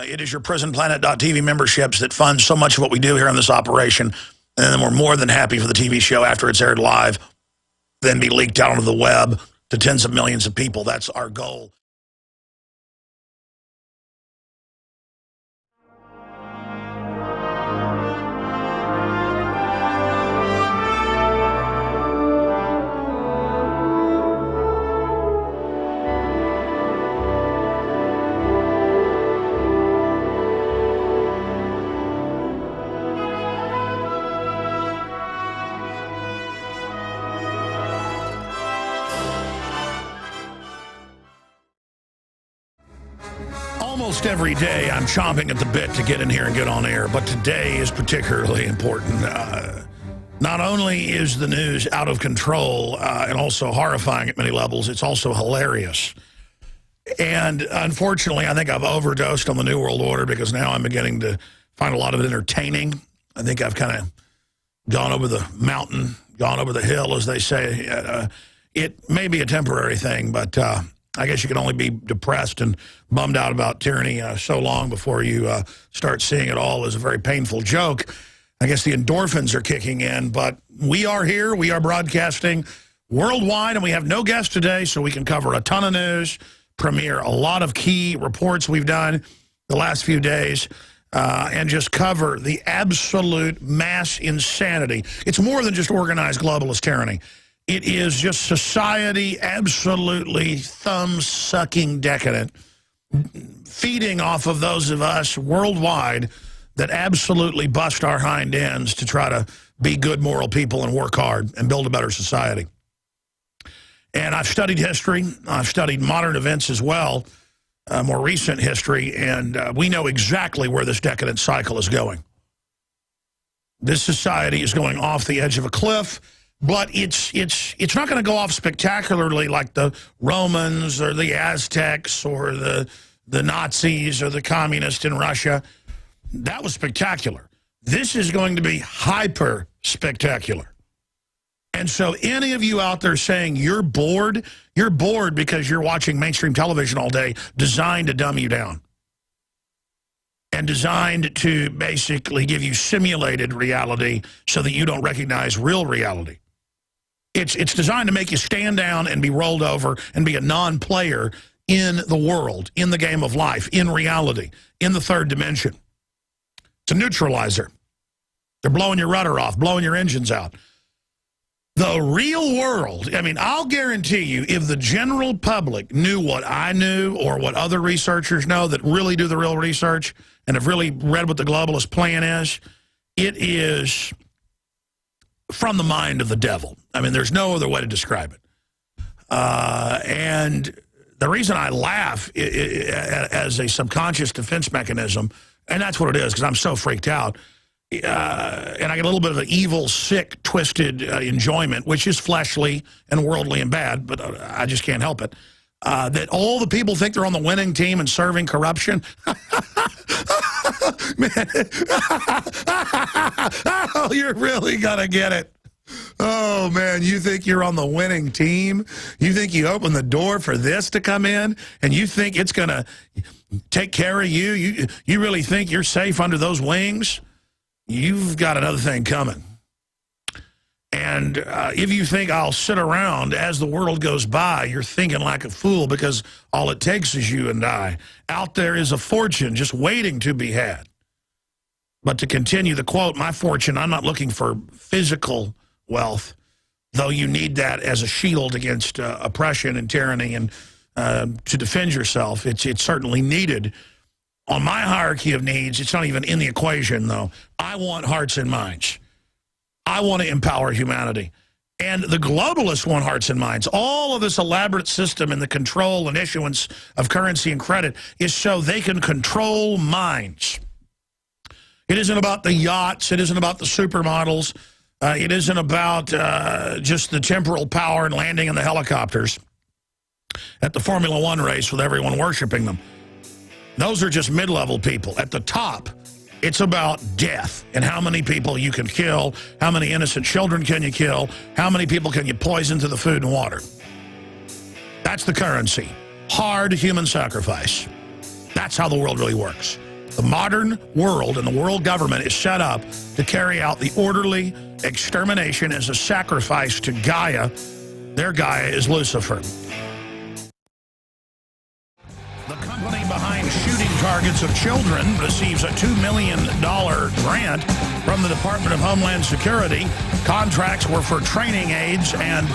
It is your prisonplanet.tv memberships that fund so much of what we do here on this operation. And then we're more than happy for the TV show after it's aired live, then be leaked out onto the web to tens of millions of people. That's our goal. Almost every day I'm chomping at the bit to get in here and get on air, but today is particularly important. Not only is the news out of control and also horrifying at many levels, it's also hilarious. And unfortunately, I think I've overdosed on the New World Order because now I'm beginning to find a lot of it entertaining. I think I've kind of gone over the mountain, gone over the hill, as they say. It may be a temporary thing, but I guess you can only be depressed and bummed out about tyranny so long before you start seeing it all as a very painful joke. I guess the endorphins are kicking in, but we are here. We are broadcasting worldwide, and we have no guests today, so we can cover a ton of news, premiere a lot of key reports we've done the last few days, and just cover the absolute mass insanity. It's more than just organized globalist tyranny. It is just society absolutely thumb-sucking decadent, feeding off of those of us worldwide that absolutely bust our hind ends to try to be good moral people and work hard and build a better society. And I've studied history. I've studied modern events as well, more recent history, and we know exactly where this decadent cycle is going. This society is going off the edge of a cliff. But it's not going to go off spectacularly like the Romans or the Aztecs or the Nazis or the communists in Russia. That was spectacular. This is going to be hyper spectacular. And so any of you out there saying you're bored because you're watching mainstream television all day designed to dumb you down and designed to basically give you simulated reality so that you don't recognize real reality. It's designed to make you stand down and be rolled over and be a non-player in the world, in the game of life, in reality, in the third dimension. It's a neutralizer. They're blowing your rudder off, blowing your engines out. The real world, I mean, I'll guarantee you, if the general public knew what I knew or what other researchers know that really do the real research and have really read what the globalist plan is, it is from the mind of the devil. I mean, there's no other way to describe it. And the reason I laugh as a subconscious defense mechanism, and that's what it is, because I'm so freaked out, and I get a little bit of an evil, sick, twisted enjoyment, which is fleshly and worldly and bad, but I just can't help it, that all the people think they're on the winning team and serving corruption. Man. Oh, you're really going to get it. Oh, man, you think you're on the winning team? You think you open the door for this to come in, and you think it's going to take care of you? You really think you're safe under those wings? You've got another thing coming. And if you think I'll sit around as the world goes by, you're thinking like a fool, because all it takes is you and I. Out there is a fortune just waiting to be had. But to continue the quote, my fortune, I'm not looking for physical wealth, though you need that as a shield against oppression and tyranny and to defend yourself. It's certainly needed. On my hierarchy of needs, it's not even in the equation, though. I want hearts and minds. I want to empower humanity. And the globalists want hearts and minds. All of this elaborate system and the control and issuance of currency and credit is so they can control minds. It isn't about the yachts. It isn't about the supermodels. It isn't about just the temporal power and landing in the helicopters at the Formula One race with everyone worshiping them. Those are just mid-level people. At the top, it's about death and how many people you can kill, how many innocent children can you kill, how many people can you poison to the food and water. That's the currency. Hard human sacrifice. That's how the world really works. The modern world and the world government is set up to carry out the orderly extermination as a sacrifice to Gaia. Their Gaia is Lucifer. The company behind shooting targets of children receives a $2 million grant from the Department of Homeland Security. Contracts were for training aids and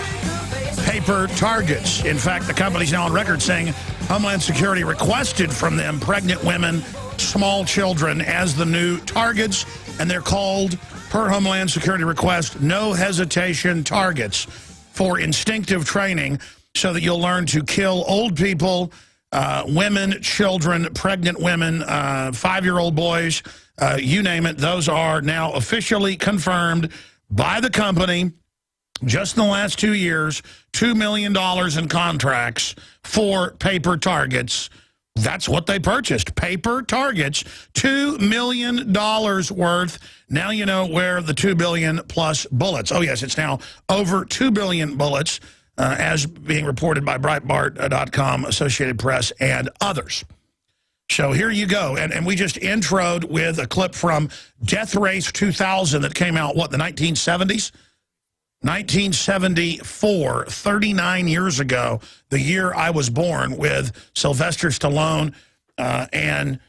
paper targets. In fact, the company's now on record saying Homeland Security requested from them pregnant women, small children as the new targets, and they're called, per Homeland Security request, no hesitation targets for instinctive training so that you'll learn to kill old people, women, children, pregnant women, 5-year-old boys, you name it. Those are now officially confirmed by the company. Just in the last 2 years, $2 million in contracts for paper targets. That's what they purchased, paper targets, $2 million worth. Now you know where the 2 billion plus bullets. Oh, yes, it's now over 2 billion bullets, as being reported by Breitbart.com, Associated Press, and others. So here you go. And we just introed with a clip from Death Race 2000 that came out, what, the 1970s? 1974, 39 years ago, the year I was born, with Sylvester Stallone and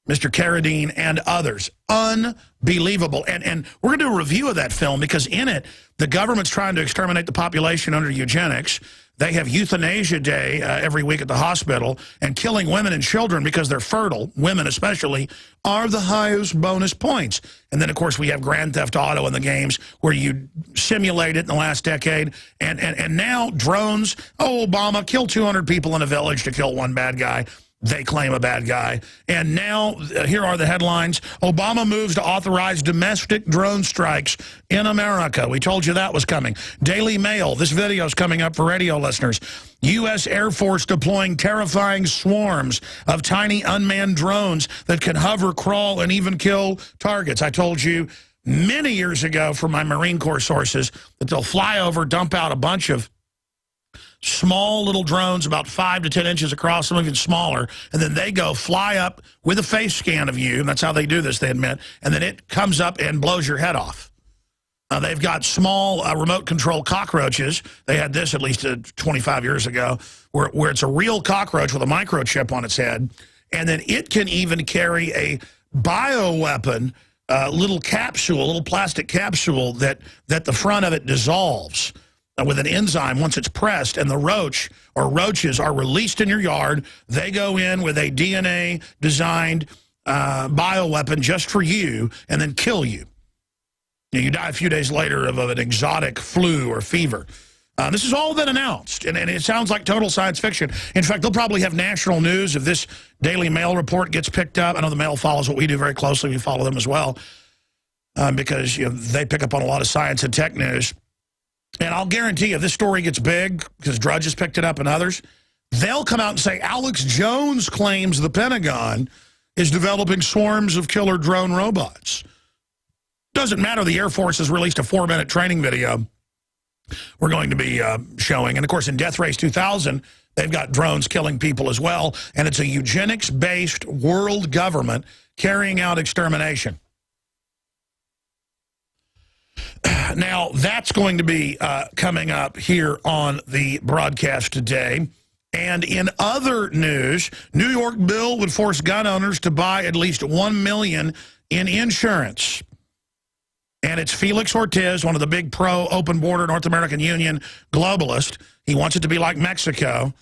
Mr. Carradine and others. Unbelievable. And we're going to do a review of that film because in it, the government's trying to exterminate the population under eugenics. They have Euthanasia Day every week at the hospital, and killing women and children because they're fertile, women especially, are the highest bonus points. And then, of course, we have Grand Theft Auto in the games where you simulate it in the last decade. And now drones, Obama killed 200 people in a village to kill one bad guy. They claim a bad guy. And now, here are the headlines. Obama moves to authorize domestic drone strikes in America. We told you that was coming. Daily Mail, this video is coming up for radio listeners. U.S. Air Force deploying terrifying swarms of tiny unmanned drones that can hover, crawl, and even kill targets. I told you many years ago from my Marine Corps sources that they'll fly over, dump out a bunch of small little drones about 5 to 10 inches across, some even smaller, and then they go fly up with a face scan of you, and that's how they do this, they admit, and then it comes up and blows your head off. They've got small remote control cockroaches. They had this at least 25 years ago, where it's a real cockroach with a microchip on its head, and then it can even carry a bioweapon, little capsule, a little plastic capsule that the front of it dissolves with an enzyme once it's pressed, and the roach or roaches are released in your yard. They go in with a DNA-designed bioweapon just for you and then kill you. You die a few days later of an exotic flu or fever. This has all been announced, and it sounds like total science fiction. In fact, they'll probably have national news if this Daily Mail report gets picked up. I know the Mail follows what we do very closely. We follow them as well because they pick up on a lot of science and tech news. And I'll guarantee you, if this story gets big, because Drudge has picked it up and others, they'll come out and say, Alex Jones claims the Pentagon is developing swarms of killer drone robots. Doesn't matter. The Air Force has released a 4-minute training video we're going to be showing. And, of course, in Death Race 2000, they've got drones killing people as well. And it's a eugenics-based world government carrying out extermination. Now, that's going to be coming up here on the broadcast today. And in other news, New York bill would force gun owners to buy at least $1 million in insurance. And it's Felix Ortiz, one of the big pro-open border North American Union globalists. He wants it to be like Mexico.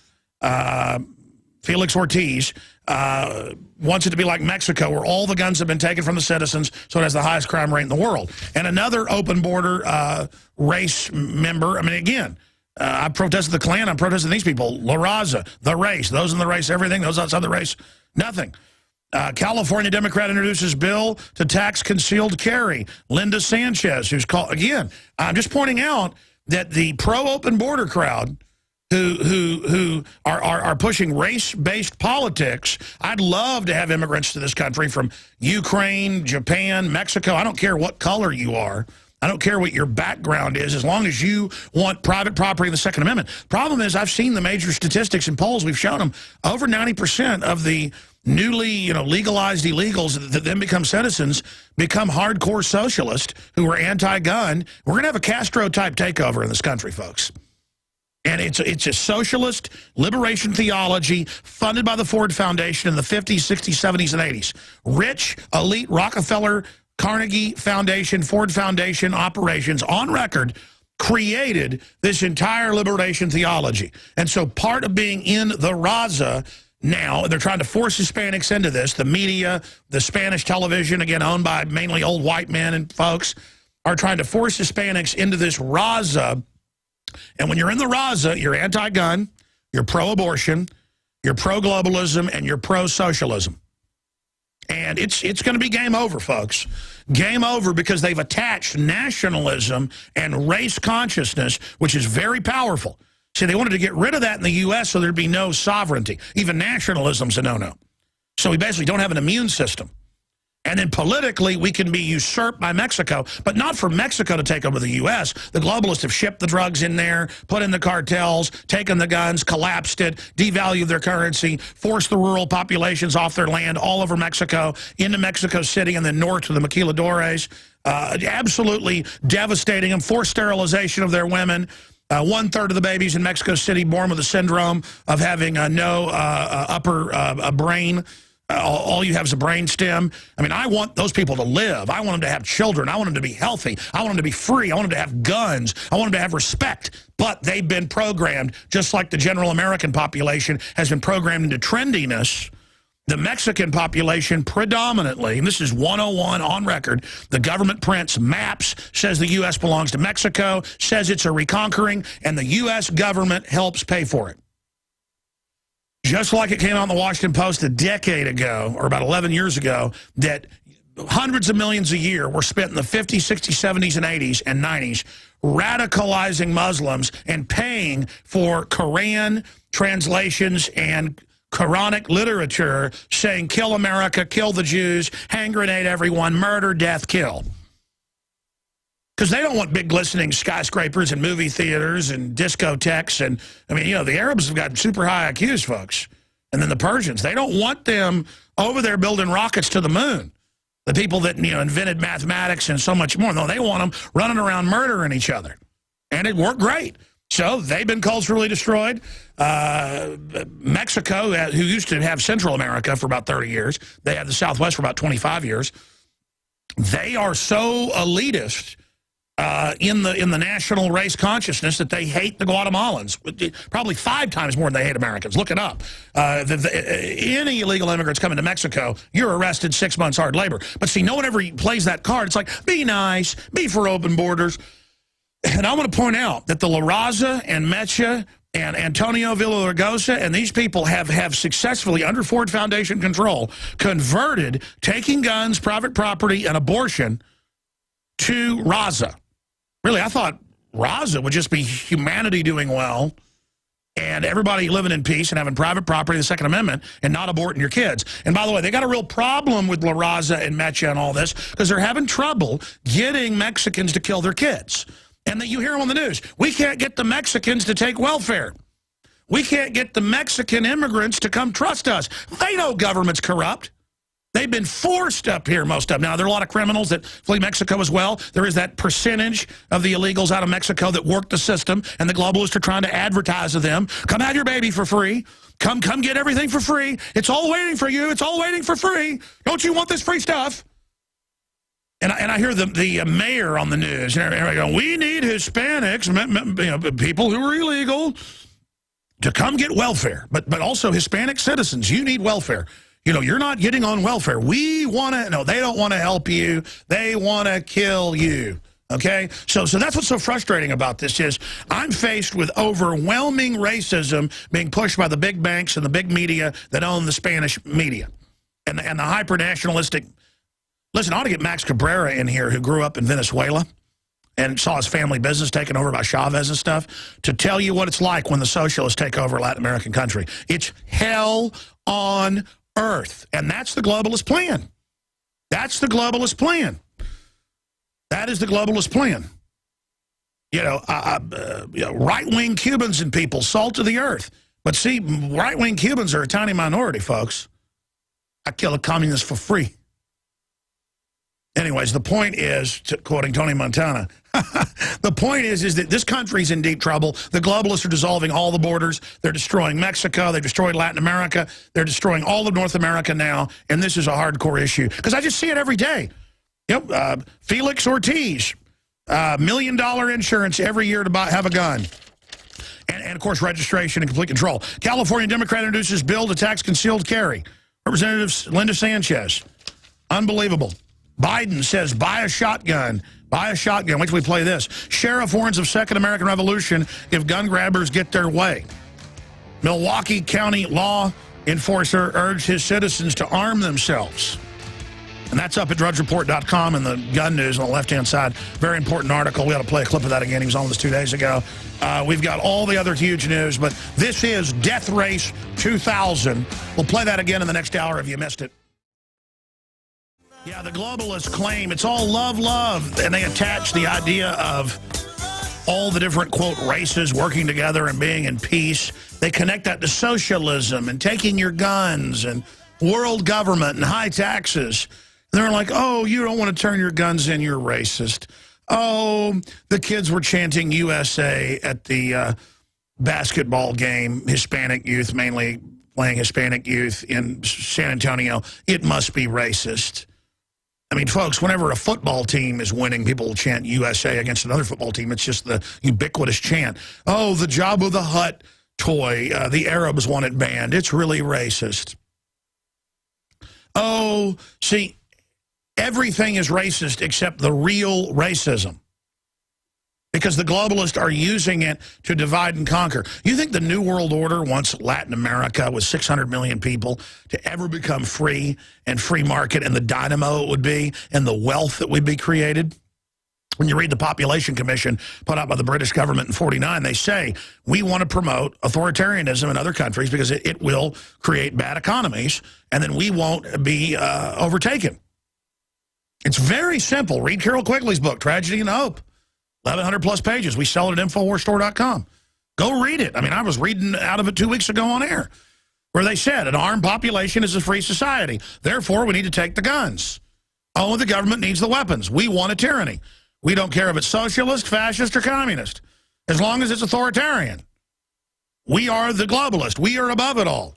Felix Ortiz wants it to be like Mexico, where all the guns have been taken from the citizens, so it has the highest crime rate in the world. And another open border race member, I mean, again, I protested the Klan, I'm protesting these people. La Raza, the race, those in the race, everything, those outside the race, nothing. California Democrat introduces bill to tax concealed carry. Linda Sanchez, who's called, again, I'm just pointing out that the pro-open border crowd who are pushing race-based politics. I'd love to have immigrants to this country from Ukraine, Japan, Mexico. I don't care what color you are. I don't care what your background is, as long as you want private property in the Second Amendment. Problem is, I've seen the major statistics and polls. We've shown them. Over 90% of the newly, legalized illegals that then become citizens, become hardcore socialists who are anti-gun. We're going to have a Castro-type takeover in this country, folks. And it's a socialist liberation theology funded by the Ford Foundation in the 50s, 60s, 70s, and 80s. Rich, elite Rockefeller, Carnegie Foundation, Ford Foundation operations on record created this entire liberation theology. And so part of being in the Raza now, they're trying to force Hispanics into this. The media, the Spanish television, again, owned by mainly old white men and folks, are trying to force Hispanics into this Raza. And when you're in the Raza, you're anti-gun, you're pro-abortion, you're pro-globalism, and you're pro-socialism. And it's going to be game over, folks. Game over, because they've attached nationalism and race consciousness, which is very powerful. See, they wanted to get rid of that in the U.S. so there'd be no sovereignty. Even nationalism's a no-no. So we basically don't have an immune system. And then politically, we can be usurped by Mexico, but not for Mexico to take over the U.S. The globalists have shipped the drugs in there, put in the cartels, taken the guns, collapsed it, devalued their currency, forced the rural populations off their land all over Mexico, into Mexico City, and then north to the maquiladores. Absolutely devastating them, forced sterilization of their women. 1/3 of the babies in Mexico City born with the syndrome of having no upper brain. All you have is a brain stem. I mean, I want those people to live. I want them to have children. I want them to be healthy. I want them to be free. I want them to have guns. I want them to have respect. But they've been programmed, just like the general American population has been programmed into trendiness. The Mexican population predominantly, and this is 101 on record, the government prints maps, says the U.S. belongs to Mexico, says it's a reconquering, and the U.S. government helps pay for it. Just like it came out in the Washington Post a decade ago, or about 11 years ago, that hundreds of millions a year were spent in the 50s, 60s, 70s, and 80s and 90s radicalizing Muslims and paying for Quran translations and Quranic literature saying, kill America, kill the Jews, hand grenade everyone, murder, death, kill. Because they don't want big glistening skyscrapers and movie theaters and discotheques. And, I mean, the Arabs have got super high IQs, folks. And then the Persians, they don't want them over there building rockets to the moon. The people that, invented mathematics and so much more. No, they want them running around murdering each other. And it worked great. So they've been culturally destroyed. Mexico, who used to have Central America for about 30 years, they had the Southwest for about 25 years. They are so elitist in the national race consciousness that they hate the Guatemalans, probably 5 times more than they hate Americans. Look it up. Any illegal immigrants coming to Mexico, you're arrested, 6 months hard labor. But see, no one ever plays that card. It's like, be nice, be for open borders. And I want to point out that the La Raza and Mecha and Antonio Villaraigosa and these people have successfully, under Ford Foundation control, converted taking guns, private property, and abortion to Raza. Really, I thought Raza would just be humanity doing well and everybody living in peace and having private property, the Second Amendment, and not aborting your kids. And by the way, they got a real problem with La Raza and Mecha and all this because they're having trouble getting Mexicans to kill their kids. And that you hear them on the news. We can't get the Mexicans to take welfare. We can't get the Mexican immigrants to come trust us. They know government's corrupt. They've been forced up here, most of them. Now, there are a lot of criminals that flee Mexico as well. There is that percentage of the illegals out of Mexico that work the system, and the globalists are trying to advertise to them, come have your baby for free. Come get everything for free. It's all waiting for you. It's all waiting for free. Don't you want this free stuff? And I hear the mayor on the news, and everybody going, we need Hispanics, people who are illegal, to come get welfare. But also Hispanic citizens, you need welfare. You're not getting on welfare. We want to, no, they don't want to help you. They want to kill you. Okay? So that's what's so frustrating about this is I'm faced with overwhelming racism being pushed by the big banks and the big media that own the Spanish media and the hyper-nationalistic. Listen, I ought to get Max Cabrera in here, who grew up in Venezuela and saw his family business taken over by Chavez and stuff, to tell you what it's like when the socialists take over a Latin American country. It's hell on earth. And that's the globalist plan. That's the globalist plan. That is the globalist plan. Right-wing Cubans and people, salt of the earth. But see, right-wing Cubans are a tiny minority, folks. I kill a communist for free. Anyways, the point is, quoting Tony Montana, the point is that this country's in deep trouble. The globalists are dissolving all the borders. They're destroying Mexico. They've destroyed Latin America. They're destroying all of North America now, and this is a hardcore issue. Because I just see it every day. Yep, Felix Ortiz, $1 million insurance every year to have a gun. And, of course, registration and complete control. California Democrat introduces bill to tax concealed carry. Representative Linda Sanchez. Unbelievable. Biden says, buy a shotgun. Buy a shotgun. Wait till we play this. Sheriff warns of Second American Revolution if gun grabbers get their way. Milwaukee County law enforcer urged his citizens to arm themselves. And that's up at drudgereport.com in the gun news on the left-hand side. Very important article. We ought to play a clip of that again. He was on this 2 days ago. We've got all the other huge news, but this is Death Race 2000. We'll play that again in the next hour if you missed it. Yeah, the globalists claim it's all love, love, and they attach the idea of all the different, quote, races working together and being in peace. They connect that to socialism and taking your guns and world government and high taxes. And they're like, oh, you don't want to turn your guns in, you're racist. Oh, the kids were chanting USA at the basketball game, Hispanic youth, mainly playing Hispanic youth in San Antonio. It must be racist. I mean, folks, whenever a football team is winning, people will chant USA against another football team. It's just the ubiquitous chant. Oh, the Jabba the Hutt toy, the Arabs want it banned. It's really racist. Oh, see, everything is racist except the real racism. Because the globalists are using it to divide and conquer. You think the New World Order wants Latin America with 600 million people to ever become free and free market and the dynamo it would be and the wealth that would be created? When you read the Population Commission put out by the British government in '49, they say, we want to promote authoritarianism in other countries because it will create bad economies and then we won't be overtaken. It's very simple. Read Carol Quigley's book, Tragedy and Hope. 1,100 plus pages. We sell it at InfoWarsStore.com. Go read it. I mean, I was reading out of it 2 weeks ago on air, where they said an armed population is a free society. Therefore, we need to take the guns. Oh, the government needs the weapons. We want a tyranny. We don't care if it's socialist, fascist, or communist, as long as it's authoritarian. We are the globalist. We are above it all.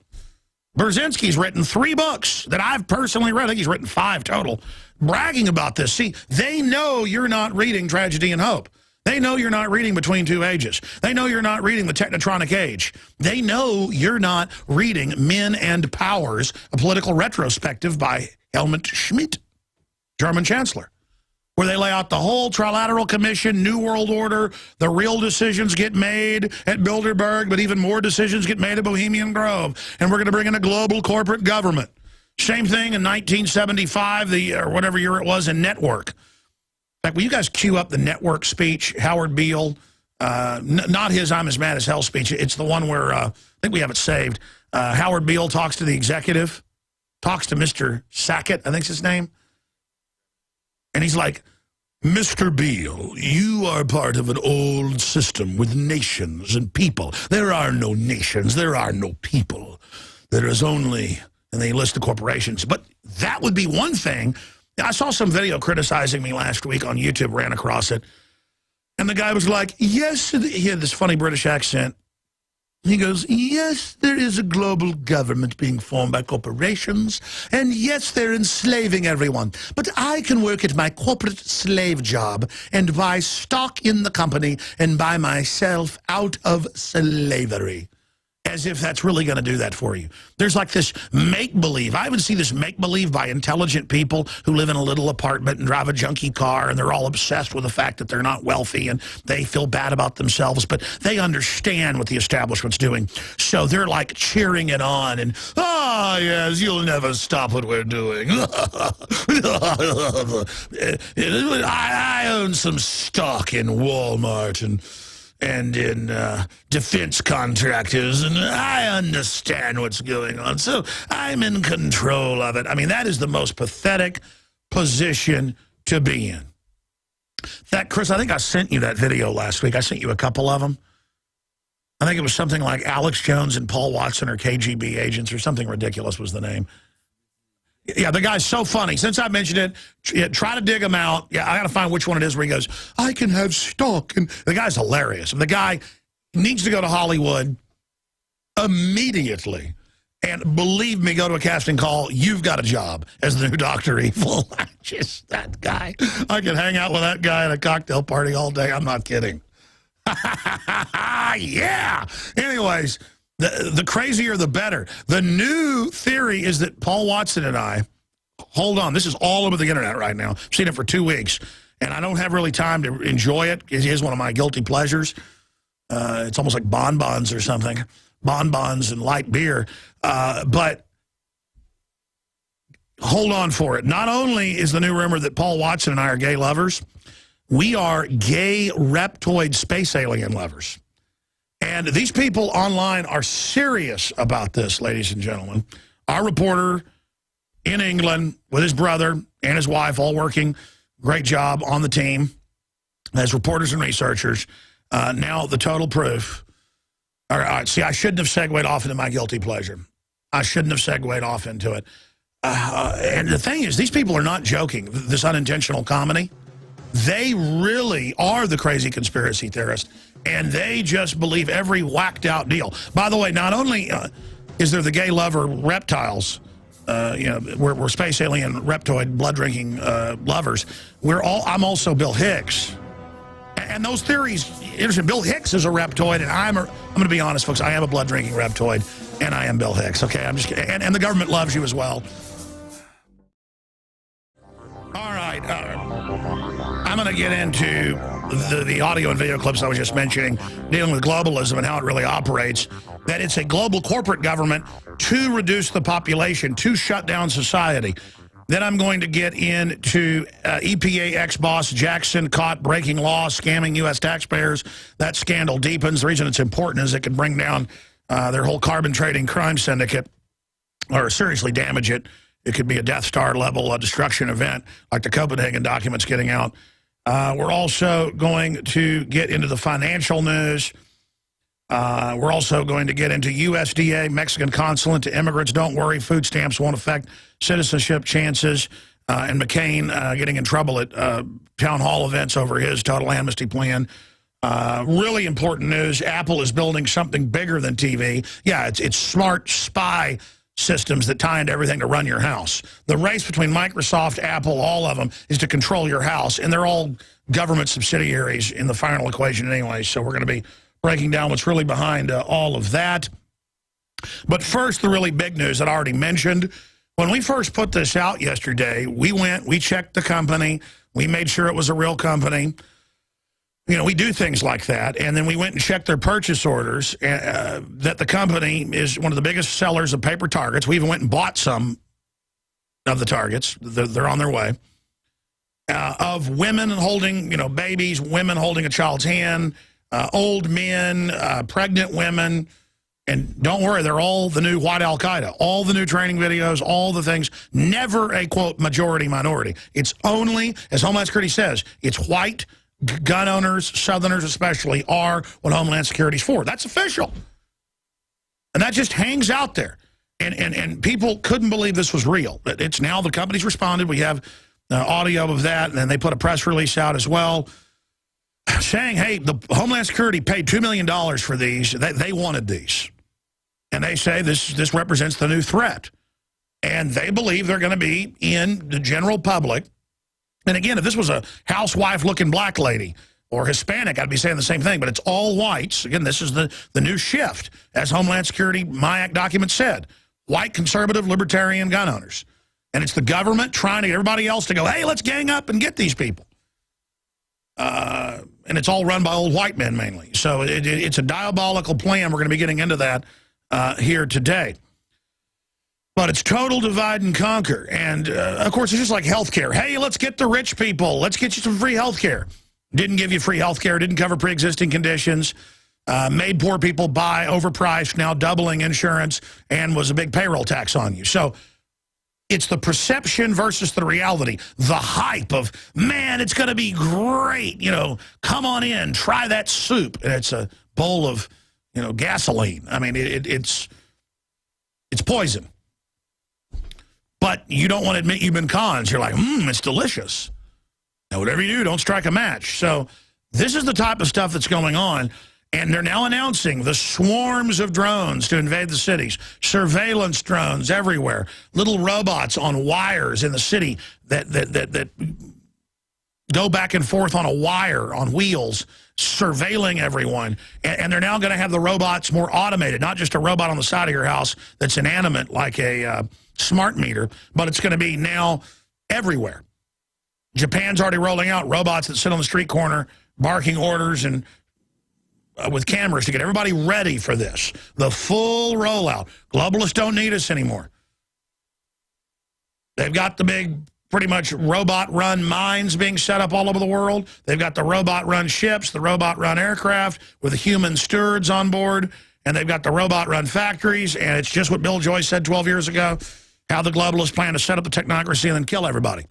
Brzezinski's written 3 books that I've personally read. I think he's written 5 total, bragging about this. See, they know you're not reading Tragedy and Hope. They know you're not reading Between Two Ages. They know you're not reading The Technotronic Age. They know you're not reading Men and Powers, a political retrospective by Helmut Schmidt, German Chancellor, where they lay out the whole Trilateral Commission, New World Order, the real decisions get made at Bilderberg, but even more decisions get made at Bohemian Grove, and we're going to bring in a global corporate government. Same thing in 1975, or whatever year it was, in Network. In fact, will you guys cue up the Network speech, Howard Beale, not his I'm as mad as hell speech. It's the one where, I think we have it saved. Howard Beale talks to the executive, talks to Mr. Sackett, I think's his name. And he's like, Mr. Beale, you are part of an old system with nations and people. There are no nations. There are no people. There is only, and they list the corporations. But that would be one thing. I saw some video criticizing me last week on YouTube, ran across it. And the guy was like, yes, he had this funny British accent. He goes, yes, there is a global government being formed by corporations, and yes, they're enslaving everyone. But I can work at my corporate slave job and buy stock in the company and buy myself out of slavery. As if that's really going to do that for you. There's like this make-believe. I even see this make-believe by intelligent people who live in a little apartment and drive a junky car, and they're all obsessed with the fact that they're not wealthy and they feel bad about themselves, but they understand what the establishment's doing. So they're like cheering it on and, ah, yes, you'll never stop what we're doing. I own some stock in Walmart and in defense contractors, and I understand what's going on, so I'm in control of it. I mean, that is the most pathetic position to be in. That, Chris, I think I sent you that video last week. I sent you a couple of them. I think it was something like Alex Jones and Paul Watson are KGB agents or something ridiculous was the name. Yeah, the guy's so funny. Since I mentioned it, try to dig him out. Yeah, I got to find which one it is where he goes, I can have stock. And the guy's hilarious. The guy needs to go to Hollywood immediately. And believe me, go to a casting call. You've got a job as the new Dr. Evil. Just that guy. I could hang out with that guy at a cocktail party all day. I'm not kidding. Yeah. Anyways, the crazier the better. The new theory is that Paul Watson and I, hold on, this is all over the internet right now. I've seen it for 2 weeks, and I don't have really time to enjoy it. It is one of my guilty pleasures. It's almost like bonbons or something. Bonbons and light beer. But hold on for it. Not only is the new rumor that Paul Watson and I are gay lovers, we are gay reptoid space alien lovers. And these people online are serious about this, ladies and gentlemen. Our reporter in England with his brother and his wife all working, great job on the team as reporters and researchers. Now the total proof. All right, see, I shouldn't have segued off into my guilty pleasure. I shouldn't have segued off into it. And the thing is, these people are not joking, this unintentional comedy. They really are the crazy conspiracy theorists, and they just believe every whacked-out deal. By the way, not only is there the gay lover reptiles, we're space alien, reptoid, blood-drinking lovers. I'm also Bill Hicks. And those theories, Bill Hicks is a reptoid, and I'm going to be honest, folks, I am a blood-drinking reptoid, and I am Bill Hicks, okay? I'm just kidding. And the government loves you as well. All right. I'm going to get into the audio and video clips I was just mentioning, dealing with globalism and how it really operates, that it's a global corporate government to reduce the population, to shut down society. Then I'm going to get into EPA ex-boss Jackson caught breaking law, scamming U.S. taxpayers. That scandal deepens. The reason it's important is it can bring down their whole carbon trading crime syndicate or seriously damage it. It could be a Death Star level destruction event like the Copenhagen documents getting out. We're also going to get into the financial news. We're also going to get into USDA, Mexican consulate to immigrants. Don't worry, food stamps won't affect citizenship chances. And McCain getting in trouble at town hall events over his total amnesty plan. Really important news. Apple is building something bigger than TV. Yeah, it's smart spy systems that tie into everything to run your house. The race between Microsoft, Apple, all of them, is to control your house. And they're all government subsidiaries in the final equation anyway. So we're going to be breaking down what's really behind all of that. But first, the really big news that I already mentioned. When we first put this out yesterday, we checked the company. We made sure it was a real company. You know, we do things like that. And then we went and checked their purchase orders, that the company is one of the biggest sellers of paper targets. We even went and bought some of the targets. They're on their way. Of women holding, babies, women holding a child's hand, old men, pregnant women. And don't worry, they're all the new white Al-Qaeda, all the new training videos, all the things. Never a, quote, majority minority. It's only, as Homeland Security says, it's white gun owners, Southerners especially, are what Homeland Security's for. That's official. And that just hangs out there. And people couldn't believe this was real. It's now the company's responded. We have audio of that, and then they put a press release out as well saying, hey, the Homeland Security paid $2 million for these. They wanted these. And they say this represents the new threat. And they believe they're going to be in the general public. And again, if this was a housewife-looking black lady or Hispanic, I'd be saying the same thing. But it's all whites. Again, this is the new shift, as Homeland Security MIAC document said. White, conservative, libertarian gun owners. And it's the government trying to get everybody else to go, hey, let's gang up and get these people. And it's all run by old white men mainly. So it's a diabolical plan. We're going to be getting into that here today. But it's total divide and conquer. And, of course, it's just like health care. Hey, let's get the rich people. Let's get you some free health care. Didn't give you free health care. Didn't cover pre-existing conditions. Made poor people buy overpriced, now doubling insurance, and was a big payroll tax on you. So it's the perception versus the reality. The hype of, man, it's going to be great. Come on in, try that soup. And it's a bowl of, gasoline. I mean, it's poison. but you don't want to admit you've been conned. You're like, it's delicious. Now, whatever you do, don't strike a match. So this is the type of stuff that's going on. And they're now announcing the swarms of drones to invade the cities, surveillance drones everywhere, little robots on wires in the city that go back and forth on a wire, on wheels, surveilling everyone. And they're now going to have the robots more automated, not just a robot on the side of your house that's inanimate like a smart meter, but it's going to be now everywhere. Japan's already rolling out robots that sit on the street corner, barking orders and with cameras to get everybody ready for this. The full rollout. Globalists don't need us anymore. They've got the big, pretty much robot-run mines being set up all over the world. They've got the robot-run ships, the robot-run aircraft with the human stewards on board, and they've got the robot-run factories, and it's just what Bill Joyce said 12 years ago, how the globalists plan to set up the technocracy and then kill everybody.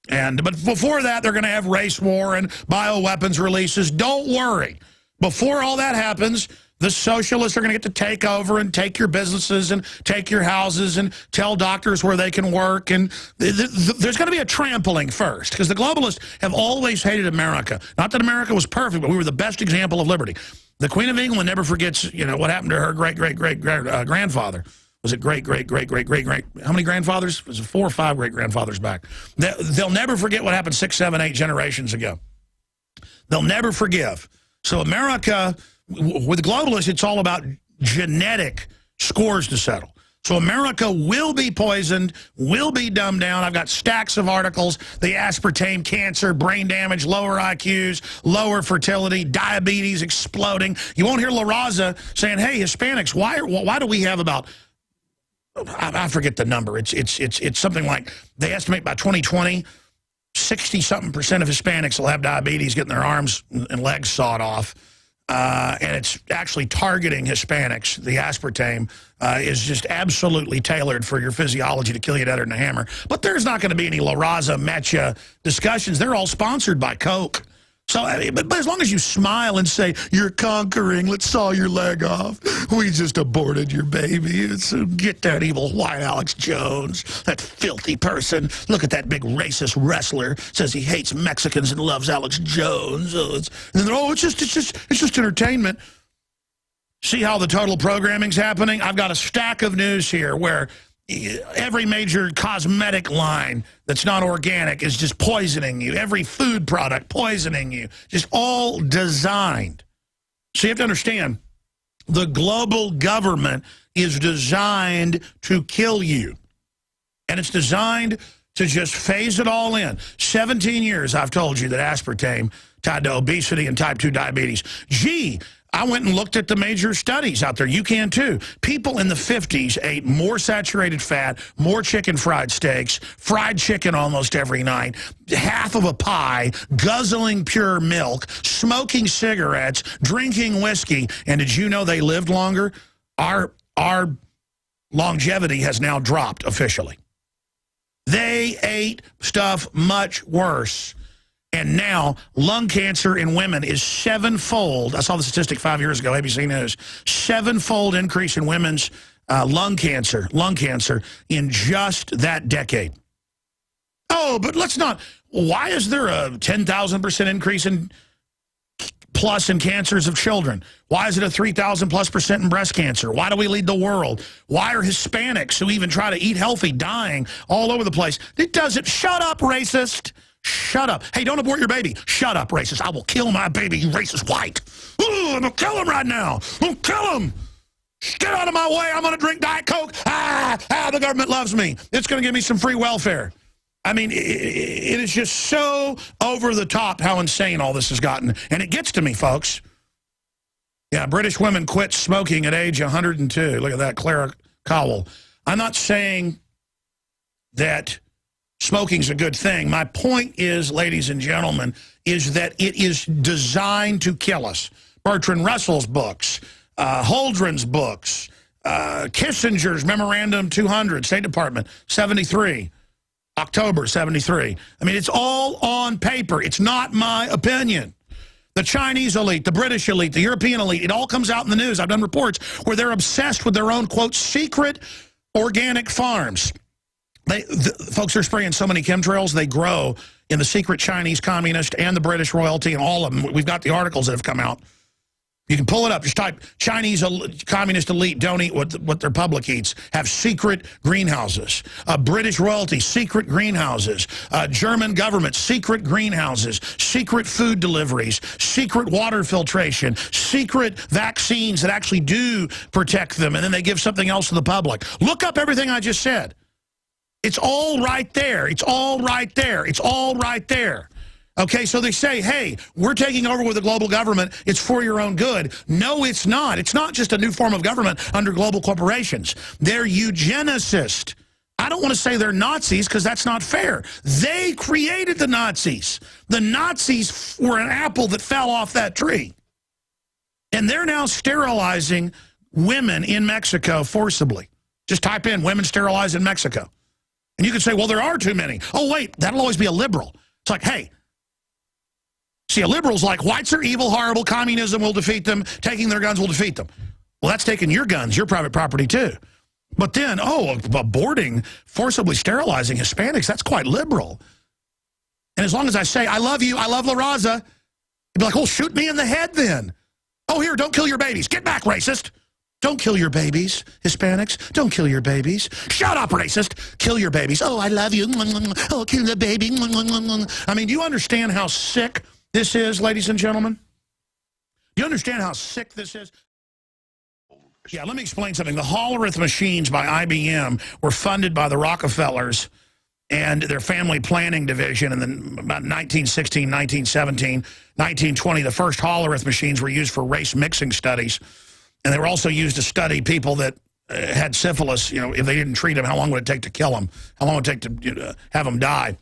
But before that, they're going to have race war and bioweapons releases. Don't worry. Before all that happens, the socialists are going to get to take over and take your businesses and take your houses and tell doctors where they can work. And there's going to be a trampling first, because the globalists have always hated America. Not that America was perfect, but we were the best example of liberty. The Queen of England never forgets, what happened to her great-great-great-grandfather. Was it great-great-great-great-great-great? How many grandfathers? Was it 4 or 5 great-grandfathers back? They'll never forget what happened 6, 7, 8 generations ago. They'll never forgive. So America, with globalists, it's all about genetic scores to settle. So America will be poisoned, will be dumbed down. I've got stacks of articles. The aspartame, cancer, brain damage, lower IQs, lower fertility, diabetes exploding. You won't hear La Raza saying, hey, Hispanics, why do we have about, I forget the number. It's something like, they estimate by 2020, 60-something% of Hispanics will have diabetes, getting their arms and legs sawed off. And it's actually targeting Hispanics. The aspartame is just absolutely tailored for your physiology to kill you deader than a hammer. But there's not going to be any La Raza, Mecha discussions. They're all sponsored by Coke. So, but as long as you smile and say, you're conquering, let's saw your leg off. We just aborted your baby. So get that evil white Alex Jones, that filthy person. Look at that big racist wrestler. Says he hates Mexicans and loves Alex Jones. It's just entertainment. See how the total programming's happening? I've got a stack of news here where every major cosmetic line that's not organic is just poisoning you. Every food product poisoning you. Just all designed. So you have to understand, the global government is designed to kill you. And it's designed to just phase it all in. 17 years I've told you that aspartame tied to obesity and type 2 diabetes. Gee, I went and looked at the major studies out there. You can too. People in the 50s ate more saturated fat, more chicken fried steaks, fried chicken almost every night, half of a pie, guzzling pure milk, smoking cigarettes, drinking whiskey. And did you know they lived longer? Our longevity has now dropped officially. They ate stuff much worse. And now, lung cancer in women is 7-fold. I saw the statistic 5 years ago, ABC News. 7-fold increase in women's lung cancer in just that decade. Oh, but let's not. Why is there a 10,000% increase in cancers of children? Why is it a 3,000+% in breast cancer? Why do we lead the world? Why are Hispanics who even try to eat healthy dying all over the place? It doesn't. Shut up, racist. Shut up. Hey, don't abort your baby. Shut up, racist. I will kill my baby, you racist white. Ooh, I'm going to kill him right now. I'm going to kill him. Get out of my way. I'm going to drink Diet Coke. The government loves me. It's going to give me some free welfare. I mean, it is just so over the top how insane all this has gotten. And it gets to me, folks. Yeah, British women quit smoking at age 102. Look at that, Clara Cowell. I'm not saying that smoking's a good thing. My point is, ladies and gentlemen, is that it is designed to kill us. Bertrand Russell's books, Holdren's books, Kissinger's Memorandum 200, State Department, 73, October 73. I mean, it's all on paper. It's not my opinion. The Chinese elite, the British elite, the European elite, it all comes out in the news. I've done reports where they're obsessed with their own, quote, secret organic farms. Folks are spraying so many chemtrails, they grow in the secret Chinese communist and the British royalty and all of them. We've got the articles that have come out. You can pull it up. Just type Chinese communist elite don't eat what their public eats. Have secret greenhouses. British royalty, secret greenhouses. German government, secret greenhouses. Secret food deliveries. Secret water filtration. Secret vaccines that actually do protect them. And then they give something else to the public. Look up everything I just said. It's all right there. It's all right there. It's all right there. Okay, so they say, hey, we're taking over with the global government. It's for your own good. No, it's not. It's not just a new form of government under global corporations. They're eugenicists. I don't want to say they're Nazis because that's not fair. They created the Nazis. The Nazis were an apple that fell off that tree. And they're now sterilizing women in Mexico forcibly. Just type in women sterilized in Mexico. And you could say, well, there are too many. Oh, wait, that'll always be a liberal. It's like, hey, see, a liberal's like, whites are evil, horrible, communism will defeat them, taking their guns will defeat them. Well, that's taking your guns, your private property, too. But then, aborting, forcibly sterilizing Hispanics, that's quite liberal. And as long as I say, I love you, I love La Raza, you'd be like, oh, shoot me in the head then. Oh, here, don't kill your babies. Get back, racist. Don't kill your babies, Hispanics. Don't kill your babies. Shut up, racist. Kill your babies. Oh, I love you. Oh, kill the baby. I mean, do you understand how sick this is, ladies and gentlemen? Do you understand how sick this is? Yeah, let me explain something. The Hollerith machines by IBM were funded by the Rockefellers and their family planning division. And then about 1916, 1917, 1920, the first Hollerith machines were used for race mixing studies. And they were also used to study people that had syphilis. You know, if they didn't treat them, how long would it take to kill them? How long would it take to have them die?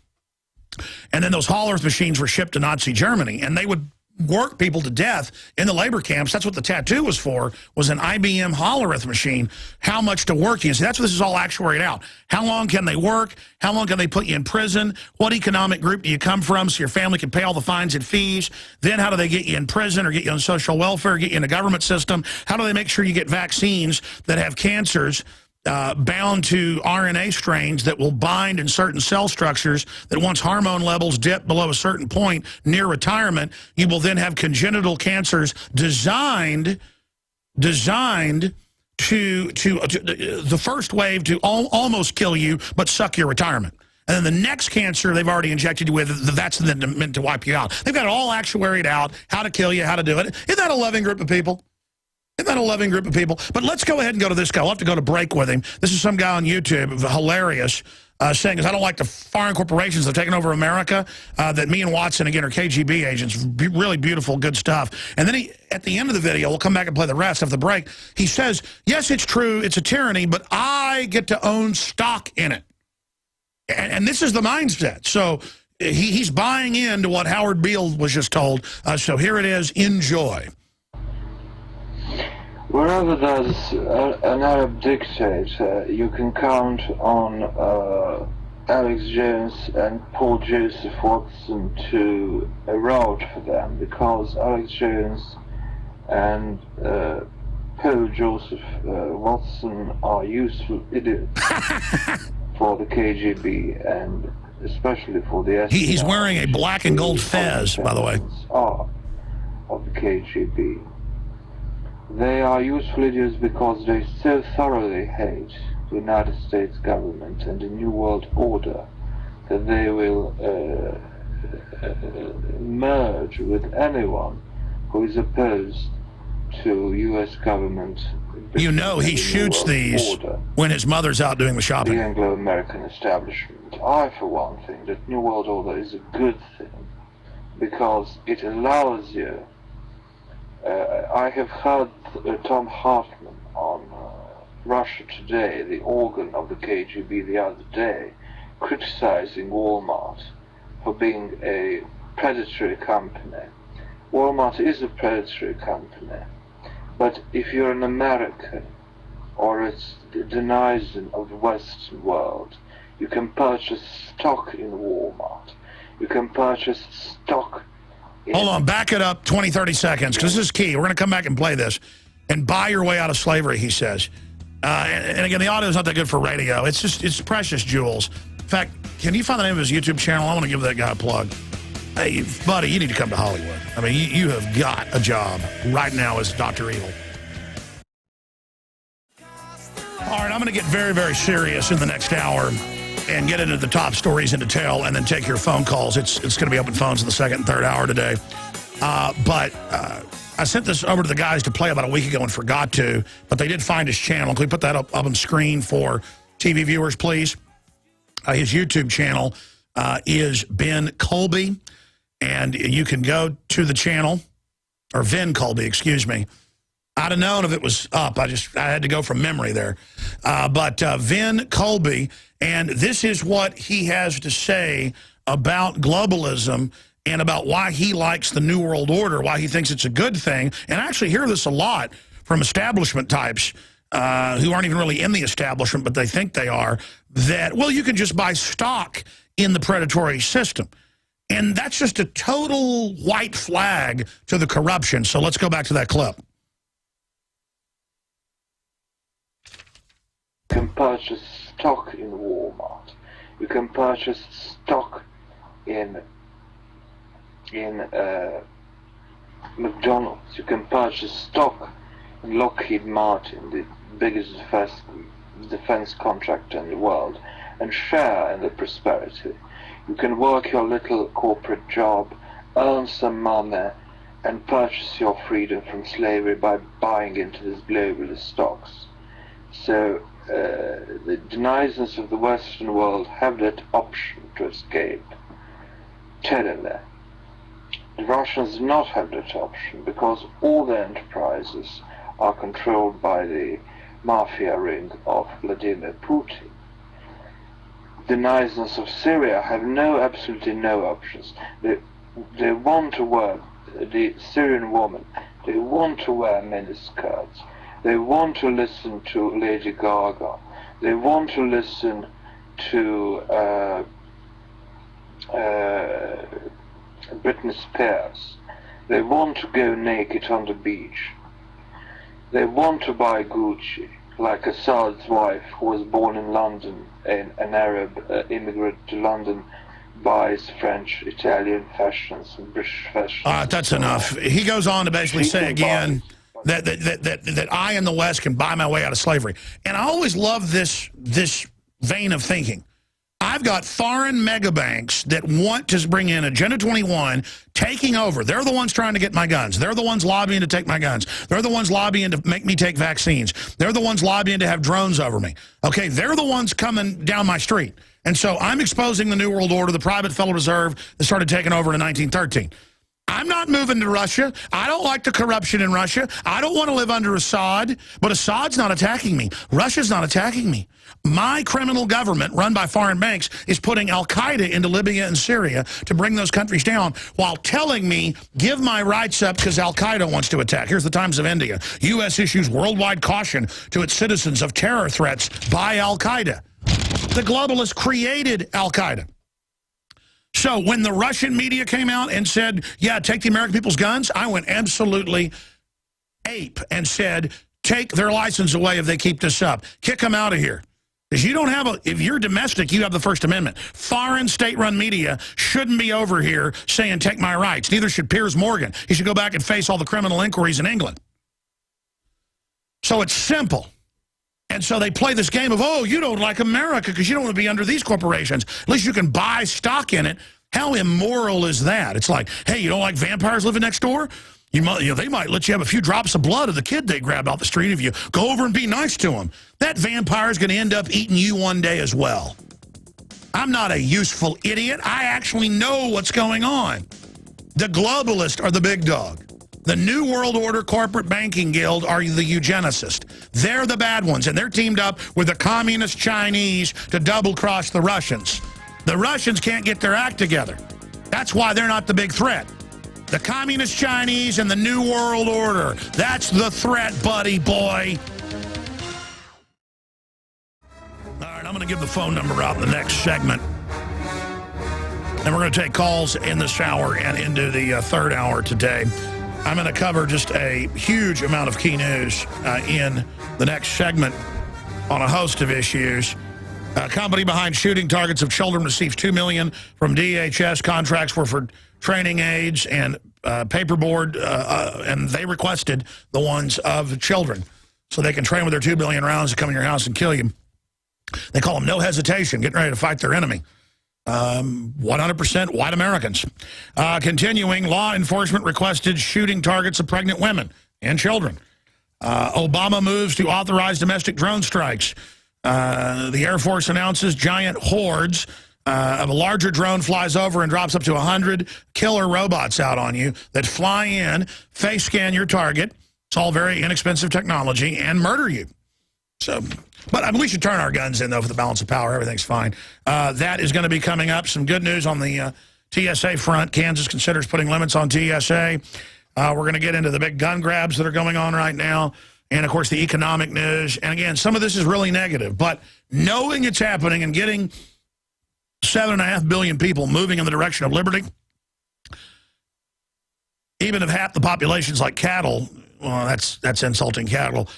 And then those Hollerith machines were shipped to Nazi Germany, and they would work people to death in the labor camps. That's what the tattoo was for, was an IBM Hollerith machine. How much to work you? See, that's what this is all actuaried out. How long can they work? How long can they put you in prison? What economic group do you come from so your family can pay all the fines and fees? Then how do they get you in prison or get you on social welfare, get you in the government system? How do they make sure you get vaccines that have cancers bound to RNA strains that will bind in certain cell structures that once hormone levels dip below a certain point near retirement, you will then have congenital cancers designed to the first wave to almost kill you but suck your retirement. And then the next cancer they've already injected you with, that's then meant to wipe you out. They've got it all actuaried out, how to kill you, how to do it. Isn't that a loving group of people? Isn't that a loving group of people? But let's go ahead and go to this guy. We'll have to go to break with him. This is some guy on YouTube, hilarious, saying, I don't like the foreign corporations that have taken over America, that me and Watson, again, are KGB agents. Really beautiful, good stuff. And then at the end of the video, we'll come back and play the rest of the break, he says, yes, it's true, it's a tyranny, but I get to own stock in it. And this is the mindset. So he's buying into what Howard Beale was just told. So here it is. Enjoy. Wherever there's an Arab dictator, you can count on Alex Jones and Paul Joseph Watson to route for them, because Alex Jones and Paul Joseph Watson are useful idiots for the KGB and especially for the SDR. He's wearing a black and gold fez, by the way. Of the KGB. They are useful idiots because they so thoroughly hate the United States government and the New World Order that they will merge with anyone who is opposed to U.S. government. You know he shoots these when his mother's out doing the shopping. The Anglo-American establishment. I, for one, think that New World Order is a good thing because it allows you. I have heard Tom Hartman on Russia Today, the organ of the KGB, the other day, criticizing Walmart for being a predatory company. Walmart is a predatory company, but if you're an American or a denizen of the Western world, you can purchase stock in Walmart. You can purchase stock. Hold on, back it up 20, 30 seconds, because this is key. We're going to come back and play this. And buy your way out of slavery, he says. And again, the audio is not that good for radio. It's precious jewels. In fact, can you find the name of his YouTube channel? I want to give that guy a plug. Hey, buddy, you need to come to Hollywood. I mean, you have got a job right now as Dr. Evil. All right, I'm going to get very, very serious in the next hour and get into the top stories in detail and then take your phone calls. It's going to be open phones in the second and third hour today. But I sent this over to the guys to play about a week ago and forgot to, but they did find his channel. Can we put that up on the screen for TV viewers, please? His YouTube channel is Ben Colby, and you can go to the channel, or Vin Colby, excuse me. I'd have known if it was up. I had to go from memory there. But Vin Colby, and this is what he has to say about globalism and about why he likes the New World Order, why he thinks it's a good thing. And I actually hear this a lot from establishment types who aren't even really in the establishment, but they think they are, that, well, you can just buy stock in the predatory system. And that's just a total white flag to the corruption. So let's go back to that clip. You can purchase stock in Walmart. You can purchase stock in McDonald's. You can purchase stock in Lockheed Martin, the biggest defense contractor in the world, and share in the prosperity. You can work your little corporate job, earn some money, and purchase your freedom from slavery by buying into these globalist stocks. So the denizens of the Western world have that option to escape. Terribly. The Russians do not have that option because all their enterprises are controlled by the mafia ring of Vladimir Putin. The denizens of Syria have absolutely no options. They want to wear, the Syrian woman, they want to wear miniskirts. They want to listen to Lady Gaga. They want to listen to Britney Spears. They want to go naked on the beach. They want to buy Gucci, like Assad's wife, who was born in London, an Arab immigrant to London, buys French, Italian fashions, and British fashions. That's enough. He goes on to basically say again that I in the West can buy my way out of slavery. And I always love this vein of thinking. I've got foreign mega banks that want to bring in Agenda 21, taking over. They're the ones trying to get my guns. They're the ones lobbying to take my guns. They're the ones lobbying to make me take vaccines. They're the ones lobbying to have drones over me. Okay, they're the ones coming down my street. And so I'm exposing the New World Order, the private Federal Reserve that started taking over in 1913. I'm not moving to Russia. I don't like the corruption in Russia. I don't want to live under Assad, but Assad's not attacking me. Russia's not attacking me. My criminal government, run by foreign banks, is putting al-Qaeda into Libya and Syria to bring those countries down while telling me, give my rights up because al-Qaeda wants to attack. Here's the Times of India. U.S. issues worldwide caution to its citizens of terror threats by al-Qaeda. The globalists created al-Qaeda. So when the Russian media came out and said, yeah, take the American people's guns, I went absolutely ape and said, take their license away if they keep this up. Kick them out of here. Because you don't have if you're domestic, you have the First Amendment. Foreign state-run media shouldn't be over here saying, take my rights. Neither should Piers Morgan. He should go back and face all the criminal inquiries in England. So it's simple. And so they play this game of, oh, you don't like America because you don't want to be under these corporations. At least you can buy stock in it. How immoral is that? It's like, hey, you don't like vampires living next door? They might let you have a few drops of blood of the kid they grabbed off the street if you go over and be nice to them. That vampire is going to end up eating you one day as well. I'm not a useful idiot. I actually know what's going on. The globalists are the big dog. The New World Order Corporate Banking Guild are the eugenicists. They're the bad ones, and they're teamed up with the communist Chinese to double-cross the Russians. The Russians can't get their act together. That's why they're not the big threat. The communist Chinese and the New World Order. That's the threat, buddy boy. All right, I'm going to give the phone number out in the next segment. And we're going to take calls in this hour and into the third hour today. I'm going to cover just a huge amount of key news in the next segment. on a host of issues. A company behind shooting targets of children receives $2 million from DHS. Contracts were for training aids and paperboard, and they requested the ones of children so they can train with their 2 billion rounds to come in your house and kill you. They call them no hesitation, getting ready to fight their enemy. 100% white Americans. Continuing, law enforcement requested shooting targets of pregnant women and children. Obama moves to authorize domestic drone strikes. The Air Force announces giant hordes of a larger drone flies over and drops up to 100 killer robots out on you that fly in, face scan your target. It's all very inexpensive technology, and murder you. So, but I mean, we should turn our guns in, though, for the balance of power. Everything's fine. That is going to be coming up. Some good news on the TSA front. Kansas considers putting limits on TSA. We're going to get into the big gun grabs that are going on right now. And, of course, the economic news. And, again, some of this is really negative. But knowing it's happening and getting 7.5 billion people moving in the direction of liberty, even if half the population's like cattle, well, that's insulting cattle,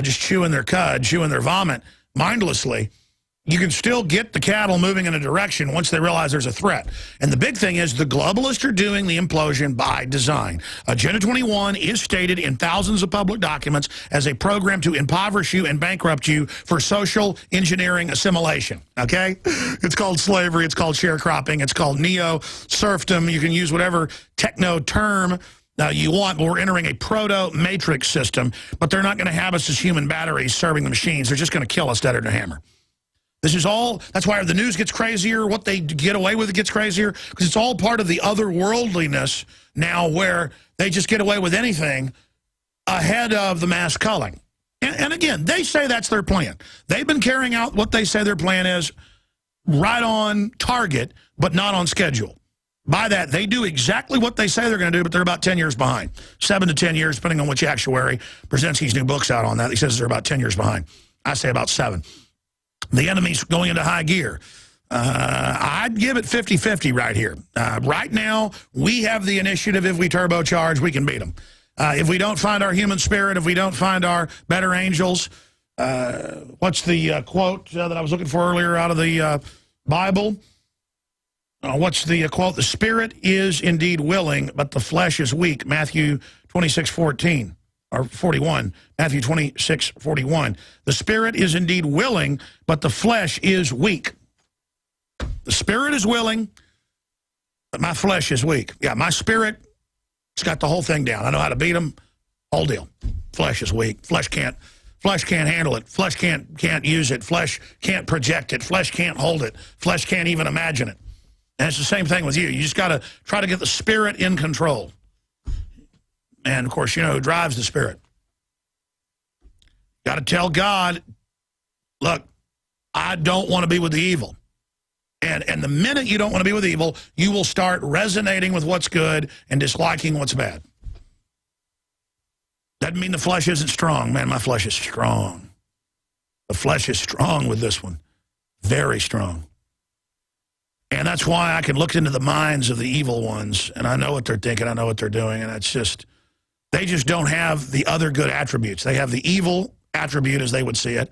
just chewing their cud, chewing their vomit mindlessly, you can still get the cattle moving in a direction once they realize there's a threat. And the big thing is the globalists are doing the implosion by design. Agenda 21 is stated in thousands of public documents as a program to impoverish you and bankrupt you for social engineering assimilation, okay? It's called slavery, it's called sharecropping, it's called neo-serfdom. You can use whatever techno term you want, but we're entering a proto-matrix system, but they're not going to have us as human batteries serving the machines. They're just going to kill us deader than a hammer. This is all, that's why the news gets crazier, what they get away with gets crazier, because it's all part of the otherworldliness now where they just get away with anything ahead of the mass culling. And again, they say that's their plan. They've been carrying out what they say their plan is right on target, but not on schedule. By that, they do exactly what they say they're going to do, but they're about 10 years behind. 7 to 10 years, depending on which actuary. Brzezinski's new book's out on that. He says they're about 10 years behind. I say about 7. The enemy's going into high gear. I'd give it 50-50 right here. Right now, we have the initiative. If we turbocharge, we can beat them. If we don't find our human spirit, if we don't find our better angels, what's the quote that I was looking for earlier out of the Bible? What's the quote? The spirit is indeed willing, but the flesh is weak. Matthew 26:14. Or 41, Matthew 26:41. The spirit is indeed willing, but the flesh is weak. The spirit is willing, but my flesh is weak. Yeah, my spirit, it's got the whole thing down. I know how to beat them, whole deal. Flesh is weak. Flesh can't handle it. Flesh can't use it. Flesh can't project it. Flesh can't hold it. Flesh can't even imagine it. And it's the same thing with you. You just got to try to get the spirit in control. And, of course, you know who drives the spirit. Got to tell God, look, I don't want to be with the evil. And the minute you don't want to be with evil, you will start resonating with what's good and disliking what's bad. Doesn't mean the flesh isn't strong. Man, my flesh is strong. The flesh is strong with this one. Very strong. And that's why I can look into the minds of the evil ones, and I know what they're thinking, I know what they're doing, and it's just... They just don't have the other good attributes. They have the evil attribute, as they would see it.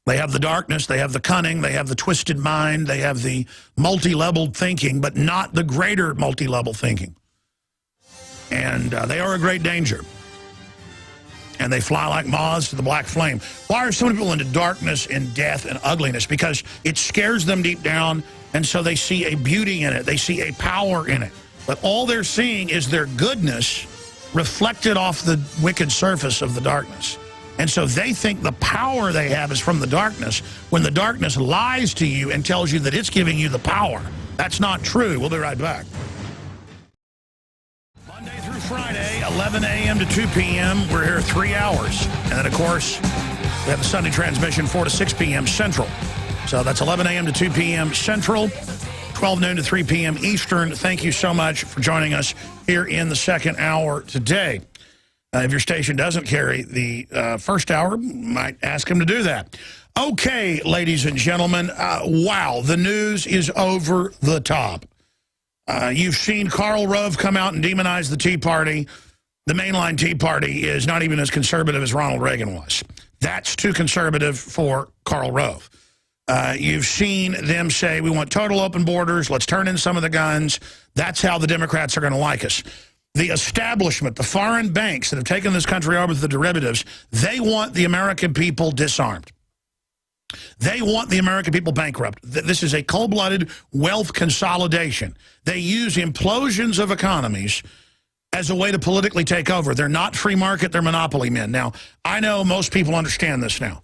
They have the darkness. They have the cunning. They have the twisted mind. They have the multi-leveled thinking, but not the greater multi-level thinking. And they are a great danger. And they fly like moths to the black flame. Why are so many people into darkness and death and ugliness? Because it scares them deep down, and so they see a beauty in it. They see a power in it. But all they're seeing is their goodness reflected off the wicked surface of the darkness. And so they think the power they have is from the darkness, when the darkness lies to you and tells you that it's giving you the power. That's not true. We'll be right back. Monday through Friday, 11 a.m. to 2 p.m. We're here 3 hours. And then, of course, we have the Sunday transmission 4 to 6 p.m. Central. So that's 11 a.m. to 2 p.m. Central. 12 noon to 3 p.m. Eastern. Thank you so much for joining us here in the second hour today. If your station doesn't carry the first hour, might ask them to do that. Okay, ladies and gentlemen, wow, the news is over the top. You've seen Karl Rove come out and demonize the Tea Party. The mainline Tea Party is not even as conservative as Ronald Reagan was. That's too conservative for Karl Rove. You've seen them say, we want total open borders, let's turn in some of the guns. That's how the Democrats are going to like us. The establishment, the foreign banks that have taken this country over with the derivatives, they want the American people disarmed. They want the American people bankrupt. This is a cold-blooded wealth consolidation. They use implosions of economies as a way to politically take over. They're not free market, they're monopoly men. Now, I know most people understand this now.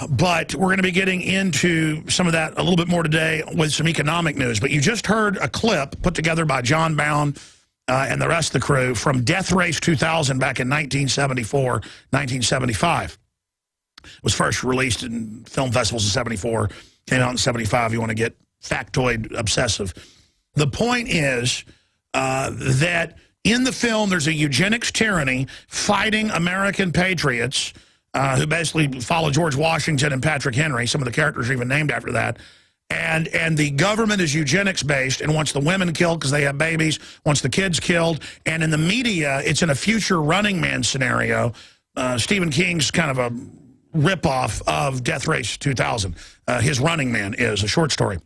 But we're going to be getting into some of that a little bit more today with some economic news. But you just heard a clip put together by John Bound and the rest of the crew from Death Race 2000 back in 1974, 1975. It was first released in film festivals in 74, came out in 75. You want to get factoid obsessive. The point is that in the film, there's a eugenics tyranny fighting American patriots who basically follow George Washington and Patrick Henry. Some of the characters are even named after that. And the government is eugenics-based and wants the women killed because they have babies, wants the kids killed. And in the media, it's in a future Running Man scenario. Stephen King's kind of a ripoff of Death Race 2000. His Running Man is a short story.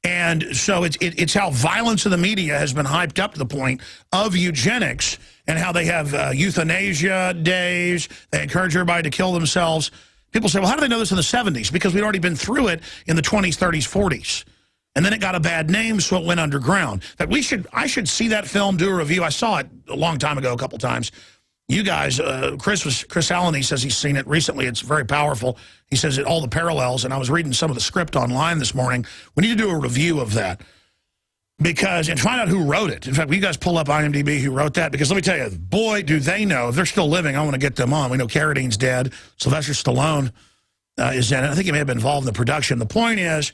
And so it's how violence in the media has been hyped up to the point of eugenics and how they have euthanasia days. They encourage everybody to kill themselves. People say, well, how do they know this in the 70s? Because we'd already been through it in the 20s, 30s, 40s. And then it got a bad name, so it went underground. That I should see that film, do a review. I saw it a long time ago, a couple times. You guys, Chris Allen, he says he's seen it recently. It's very powerful. He says it, all the parallels, and I was reading some of the script online this morning. We need to do a review of that and find out who wrote it. In fact, will you guys pull up IMDb who wrote that? Because let me tell you, boy, do they know. If they're still living, I want to get them on. We know Carradine's dead. Sylvester Stallone is in it. I think he may have been involved in the production. The point is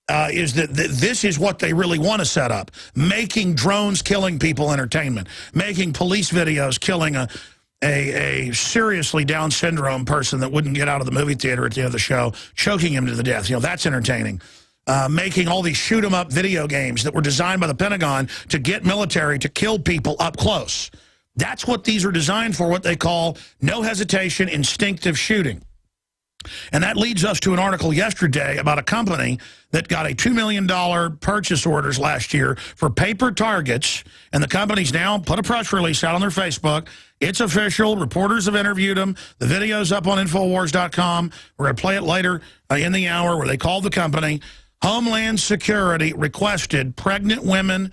that this is what they really want to set up. Making drones killing people entertainment. Making police videos killing a seriously Down syndrome person that wouldn't get out of the movie theater at the end of the show, choking him to the death. You know, that's entertaining. Making all these shoot-'em-up video games that were designed by the Pentagon to get military to kill people up close. That's what these are designed for, what they call no hesitation, instinctive shooting. And that leads us to an article yesterday about a company that got a $2 million purchase orders last year for paper targets, and the company's now put a press release out on their Facebook. It's official. Reporters have interviewed them. The video's up on Infowars.com. We're going to play it later in the hour where they called the company. Homeland Security requested pregnant women,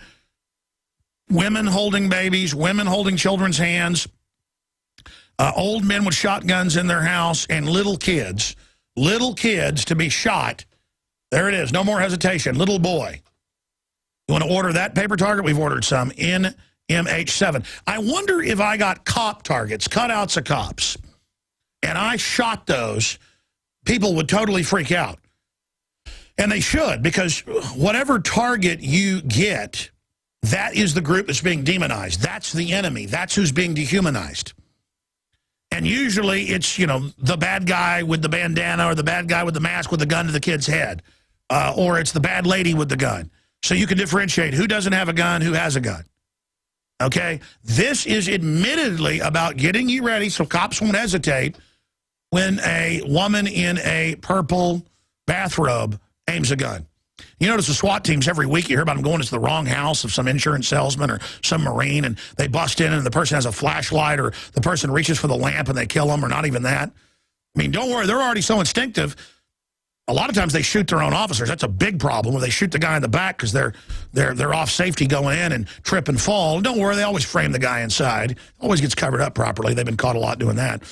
women holding babies, women holding children's hands, old men with shotguns in their house, and little kids to be shot. There it is. No more hesitation. Little boy. You want to order that paper target? We've ordered some in MH7. I wonder if I got cop targets, cutouts of cops, and I shot those, people would totally freak out. And they should, because whatever target you get, that is the group that's being demonized. That's the enemy. That's who's being dehumanized. And usually it's, you know, the bad guy with the bandana or the bad guy with the mask with the gun to the kid's head. Or it's the bad lady with the gun. So you can differentiate who doesn't have a gun, who has a gun. Okay? This is admittedly about getting you ready so cops won't hesitate when a woman in a purple bathrobe aims a gun. You notice the SWAT teams every week, you hear about them going into the wrong house of some insurance salesman or some Marine, and they bust in and the person has a flashlight, or the person reaches for the lamp and they kill them, or not even that. I mean, don't worry, they're already so instinctive. A lot of times they shoot their own officers. That's a big problem, where they shoot the guy in the back because they're off safety going in and trip and fall. Don't worry, they always frame the guy inside. Always gets covered up properly. They've been caught a lot doing that.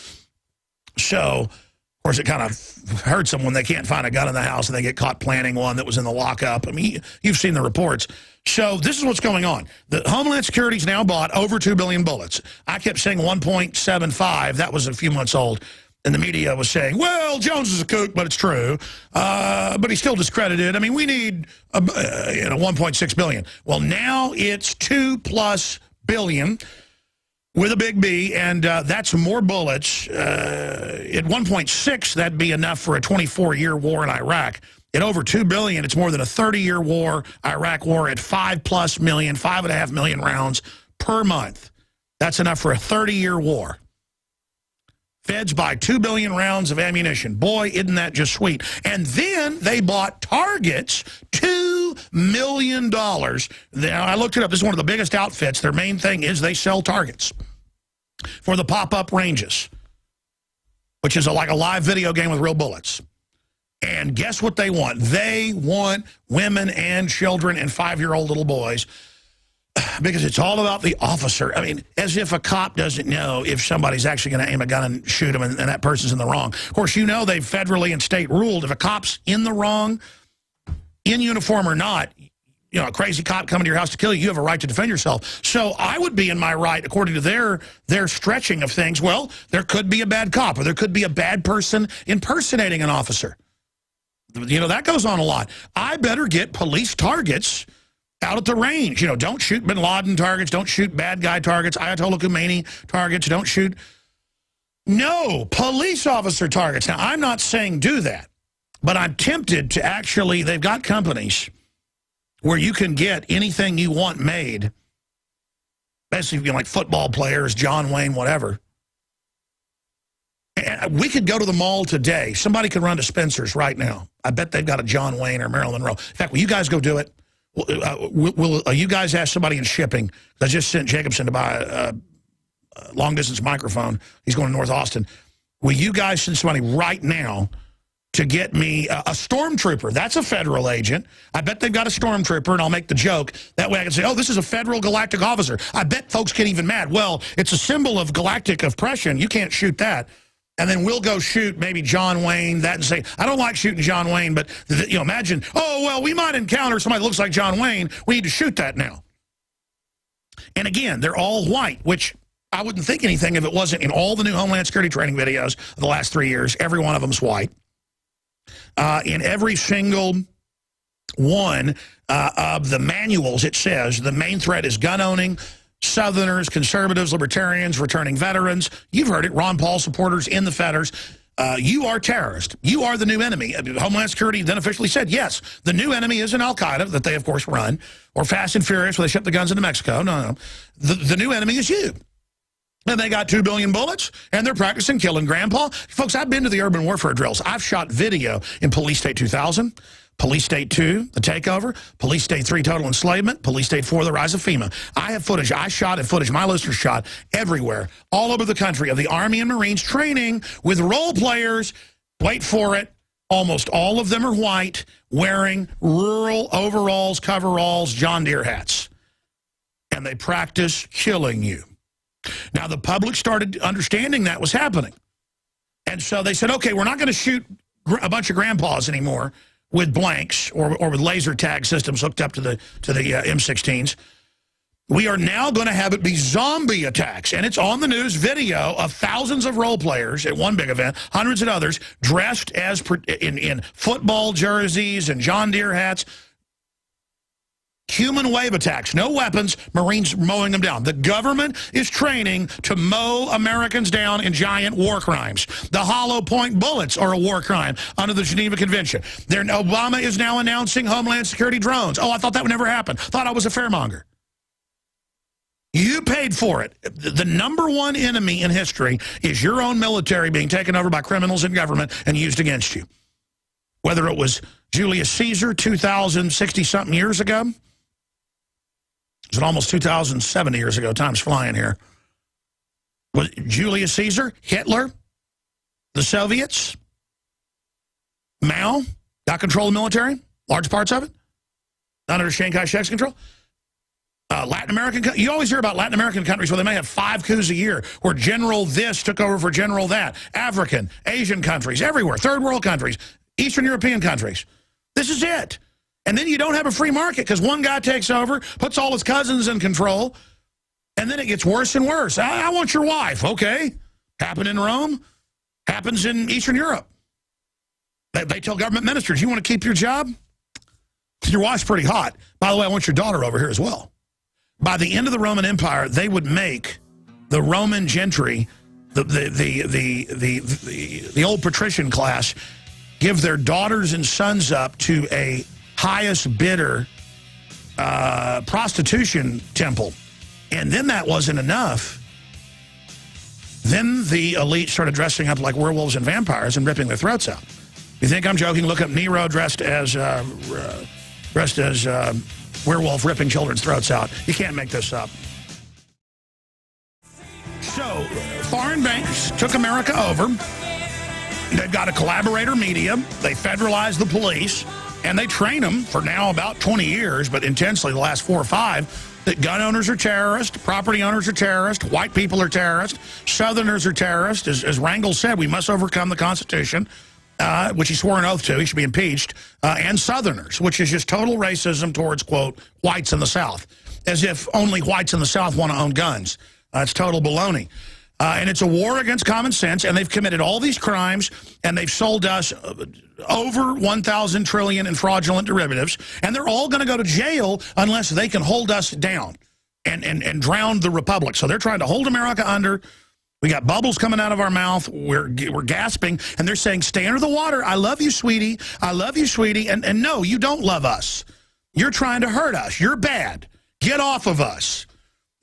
So, of course, it kind of hurts them when they can't find a gun in the house and they get caught planting one that was in the lockup. I mean, you've seen the reports. So this is what's going on. The Homeland Security's now bought over 2 billion bullets. I kept saying 1.75. That was a few months old. And the media was saying, well, Jones is a kook, but it's true. But he's still discredited. I mean, we need 1.6 billion. Well, now it's 2+ billion. With a big B, and that's more bullets. At 1.6, that'd be enough for a 24-year war in Iraq. At over 2 billion, it's more than a 30-year war, Iraq war, at 5+ million, 5.5 million rounds per month. That's enough for a 30-year war. Feds buy 2 billion rounds of ammunition. Boy, isn't that just sweet. And then they bought targets, $2 million. Now, I looked it up. This is one of the biggest outfits. Their main thing is they sell targets for the pop-up ranges, which is like a live video game with real bullets. And guess what they want? They want women and children and 5-year-old little boys, because it's all about the officer. I mean, as if a cop doesn't know if somebody's actually going to aim a gun and shoot him and that person's in the wrong. Of course, you know they've federally and state ruled if a cop's in the wrong, in uniform or not, you know, a crazy cop coming to your house to kill you, you have a right to defend yourself. So I would be in my right, according to their stretching of things. Well, there could be a bad cop, or there could be a bad person impersonating an officer. You know, that goes on a lot. I better get police targets out at the range. You know, don't shoot bin Laden targets. Don't shoot bad guy targets. Ayatollah Khomeini targets. Don't shoot. No, police officer targets. Now, I'm not saying do that, but I'm tempted to actually, they've got companies where you can get anything you want made. Basically, like football players, John Wayne, whatever. And we could go to the mall today. Somebody could run to Spencer's right now. I bet they've got a John Wayne or Marilyn Monroe. In fact, will you guys go do it? Will you guys ask somebody in shipping? I just sent Jacobson to buy a long-distance microphone. He's going to North Austin. Will you guys send somebody right now to get me a stormtrooper? That's a federal agent. I bet they've got a stormtrooper, and I'll make the joke. That way I can say, oh, this is a federal galactic officer. I bet folks get even mad. Well, it's a symbol of galactic oppression. You can't shoot that. And then we'll go shoot maybe John Wayne, that, and say, I don't like shooting John Wayne, but, you know, imagine, oh, well, we might encounter somebody that looks like John Wayne. We need to shoot that now. And again, they're all white, which I wouldn't think anything if it wasn't in all the new Homeland Security training videos of the last 3 years. Every one of them's white. In every single one of the manuals, it says the main threat is gun owning, Southerners, conservatives, libertarians, returning veterans. You've heard it, Ron Paul supporters in the fetters. You are terrorist. You are the new enemy. Homeland Security then officially said, yes, the new enemy isn't al-Qaeda, that they, of course, run, or Fast and Furious, where they ship the guns into Mexico. No. The new enemy is you. And they got 2 billion bullets, and they're practicing killing Grandpa. Folks, I've been to the urban warfare drills. I've shot video in Police State 2000, Police State 2, the takeover, Police State 3, total enslavement, Police State 4, the rise of FEMA. I have footage. I shot and footage my listeners shot everywhere, all over the country, of the Army and Marines training with role players. Wait for it. Almost all of them are white, wearing rural overalls, coveralls, John Deere hats. And they practice killing you. Now, the public started understanding that was happening. And so they said, okay, we're not going to shoot a bunch of grandpas anymore with blanks or with laser tag systems hooked up to the M16s. We are now going to have it be zombie attacks. And it's on the news video of thousands of role players at one big event, hundreds of others, dressed as in football jerseys and John Deere hats. Human wave attacks, no weapons, Marines mowing them down. The government is training to mow Americans down in giant war crimes. The hollow point bullets are a war crime under the Geneva Convention. Obama is now announcing Homeland Security drones. Oh, I thought that would never happen. Thought I was a fairmonger. You paid for it. The _1 enemy in history is your own military being taken over by criminals in government and used against you. Whether it was Julius Caesar 2,060-something years ago, was it almost 2,070 years ago? Time's flying here. Was Julius Caesar, Hitler, the Soviets, Mao got control of the military, large parts of it, not under Chiang Kai-shek's control. Latin American, you always hear about Latin American countries where they may have 5 coups a year, where general this took over for general that. African, Asian countries, everywhere, third world countries, Eastern European countries. This is it. And then you don't have a free market because one guy takes over, puts all his cousins in control, and then it gets worse and worse. I want your wife. Okay. Happened in Rome. Happens in Eastern Europe. They tell government ministers, you want to keep your job? Your wife's pretty hot. By the way, I want your daughter over here as well. By the end of the Roman Empire, they would make the Roman gentry, the old patrician class, give their daughters and sons up to a highest bidder prostitution temple. And then that wasn't enough. Then the elite started dressing up like werewolves and vampires and ripping their throats out. You think I'm joking? Look up Nero dressed as werewolf ripping children's throats out. You can't make this up. So, foreign banks took America over. They've got a collaborator media. They federalized the police. And they train them for now about 20 years, but intensely the last 4 or 5, that gun owners are terrorists, property owners are terrorists, white people are terrorists, Southerners are terrorists. As Rangel said, we must overcome the Constitution, which he swore an oath to. He should be impeached. And Southerners, which is just total racism towards, quote, whites in the South, as if only whites in the South want to own guns. It's total baloney. And it's a war against common sense, and they've committed all these crimes, and they've sold us over 1,000 trillion in fraudulent derivatives, and they're all going to go to jail unless they can hold us down and drown the republic. So they're trying to hold America under. We got bubbles coming out of our mouth. We're gasping, and they're saying, stay under the water. I love you, sweetie. I love you, sweetie. And no, you don't love us. You're trying to hurt us. You're bad. Get off of us.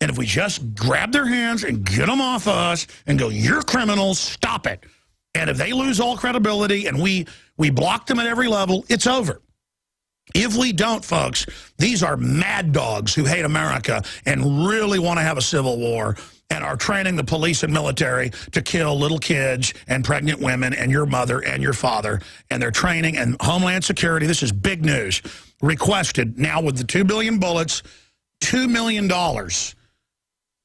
And if we just grab their hands and get them off of us and go, you're criminals, stop it. And if they lose all credibility and we block them at every level, it's over. If we don't, folks, these are mad dogs who hate America and really want to have a civil war and are training the police and military to kill little kids and pregnant women and your mother and your father. And they're training, and Homeland Security, this is big news, requested now with the 2 billion bullets, $2 million.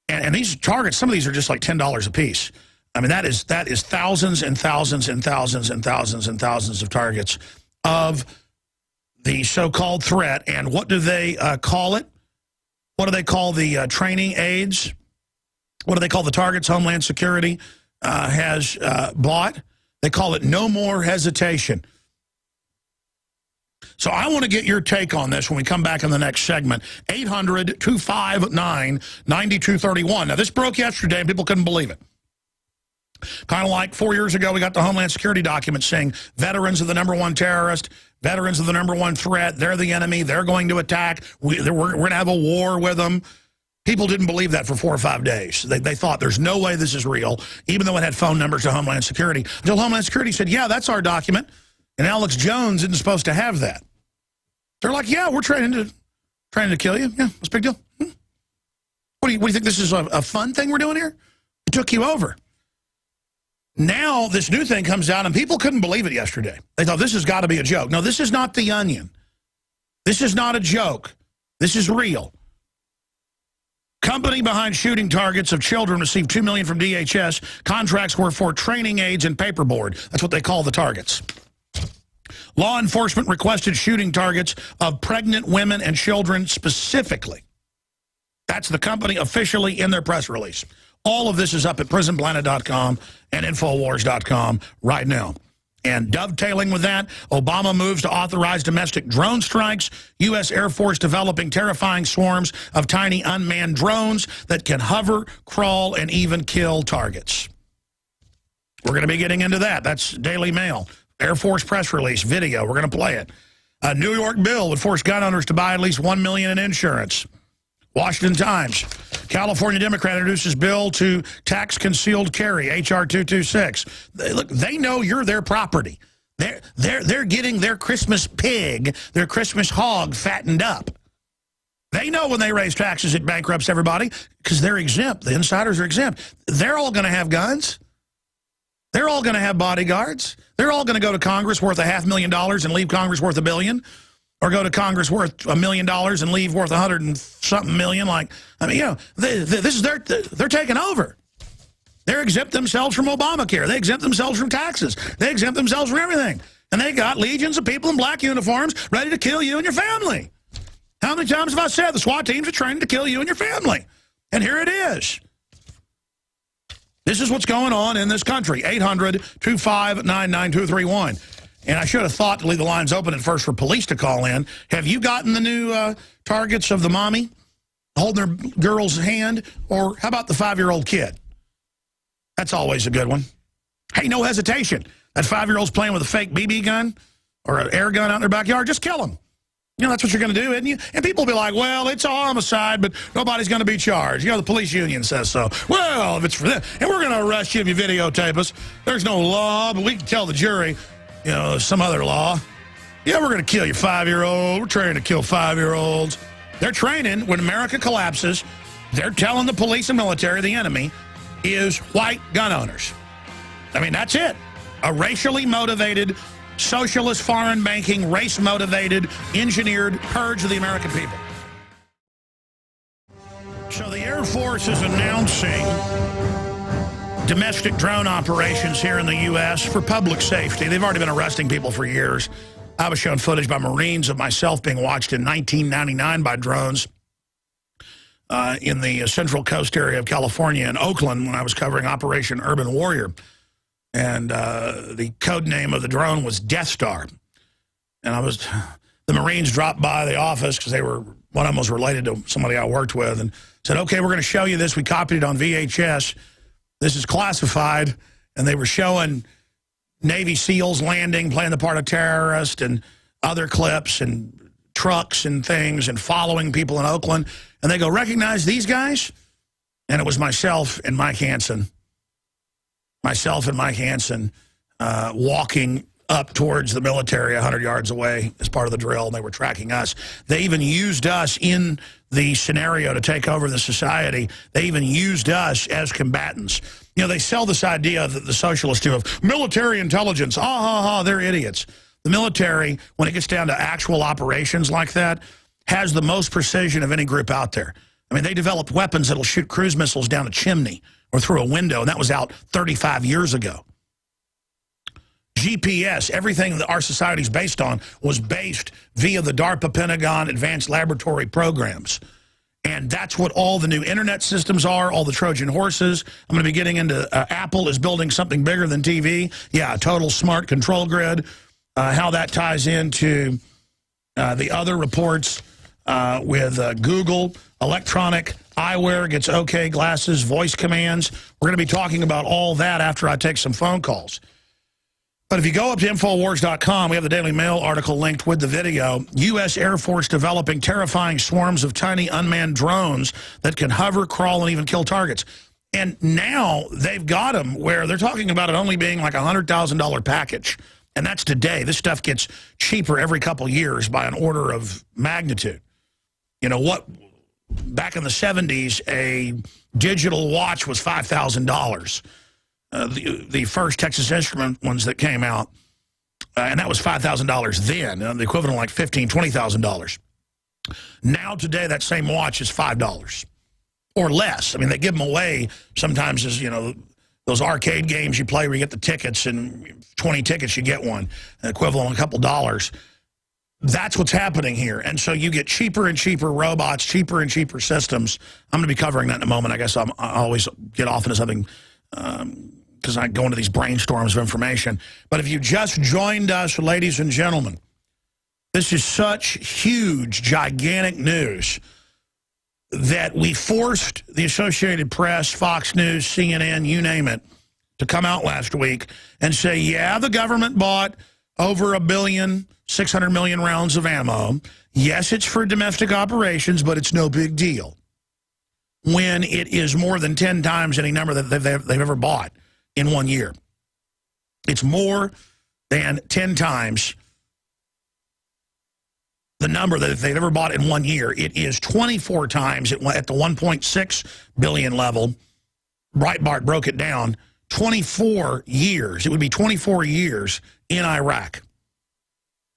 And these targets, some of these are just like $10 a piece. I mean, that is thousands and thousands and thousands and thousands and thousands of targets of the so-called threat. And what do they call it? What do they call the training aids? What do they call the targets Homeland Security has bought? They call it no more hesitation. So I want to get your take on this when we come back in the next segment. 800-259-9231. Now, this broke yesterday, and people couldn't believe it. Kind of like 4 years ago, we got the Homeland Security documents saying veterans are the #1 terrorist, veterans are the #1 threat, they're the enemy, they're going to attack, we're going to have a war with them. People didn't believe that for 4 or 5 days. They thought there's no way this is real, even though it had phone numbers to Homeland Security. Until Homeland Security said, yeah, that's our document. And Alex Jones isn't supposed to have that. They're like, yeah, we're trying to kill you. Yeah, what's the big deal? What do you think this is a fun thing we're doing here? We took you over. Now this new thing comes out, and people couldn't believe it yesterday. They thought this has got to be a joke. No, this is not The Onion. This is not a joke. This is real. Company behind shooting targets of children received $2 million from DHS. Contracts were for training aids and paperboard. That's what they call the targets. Law enforcement requested shooting targets of pregnant women and children specifically. That's the company officially in their press release. All of this is up at prisonplanet.com and Infowars.com right now. And dovetailing with that, Obama moves to authorize domestic drone strikes. U.S. Air Force developing terrifying swarms of tiny unmanned drones that can hover, crawl, and even kill targets. We're going to be getting into that. That's Daily Mail. Air Force press release, video. We're going to play it. A New York bill would force gun owners to buy at least $1 million in insurance. Washington Times. California Democrat introduces bill to tax concealed carry, H.R. 226. Look, they know you're their property. They're getting their Christmas pig, their Christmas hog fattened up. They know when they raise taxes, it bankrupts everybody because they're exempt. The insiders are exempt. They're all going to have guns. They're all going to have bodyguards. They're all going to go to Congress worth $500,000 and leave Congress worth $1 billion, or go to Congress worth $1 million and leave worth 100 and something million. Like, I mean, you know, this is they're taking over. They're exempt themselves from Obamacare. They exempt themselves from taxes. They exempt themselves from everything. And they got legions of people in black uniforms ready to kill you and your family. How many times have I said the SWAT teams are trained to kill you and your family? And here it is. This is what's going on in this country. 800-259-9231. And I should have thought to leave the lines open at first for police to call in. Have you gotten the new targets of the mommy holding their girl's hand? Or how about the 5-year-old kid? That's always a good one. Hey, no hesitation. That 5-year-old's playing with a fake BB gun or an air gun out in their backyard, just kill them. You know, that's what you're going to do, isn't you? And people will be like, well, it's a homicide, but nobody's going to be charged. You know, the police union says so. Well, if it's for them, and we're going to arrest you if you videotape us. There's no law, but we can tell the jury, you know, some other law. Yeah, we're going to kill your 5-year-old. We're training to kill 5-year-olds. They're training. When America collapses, they're telling the police and military the enemy is white gun owners. I mean, that's it. A racially motivated, socialist, foreign banking, race-motivated, engineered purge of the American people. So the Air Force is announcing domestic drone operations here in the U.S. for public safety. They've already been arresting people for years. I was shown footage by Marines of myself being watched in 1999 by drones in the Central Coast area of California in Oakland when I was covering Operation Urban Warrior. And the code name of the drone was Death Star. And the Marines dropped by the office because one of them was related to somebody I worked with and said, okay, we're going to show you this. We copied it on VHS. This is classified. And they were showing Navy SEALs landing, playing the part of terrorist, and other clips and trucks and things and following people in Oakland. And they go, recognize these guys? And it was myself and Mike Hansen. Walking up towards the military 100 yards away as part of the drill, and they were tracking us. They even used us in the scenario to take over the society. They even used us as combatants. You know, they sell this idea that the socialists do of military intelligence. They're idiots. The military, when it gets down to actual operations like that, has the most precision of any group out there. I mean, they developed weapons that'll shoot cruise missiles down a chimney or through a window, and that was out 35 years ago. GPS, everything that our society's based on, was based via the DARPA Pentagon Advanced Laboratory Programs. And that's what all the new internet systems are, all the Trojan horses. I'm going to be getting into Apple is building something bigger than TV. Yeah, a total smart control grid. How that ties into the other reports with Google, electronic eyewear gets okay, glasses, voice commands. We're going to be talking about all that after I take some phone calls. But if you go up to Infowars.com, we have the Daily Mail article linked with the video. U.S. Air Force developing terrifying swarms of tiny unmanned drones that can hover, crawl, and even kill targets. And now they've got them where they're talking about it only being like a $100,000 package. And that's today. This stuff gets cheaper every couple years by an order of magnitude. You know what? Back in the 70s, a digital watch was $5,000. The first Texas Instrument ones that came out, and that was $5,000 then, the equivalent of like $15,000, $20,000. Now today, that same watch is $5 or less. I mean, they give them away sometimes as, you know, those arcade games you play where you get the tickets, and 20 tickets, you get one, equivalent of a couple dollars. That's what's happening here. And so you get cheaper and cheaper robots, cheaper and cheaper systems. I'm going to be covering that in a moment. I guess I always get off into something because I go into these brainstorms of information. But if you just joined us, ladies and gentlemen, this is such huge, gigantic news that we forced the Associated Press, Fox News, CNN, you name it, to come out last week and say, yeah, the government bought over 1.6 billion rounds of ammo. Yes, it's for domestic operations, but it's no big deal. When it is more than 10 times any number that they've ever bought in 1 year. It's more than 10 times the number that they've ever bought in 1 year. It is 24 times at the 1.6 billion level. Breitbart broke it down. 24 years. It would be 24 years in Iraq.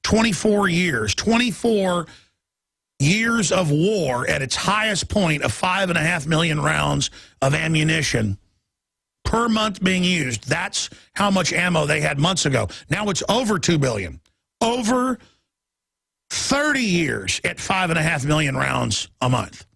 24 years. 24 years of war at its highest point of 5.5 million rounds of ammunition per month being used. That's how much ammo they had months ago. Now it's over 2 billion. Over 30 years at 5.5 million rounds a month.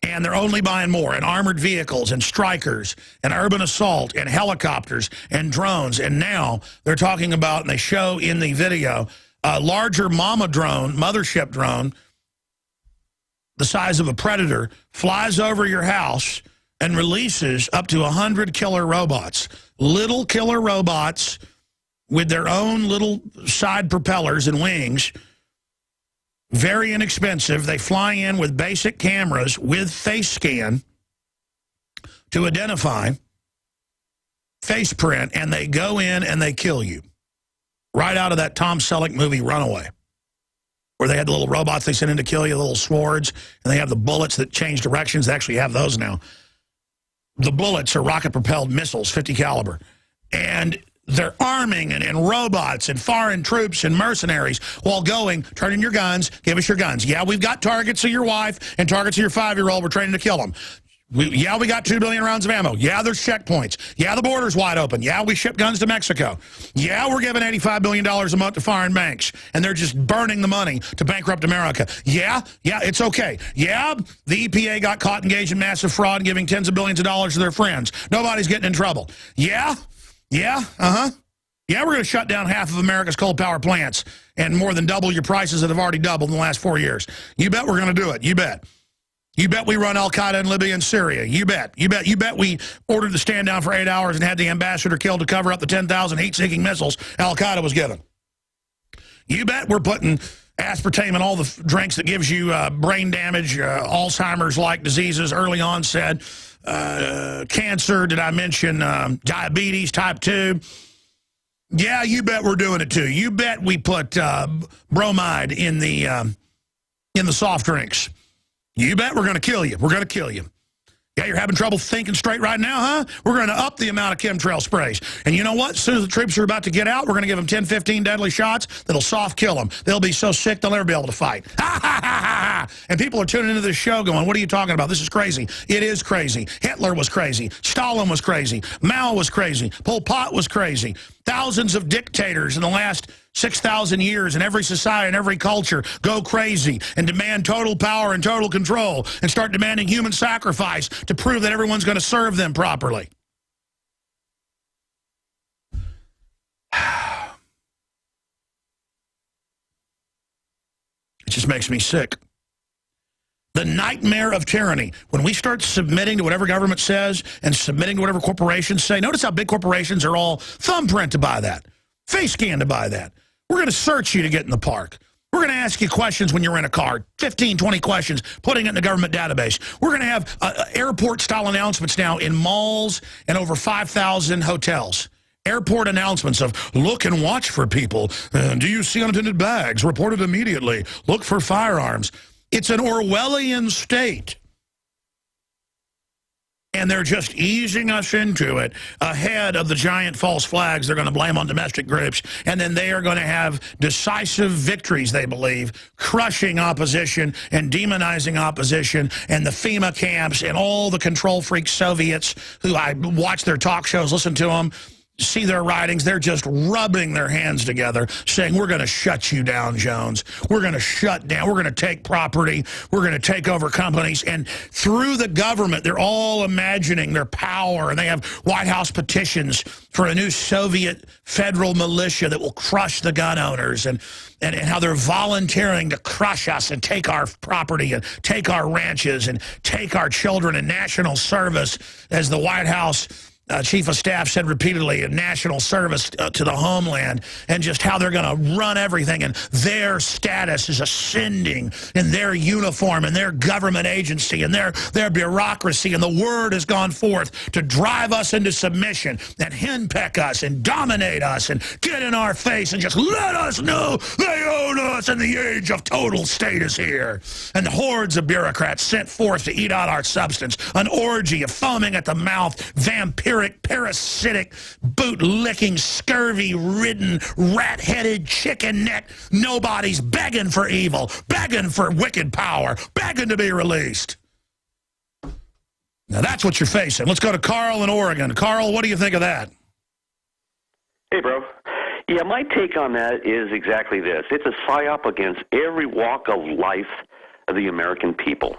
And they're only buying more, and armored vehicles, and strikers, and urban assault, and helicopters, and drones. And now they're talking about, and they show in the video, a larger mothership drone, the size of a Predator, flies over your house and releases up to 100 killer robots. Little killer robots with their own little side propellers and wings very inexpensive. They fly in with basic cameras with face scan to identify face print, and they go in and they kill you. Right out of that Tom Selleck movie, Runaway, where they had the little robots they sent in to kill you, the little swords, and they have the bullets that change directions. They actually have those now. The bullets are rocket-propelled missiles, 50 caliber. And they're arming and robots and foreign troops and mercenaries while going, turn in your guns, give us your guns. Yeah, we've got targets of your wife and targets of your 5-year-old. We're training to kill them. We got 2 billion rounds of ammo. Yeah, there's checkpoints. Yeah, the border's wide open. Yeah, we ship guns to Mexico. Yeah, we're giving $85 billion a month to foreign banks, and they're just burning the money to bankrupt America. Yeah, it's okay. Yeah, the EPA got caught engaged in massive fraud and giving tens of billions of dollars to their friends. Nobody's getting in trouble. Yeah, we're going to shut down half of America's coal power plants and more than double your prices that have already doubled in the last 4 years. You bet we're going to do it. You bet. You bet we run Al-Qaeda in Libya and Syria. You bet. You bet we ordered the stand down for 8 hours and had the ambassador killed to cover up the 10,000 heat-seeking missiles Al-Qaeda was given. You bet we're putting aspartame in all the drinks that gives you brain damage, Alzheimer's-like diseases, early onset, cancer, did I mention diabetes, type 2? Yeah, you bet we're doing it too. You bet we put bromide in the soft drinks. You bet we're going to kill you. We're going to kill you. Yeah, you're having trouble thinking straight right now, huh? We're going to up the amount of chemtrail sprays. And you know what? As soon as the troops are about to get out, we're going to give them 10, 15 deadly shots that'll soft kill them. They'll be so sick they'll never be able to fight. Ha, ha, ha, ha. And people are tuning into this show going, what are you talking about? This is crazy. It is crazy. Hitler was crazy. Stalin was crazy. Mao was crazy. Pol Pot was crazy. Thousands of dictators in the last 6,000 years in every society and every culture go crazy and demand total power and total control and start demanding human sacrifice to prove that everyone's going to serve them properly. It just makes me sick. The nightmare of tyranny. When we start submitting to whatever government says and submitting to whatever corporations say, notice how big corporations are all thumbprint to buy that, face scan to buy that. We're going to search you to get in the park. We're going to ask you questions when you're in a car, 15, 20 questions, putting it in the government database. We're going to have airport-style announcements now in malls and over 5,000 hotels. Airport announcements of look and watch for people. Do you see unattended bags? Report it immediately. Look for firearms. It's an Orwellian state. And they're just easing us into it ahead of the giant false flags they're going to blame on domestic groups. And then they are going to have decisive victories, they believe, crushing opposition and demonizing opposition, and the FEMA camps and all the control freak Soviets who I watch their talk shows, listen to them, see their writings. They're just rubbing their hands together saying, we're going to shut you down, Jones. We're going to shut down. We're going to take property. We're going to take over companies. And through the government, they're all imagining their power. And they have White House petitions for a new Soviet federal militia that will crush the gun owners, and how they're volunteering to crush us and take our property and take our ranches and take our children in national service, as the White House Chief of Staff said repeatedly, in national service to the homeland, and just how they're going to run everything, and their status is ascending in their uniform and their government agency and their bureaucracy, and the word has gone forth to drive us into submission and henpeck us and dominate us and get in our face and just let us know they own us, and the age of total state is here. And the hordes of bureaucrats sent forth to eat out our substance, an orgy of foaming at the mouth, vampiric, parasitic, boot-licking, scurvy-ridden, rat-headed chicken neck. Nobody's begging for evil, begging for wicked power, begging to be released. Now that's what you're facing. Let's go to Carl in Oregon. Carl, what do you think of that? Hey, bro. Yeah, my take on that is exactly this. It's a psyop against every walk of life of the American people.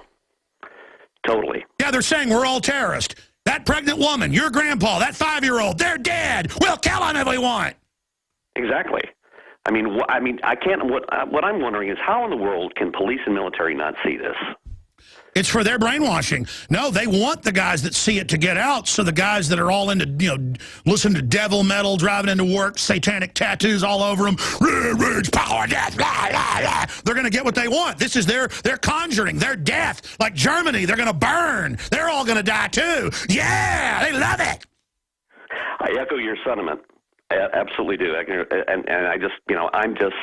Totally. Yeah, they're saying we're all terrorists. That pregnant woman, your grandpa, that 5-year-old, they're dead. We'll kill them if we want. Exactly. I mean, I can't. What I'm wondering is how in the world can police and military not see this? It's for their brainwashing. No, they want the guys that see it to get out, so the guys that are all into, listen to devil metal, driving into work, satanic tattoos all over them, rage, power, death, blah, blah, blah. They're going to get what they want. This is their conjuring, their death. Like Germany, they're going to burn. They're all going to die too. Yeah, they love it. I echo your sentiment. I absolutely do. And I just, I'm just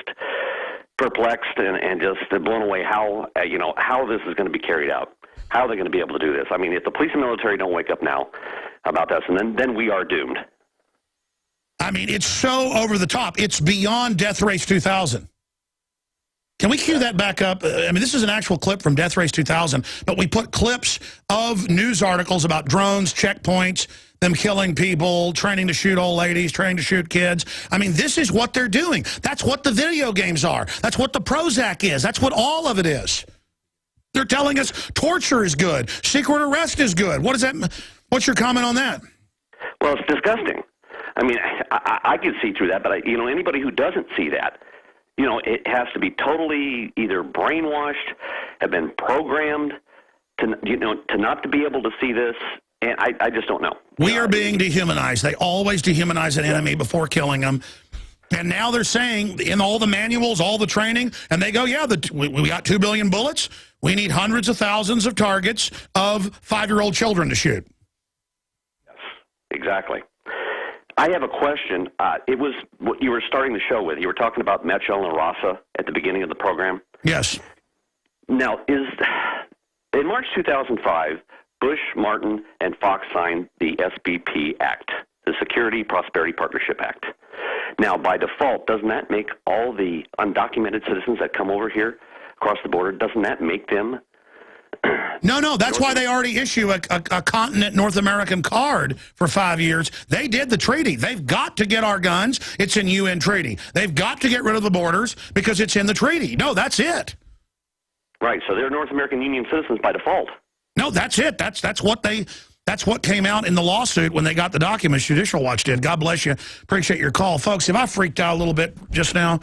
perplexed and just blown away how this is going to be carried out. How are they going to be able to do this? I mean, if the police and military don't wake up now about this, and then we are doomed. I mean, it's so over the top. It's beyond Death Race 2000. Can we cue that back up? I mean, this is an actual clip from Death Race 2000, but we put clips of news articles about drones, checkpoints, them killing people, training to shoot old ladies, training to shoot kids. I mean, this is what they're doing. That's what the video games are. That's what the Prozac is. That's what all of it is. They're telling us torture is good. Secret arrest is good. What does that? What's your comment on that? Well, it's disgusting. I mean, I can see through that, but anybody who doesn't see that, it has to be totally either brainwashed, have been programmed to not to be able to see this. And I just don't know. We are being dehumanized. They always dehumanize an enemy before killing them. And now they're saying in all the manuals, all the training, and they go, yeah, we got 2 billion bullets. We need hundreds of thousands of targets of 5-year-old children to shoot. Yes, exactly. I have a question. It was what you were starting the show with. You were talking about Mecho and Rasa at the beginning of the program. Yes. Now, in March 2005, Bush, Martin, and Fox signed the SBP Act, the Security Prosperity Partnership Act. Now, by default, doesn't that make all the undocumented citizens that come over here across the border, doesn't that make them... No, that's why they already issue a continent North American card for 5 years. They did the treaty. They've got to get our guns. It's in UN treaty. They've got to get rid of the borders because it's in the treaty. No, that's it. Right, so they're North American Union citizens by default. No, that's it. That's what came out in the lawsuit when they got the documents. Judicial Watch did. God bless you. Appreciate your call. Folks, if I freaked out a little bit just now,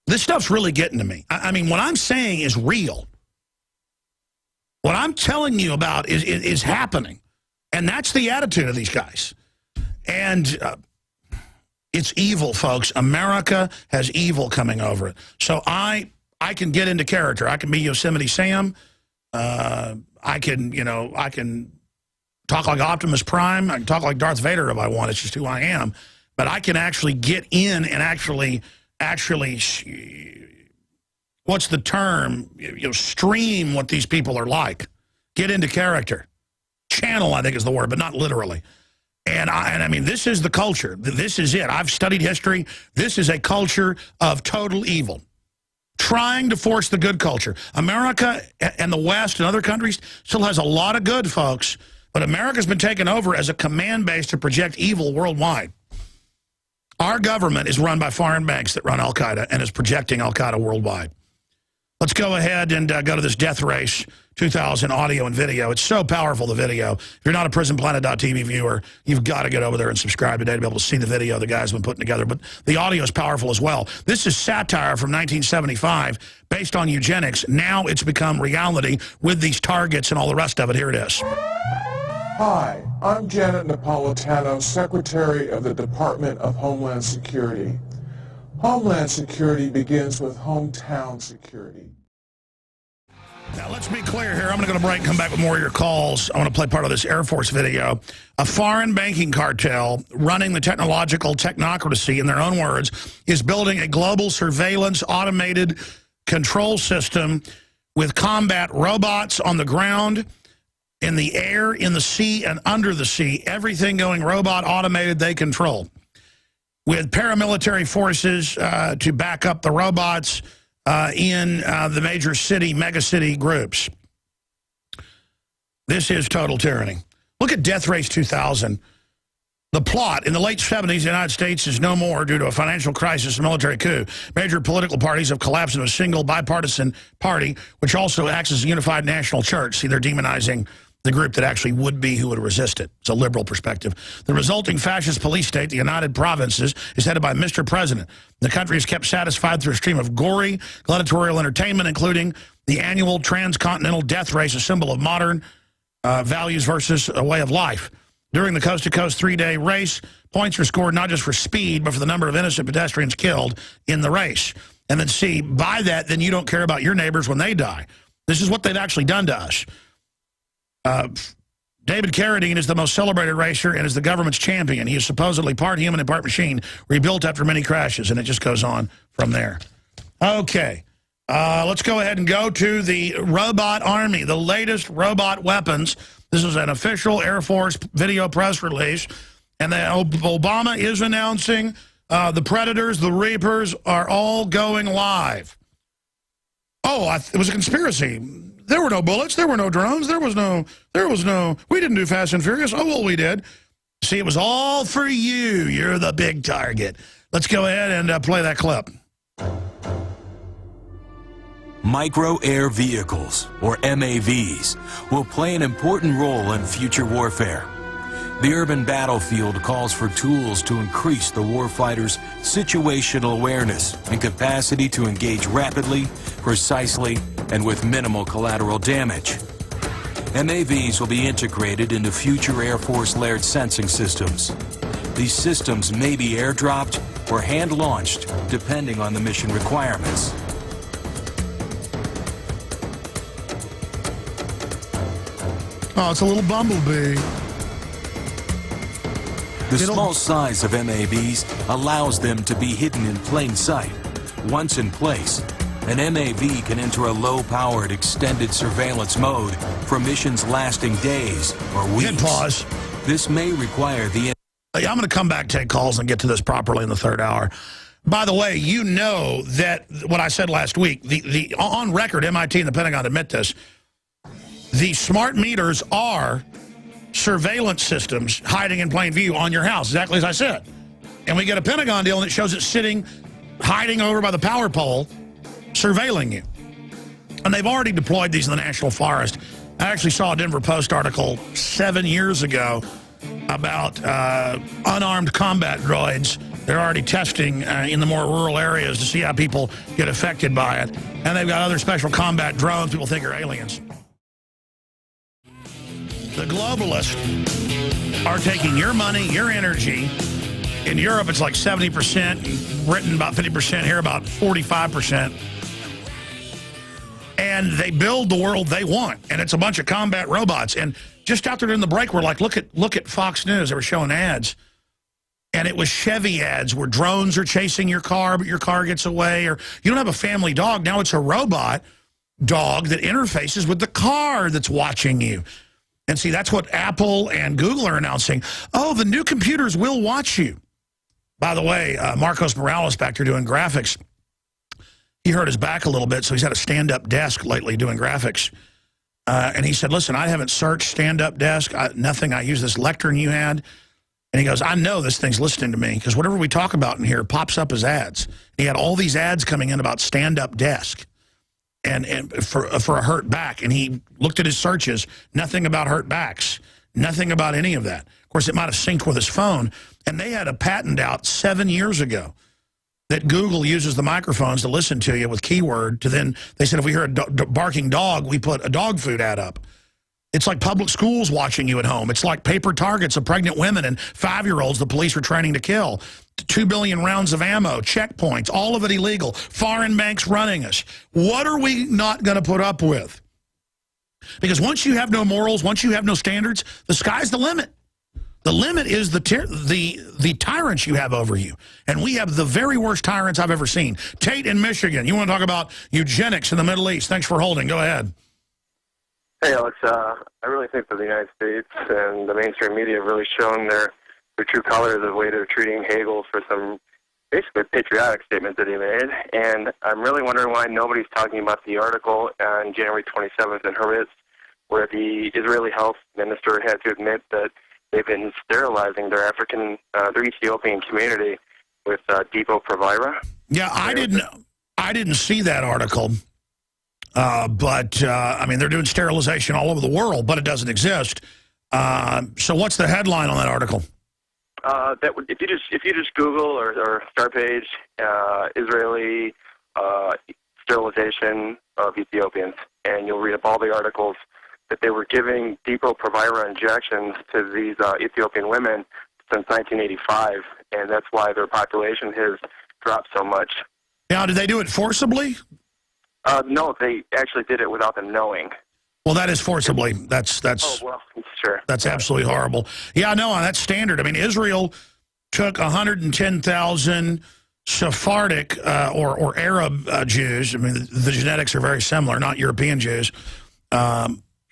this stuff's really getting to me. I mean, what I'm saying is real. What I'm telling you about is happening. And that's the attitude of these guys. And it's evil, folks. America has evil coming over it. So I can get into character. I can be Yosemite Sam. I can talk like Optimus Prime. I can talk like Darth Vader if I want. It's just who I am. But I can actually get in and actually, what's the term? Stream what these people are like. Get into character. Channel, I think is the word, but not literally. And I mean, this is the culture. This is it. I've studied history. This is a culture of total evil. Trying to force the good culture. America and the West and other countries still has a lot of good, folks. But America's been taken over as a command base to project evil worldwide. Our government is run by foreign banks that run Al-Qaeda and is projecting Al-Qaeda worldwide. Let's go ahead and go to this Death Race 2000 audio and video. It's so powerful, the video. If you're not a PrisonPlanet.tv viewer, you've got to get over there and subscribe today to be able to see the video the guy's been putting together. But the audio is powerful as well. This is satire from 1975 based on eugenics. Now it's become reality with these targets and all the rest of it. Here it is. Hi, I'm Janet Napolitano, Secretary of the Department of Homeland Security. Homeland Security begins with hometown security. Now, let's be clear here. I'm going to go to break and come back with more of your calls. I want to play part of this Air Force video. A foreign banking cartel running the technological technocracy, in their own words, is building a global surveillance automated control system with combat robots on the ground, in the air, in the sea, and under the sea. Everything going robot automated, they control. With paramilitary forces to back up the robots in the major city, megacity groups. This is total tyranny. Look at Death Race 2000. The plot in the late 70s, the United States is no more due to a financial crisis and military coup. Major political parties have collapsed into a single bipartisan party, which also acts as a unified national church. See, they're demonizing the group that actually would be who would resist it. It's a liberal perspective. The resulting fascist police state, the United Provinces, is headed by Mr. President. The country is kept satisfied through a stream of gory gladiatorial entertainment, including the annual transcontinental death race, a symbol of modern values versus a way of life. During the coast-to-coast 3-day race, points are scored not just for speed, but for the number of innocent pedestrians killed in the race. And then see, by that, then you don't care about your neighbors when they die. This is what they've actually done to us. David Carradine is the most celebrated racer and is the government's champion. He is supposedly part human and part machine, rebuilt after many crashes, and it just goes on from there. Okay, let's go ahead and go to the robot army, the latest robot weapons. This is an official Air Force video press release, and Obama is announcing the Predators, the Reapers are all going live. Oh, it was a conspiracy. There were no bullets. There were no drones. There was no, we didn't do Fast and Furious. Oh, well, we did. See, it was all for you. You're the big target. Let's go ahead and play that clip. Micro-air vehicles, or MAVs, will play an important role in future warfare. The urban battlefield calls for tools to increase the warfighter's situational awareness and capacity to engage rapidly, precisely, and with minimal collateral damage. MAVs will be integrated into future Air Force layered sensing systems. These systems may be airdropped or hand-launched, depending on the mission requirements. Oh, it's a little bumblebee. The small size of MAVs allows them to be hidden in plain sight. Once in place, an MAV can enter a low-powered extended surveillance mode for missions lasting days or weeks. Hit pause. This may require the... I'm going to come back, take calls, and get to this properly in the third hour. By the way, you know that what I said last week, the on record, MIT and the Pentagon admit this, the smart meters are surveillance systems hiding in plain view on your house, exactly as I said. And we get a Pentagon deal and it shows it sitting, hiding over by the power pole, surveilling you. And they've already deployed these in the National Forest. I actually saw a Denver Post article 7 years ago about unarmed combat droids. They're already testing in the more rural areas to see how people get affected by it. And they've got other special combat drones people think are aliens. The globalists are taking your money, your energy. In Europe, it's like 70%. In Britain, about 50%. Here, about 45%. And they build the world they want. And it's a bunch of combat robots. And just out there during the break, we're like, look at Fox News. They were showing ads. And it was Chevy ads where drones are chasing your car, but your car gets away. Or you don't have a family dog. Now it's a robot dog that interfaces with the car that's watching you. And see, that's what Apple and Google are announcing. Oh, the new computers will watch you. By the way, Marcos Morales back there doing graphics. He hurt his back a little bit, so he's had a stand-up desk lately doing graphics. And he said, listen, I haven't searched stand-up desk, nothing. I use this lectern you had. And he goes, I know this thing's listening to me because whatever we talk about in here pops up as ads. He had all these ads coming in about stand-up desk. And for a hurt back, and he looked at his searches, nothing about hurt backs, nothing about any of that. Of course, it might have synced with his phone, and they had a patent out 7 years ago that Google uses the microphones to listen to you with keyword to then, they said if we hear a barking dog, we put a dog food ad up. It's like public schools watching you at home. It's like paper targets of pregnant women and 5-year-olds the police are training to kill. 2 billion rounds of ammo, checkpoints, all of it illegal. Foreign banks running us. What are we not going to put up with? Because once you have no morals, once you have no standards, the sky's the limit. The limit is the tyrants you have over you. And we have the very worst tyrants I've ever seen. Tate in Michigan. You want to talk about eugenics in the Middle East. Thanks for holding. Go ahead. Hey, Alex. I really think that the United States and the mainstream media have really shown their true colors of the way they're treating Hagel for some basically patriotic statements that he made. And I'm really wondering why nobody's talking about the article on January 27th in Hurwitz where the Israeli health minister had to admit that they've been sterilizing their their Ethiopian community with Depo-Provera. Yeah, I didn't see that article. I mean, they're doing sterilization all over the world, but it doesn't exist. So what's the headline on that article? If you just Google or start page Israeli sterilization of Ethiopians, and you'll read up all the articles that they were giving Depo-Provera injections to these Ethiopian women since 1985, and that's why their population has dropped so much. Now, did they do it forcibly? No, they actually did it without them knowing. Well, that is forcibly. That's Oh, well, sure. That's absolutely horrible. Yeah, no, that's standard. I mean, Israel took 110,000 Sephardic or Arab Jews. I mean, the genetics are very similar, not European Jews.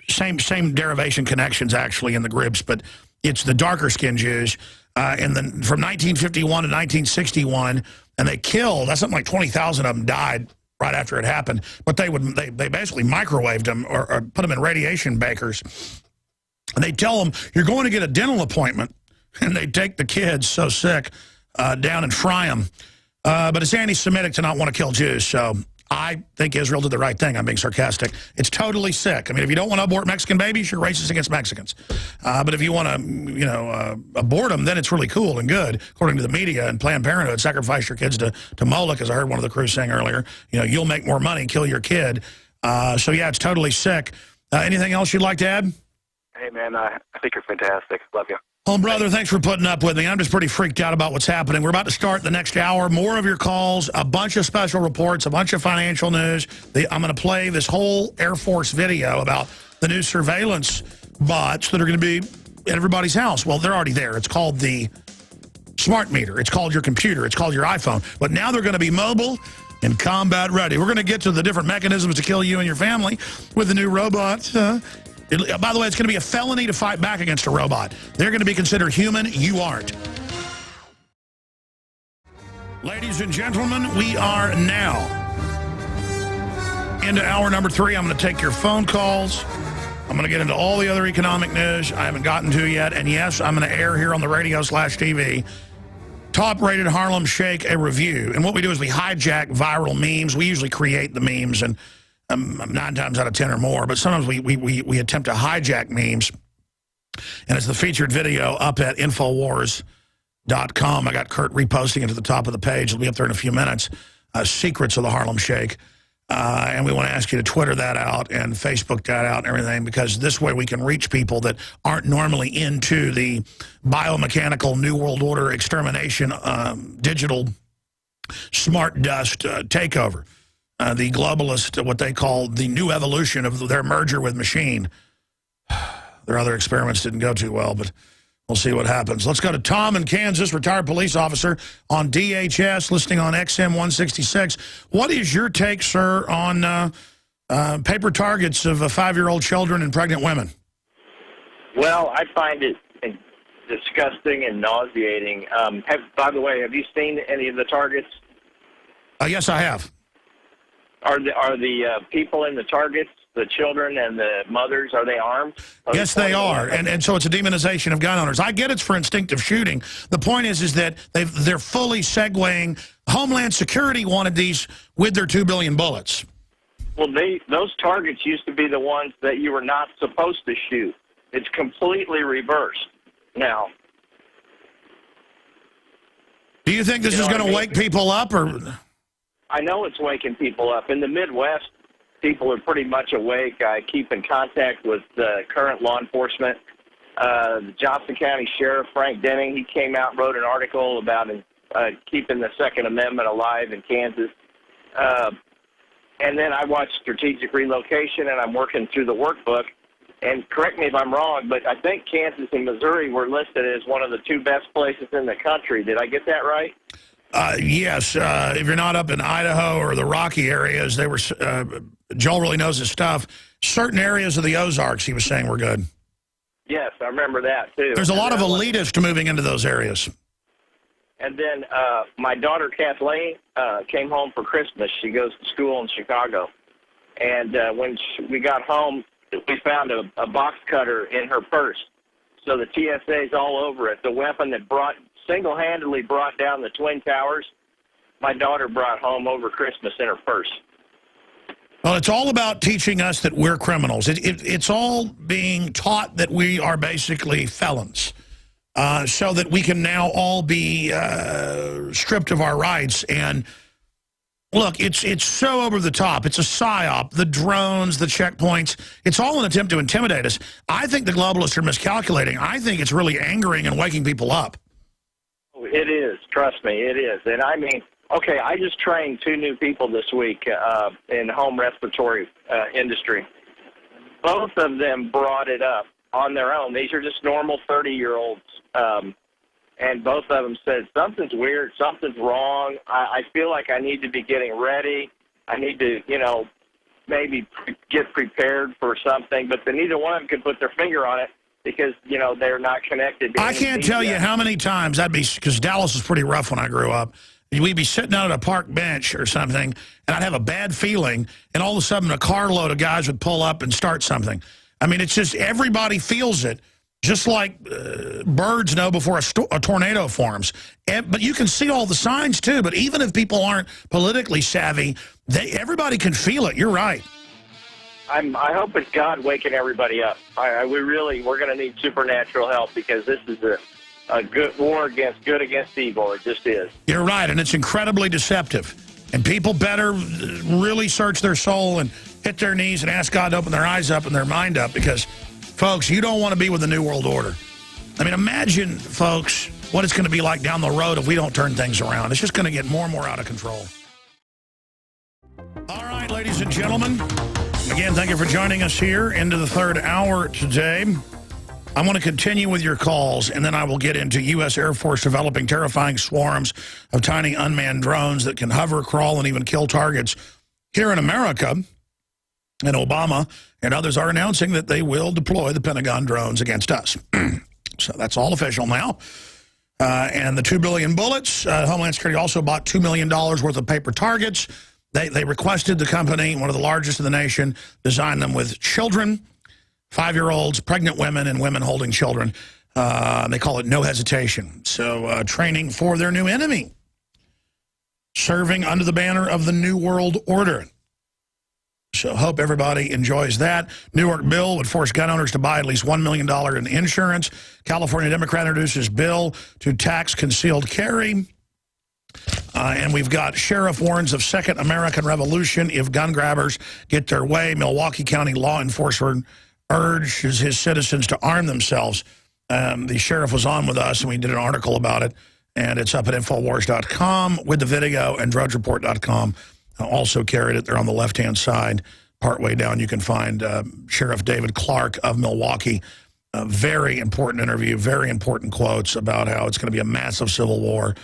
Same derivation connections, actually, in the groups, but it's the darker-skinned Jews. From 1951 to 1961, and they killed, that's something like 20,000 of them died right after it happened. But they basically microwaved them or put them in radiation bakers. And they tell them, you're going to get a dental appointment. And they take the kids, so sick, down and fry them. But it's anti-Semitic to not want to kill Jews. So I think Israel did the right thing. I'm being sarcastic. It's totally sick. I mean, if you don't want to abort Mexican babies, you're racist against Mexicans. But if you want to, abort them, then it's really cool and good. According to the media and Planned Parenthood, sacrifice your kids to Moloch, as I heard one of the crew saying earlier. You'll make more money, kill your kid. So, yeah, it's totally sick. Anything else you'd like to add? Hey, man, I think you're fantastic. Love you. Home brother, thanks for putting up with me. I'm just pretty freaked out about what's happening. We're about to start the next hour. More of your calls, a bunch of special reports, a bunch of financial news. I'm going to play this whole Air Force video about the new surveillance bots that are going to be at everybody's house. Well, they're already there. It's called the smart meter. It's called your computer. It's called your iPhone. But now they're going to be mobile and combat ready. We're going to get to the different mechanisms to kill you and your family with the new robots. By the way, it's going to be a felony to fight back against a robot. They're going to be considered human. You aren't. Ladies and gentlemen, we are now into hour number 3. I'm going to take your phone calls. I'm going to get into all the other economic news I haven't gotten to yet. And yes, I'm going to air here on the radio/TV. Top-rated Harlem Shake, a review. And what we do is we hijack viral memes. We usually create the memes, and 9 times out of 10 or more, but sometimes we attempt to hijack memes. And it's the featured video up at Infowars.com. I got Kurt reposting it to the top of the page. It'll be up there in a few minutes. Secrets of the Harlem Shake. And we want to ask you to Twitter that out and Facebook that out and everything, because this way we can reach people that aren't normally into the biomechanical New World Order extermination, digital smart dust takeover. The globalist, what they call the new evolution of their merger with machine. Their other experiments didn't go too well, but we'll see what happens. Let's go to Tom in Kansas, retired police officer on DHS, listening on XM 166. What is your take, sir, on paper targets of 5-year-old children and pregnant women? Well, I find it disgusting and nauseating. By the way, have you seen any of the targets? Yes, I have. Are the people in the targets, the children and the mothers, are they armed? Yes, they are, and so it's a demonization of gun owners. I get it's for instinctive shooting. The point is that they're fully segueing. Homeland Security wanted these with their 2 billion bullets. Well, those targets used to be the ones that you were not supposed to shoot. It's completely reversed now. Do you think this is going to wake people up, or? I know it's waking people up. In the Midwest, people are pretty much awake. I keep in contact with current law enforcement. The Johnson County Sheriff, Frank Denning, he came out and wrote an article about keeping the Second Amendment alive in Kansas. And then I watched Strategic Relocation, and I'm working through the workbook. And correct me if I'm wrong, but I think Kansas and Missouri were listed as one of the 2 best places in the country. Did I get that right? Yes, if you're not up in Idaho or the Rocky areas, they were. Joel really knows his stuff. Certain areas of the Ozarks, he was saying, were good. Yes, I remember that, too. There's a lot of elitists moving into those areas. And then my daughter, Kathleen, came home for Christmas. She goes to school in Chicago. And when we got home, we found a box cutter in her purse. So the TSA's all over it. The weapon that single-handedly brought down the Twin Towers, my daughter brought home over Christmas in her purse. Well, it's all about teaching us that we're criminals. It's all being taught that we are basically felons, so that we can now all be stripped of our rights. And look, it's so over the top. It's a psyop. The drones, the checkpoints, it's all an attempt to intimidate us. I think the globalists are miscalculating. I think it's really angering and waking people up. It is. Trust me, it is. And I mean, okay, I just trained 2 new people this week in home respiratory industry. Both of them brought it up on their own. These are just normal 30-year-olds. And both of them said, something's weird, something's wrong. I feel like I need to be getting ready. I need to, maybe get prepared for something. But neither one of them could put their finger on it because, they're not connected to I can't tell you how many times that'd be, because Dallas was pretty rough when I grew up. We'd be sitting out at a park bench or something, and I'd have a bad feeling, and all of a sudden a carload of guys would pull up and start something. I mean, it's just everybody feels it, just like birds know before a tornado forms. But you can see all the signs, too. But even if people aren't politically savvy, everybody can feel it. You're right. I hope it's God waking everybody up. We're going to need supernatural help because this is a good war against good against evil. It just is. You're right, and it's incredibly deceptive. And people better really search their soul and hit their knees and ask God to open their eyes up and their mind up because, folks, you don't want to be with the New World Order. I mean, imagine, folks, what it's going to be like down the road if we don't turn things around. It's just going to get more and more out of control. All right, ladies and gentlemen. Again, thank you for joining us here into the 3rd hour today. I want to continue with your calls, and then I will get into U.S. Air Force developing terrifying swarms of tiny unmanned drones that can hover, crawl, and even kill targets here in America. And Obama and others are announcing that they will deploy the Pentagon drones against us. So that's all official now. And the 2 billion bullets, Homeland Security also bought $2 million worth of paper targets. They requested the company, one of the largest in the nation, design them with children, 5-year-olds, pregnant women, and women holding children. They call it no hesitation. So training for their new enemy, serving under the banner of the New World Order. So hope everybody enjoys that. Newark bill would force gun owners to buy at least $1 million in insurance. California Democrat introduces bill to tax concealed carry. And we've got sheriff warns of second American revolution if gun grabbers get their way. Milwaukee County law enforcement urges his citizens to arm themselves. The sheriff was on with us, and we did an article about it. And it's up at Infowars.com with the video, and DrudgeReport.com also carried it. They're on the left-hand side. Partway down, you can find Sheriff David Clark of Milwaukee. A very important interview, very important quotes about how it's going to be a massive civil war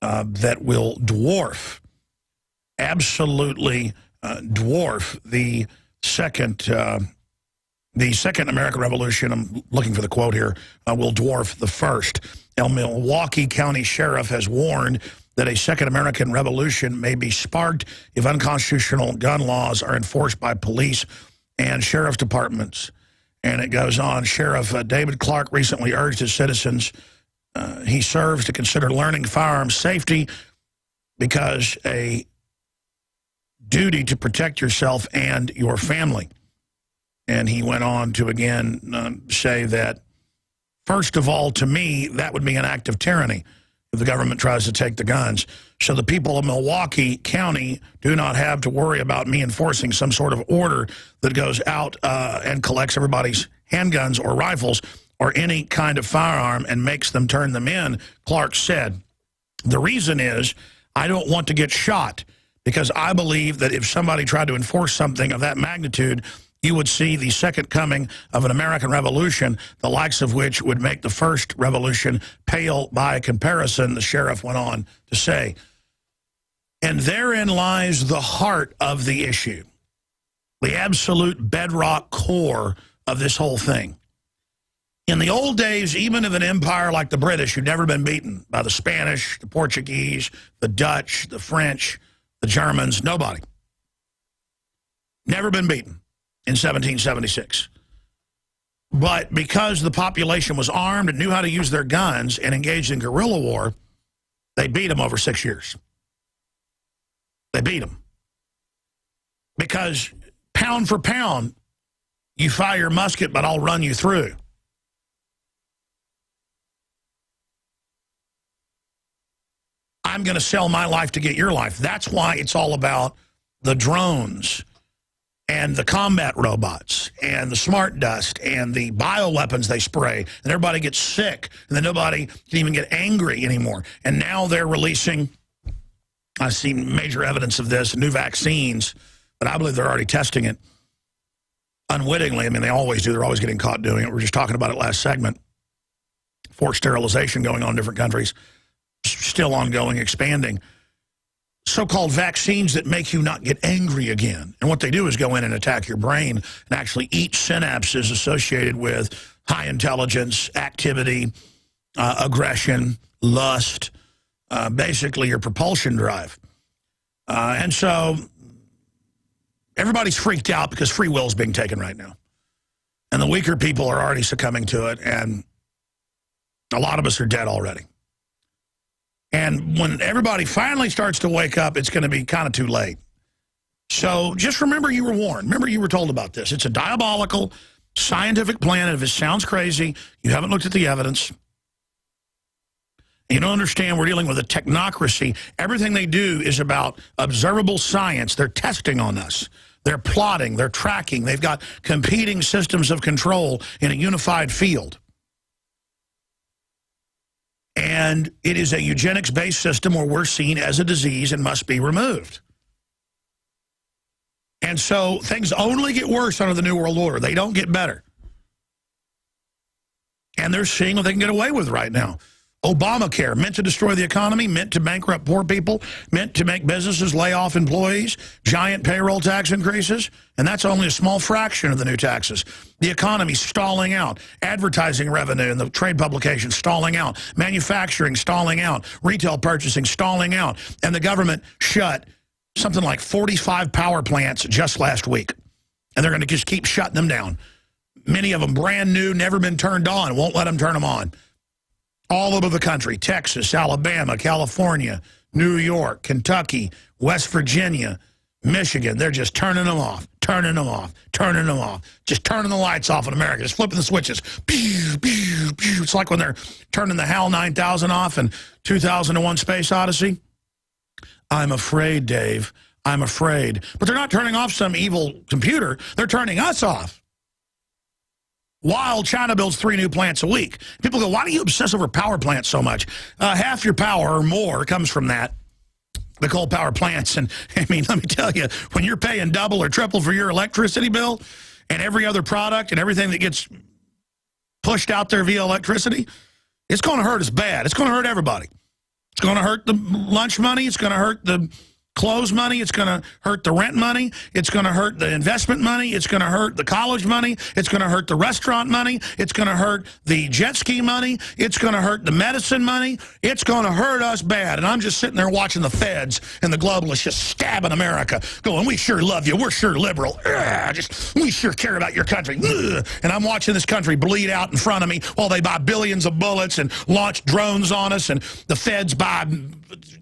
that will dwarf, absolutely dwarf the second American Revolution. I'm looking for the quote here. Will dwarf the first. Now, Milwaukee County Sheriff has warned that a second American Revolution may be sparked if unconstitutional gun laws are enforced by police and sheriff departments. And it goes on. Sheriff David Clark recently urged his citizens he serves to consider learning firearms safety because a duty to protect yourself and your family. And he went on to again say that, first of all, to me, that would be an act of tyranny if the government tries to take the guns. So the people of Milwaukee County do not have to worry about me enforcing some sort of order that goes out and collects everybody's handguns or rifles or any kind of firearm and makes them turn them in, Clark said. The reason is I don't want to get shot because I believe that if somebody tried to enforce something of that magnitude, you would see the second coming of an American Revolution, the likes of which would make the first revolution pale by comparison, the sheriff went on to say. And therein lies the heart of the issue, the absolute bedrock core of this whole thing. In the old days, even of an empire like the British, who'd never been beaten by the Spanish, the Portuguese, the Dutch, the French, the Germans, nobody. Never been beaten in 1776. But because the population was armed and knew how to use their guns and engaged in guerrilla war, they beat them over 6 years. They beat them. Because pound for pound, you fire your musket, but I'll run you through. I'm going to sell my life to get your life. That's why it's all about the drones and the combat robots and the smart dust and the bioweapons they spray. And everybody gets sick. And then nobody can even get angry anymore. And now they're releasing, I've seen major evidence of this, new vaccines, but I believe they're already testing it unwittingly. I mean, they always do. They're always getting caught doing it. We were just talking about it last segment. Forced sterilization going on in different countries. Still ongoing, expanding. So-called vaccines that make you not get angry again. And what they do is go in and attack your brain and actually eat synapses associated with high intelligence, activity, aggression, lust, basically your propulsion drive. And so everybody's freaked out because free will is being taken right now. And the weaker people are already succumbing to it, and a lot of us are dead already. And when everybody finally starts to wake up, it's going to be kind of too late. So just remember you were warned. Remember you were told about this. It's a diabolical scientific plan. And if it sounds crazy, you haven't looked at the evidence. You don't understand we're dealing with a technocracy. Everything they do is about observable science. They're testing on us. They're plotting. They're tracking. They've got competing systems of control in a unified field. And it is a eugenics-based system where we're seen as a disease and must be removed. And so things only get worse under the New World Order. They don't get better. And they're seeing what they can get away with right now. Obamacare, meant to destroy the economy, meant to bankrupt poor people, meant to make businesses lay off employees, giant payroll tax increases, and that's only a small fraction of the new taxes. The economy stalling out, advertising revenue and the trade publications stalling out, manufacturing stalling out, retail purchasing stalling out, and the government shut something like 45 power plants just last week. And they're going to just keep shutting them down. Many of them brand new, never been turned on, won't let them turn them on. All over the country, Texas, Alabama, California, New York, Kentucky, West Virginia, Michigan. They're just turning them off, turning them off, turning them off. Just turning the lights off in America, just flipping the switches. Pew, pew, pew. It's like when they're turning the HAL 9000 off in 2001 Space Odyssey. I'm afraid, Dave. I'm afraid. But they're not turning off some evil computer. They're turning us off. While China builds 3 new plants a week. People go, why do you obsess over power plants so much? Half your power or more comes from that, the coal power plants. And, I mean, let me tell you, when you're paying double or triple for your electricity bill and every other product and everything that gets pushed out there via electricity, it's going to hurt us bad. It's going to hurt everybody. It's going to hurt the lunch money. It's going to hurt the clothes money. It's going to hurt the rent money. It's going to hurt the investment money. It's going to hurt the college money. It's going to hurt the restaurant money. It's going to hurt the jet ski money. It's going to hurt the medicine money. It's going to hurt us bad. And I'm just sitting there watching the feds and the globalists just stabbing America, going, we sure love you. We're sure liberal. We sure care about your country. And I'm watching this country bleed out in front of me while they buy billions of bullets and launch drones on us, and the feds buy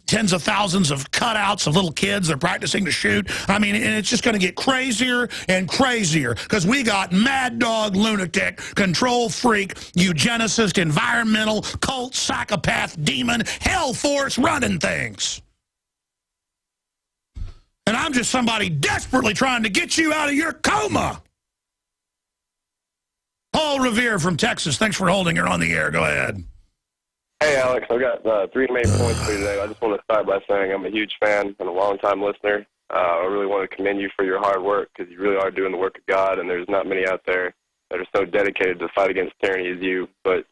tens of thousands of cutouts of little kids they're practicing to shoot. I mean, and it's just going to get crazier and crazier because we got mad dog, lunatic, control freak, eugenicist, environmental, cult, psychopath, demon, hell force running things. And I'm just somebody desperately trying to get you out of your coma. Paul Revere from Texas, thanks for holding her on the air. Go ahead. Hey, Alex, I've got 3 main points for you today. I just want to start by saying I'm a huge fan and a long-time listener. I really want to commend you for your hard work because you really are doing the work of God, and there's not many out there that are so dedicated to fight against tyranny as you. But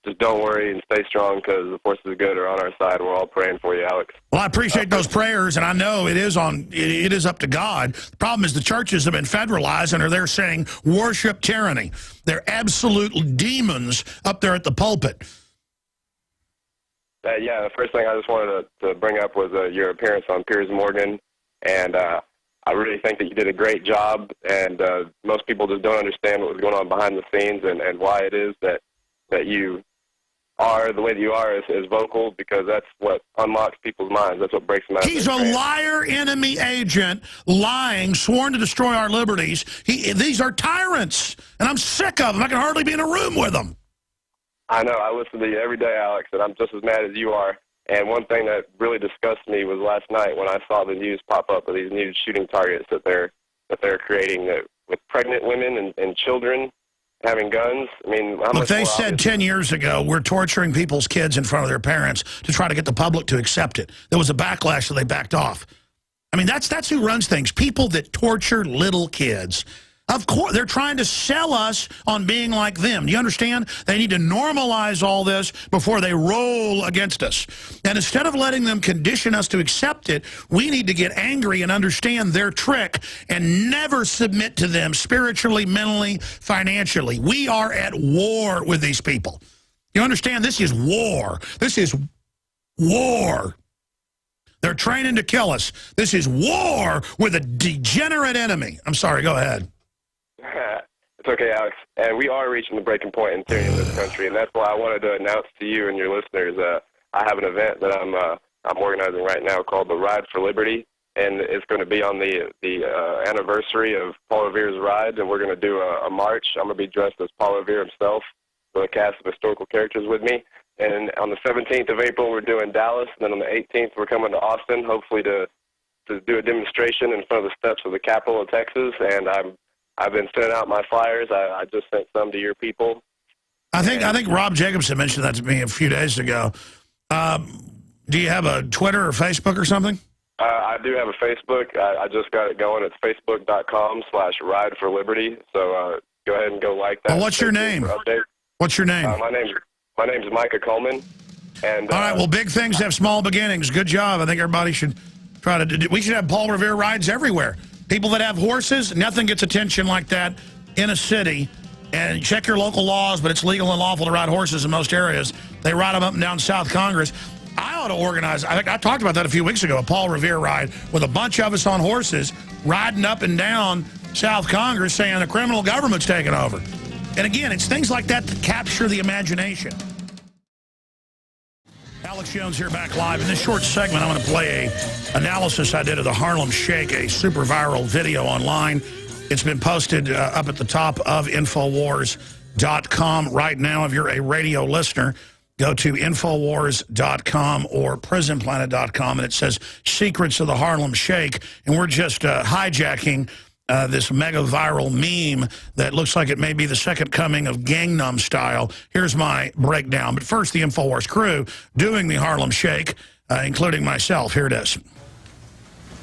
just don't worry and stay strong because the forces of good are on our side. We're all praying for you, Alex. Well, I appreciate those prayers, and I know it is up to God. The problem is the churches have been federalized, and they're saying worship tyranny. They're absolute demons up there at the pulpit. Yeah, the first thing I just wanted to bring up was your appearance on Piers Morgan, and I really think that you did a great job, and most people just don't understand what was going on behind the scenes and why it is that you are the way that you are is vocal, because that's what unlocks people's minds. That's what breaks them out. He's a liar, enemy agent, lying, sworn to destroy our liberties. These are tyrants, and I'm sick of them. I can hardly be in a room with them. I know. I listen to you every day, Alex, and I'm just as mad as you are. And one thing that really disgusted me was last night when I saw the news pop up of these new shooting targets that they're creating with pregnant women and children having guns. I mean, look, they said 10 years ago, we're torturing people's kids in front of their parents to try to get the public to accept it. There was a backlash, so they backed off. I mean, that's who runs things. People that torture little kids. Of course, they're trying to sell us on being like them. Do you understand? They need to normalize all this before they roll against us. And instead of letting them condition us to accept it, we need to get angry and understand their trick and never submit to them spiritually, mentally, financially. We are at war with these people. You understand? This is war. This is war. They're training to kill us. This is war with a degenerate enemy. I'm sorry, go ahead. It's okay, Alex. And we are reaching the breaking point in theory in this country, and that's why I wanted to announce to you and your listeners I have an event that I'm organizing right now called the Ride for Liberty, and it's going to be on the anniversary of Paul Revere's ride, and we're going to do a march. I'm going to be dressed as Paul Revere himself with a cast of historical characters with me. And on the 17th of April, we're doing Dallas, and then on the 18th, we're coming to Austin, hopefully to do a demonstration in front of the steps of the Capitol of Texas. And I've been sending out my flyers. I just sent some to your people. I think Rob Jacobson mentioned that to me a few days ago. Do you have a Twitter or Facebook or something? I do have a Facebook. I just got it going. It's facebook.com/Ride for Liberty. So go ahead and go like that. Well, what's your name? What's your name? My name's Micah Coleman. And all right. Well, big things have small beginnings. Good job. I think everybody should try to do. We should have Paul Revere rides everywhere. People that have horses, nothing gets attention like that in a city. And check your local laws, but it's legal and lawful to ride horses in most areas. They ride them up and down South Congress. I ought to organize, I talked about that a few weeks ago, a Paul Revere ride with a bunch of us on horses riding up and down South Congress saying the criminal government's taking over. And again, it's things like that that capture the imagination. Alex Jones here, back live. In this short segment, I'm going to play an analysis I did of the Harlem Shake, a super viral video online. It's been posted up at the top of Infowars.com right now. If you're a radio listener, go to Infowars.com or PrisonPlanet.com, and it says Secrets of the Harlem Shake. And we're just hijacking this mega viral meme that looks like it may be the second coming of Gangnam Style. Here's my breakdown. But first, the Infowars crew doing the Harlem Shake, including myself. Here it is.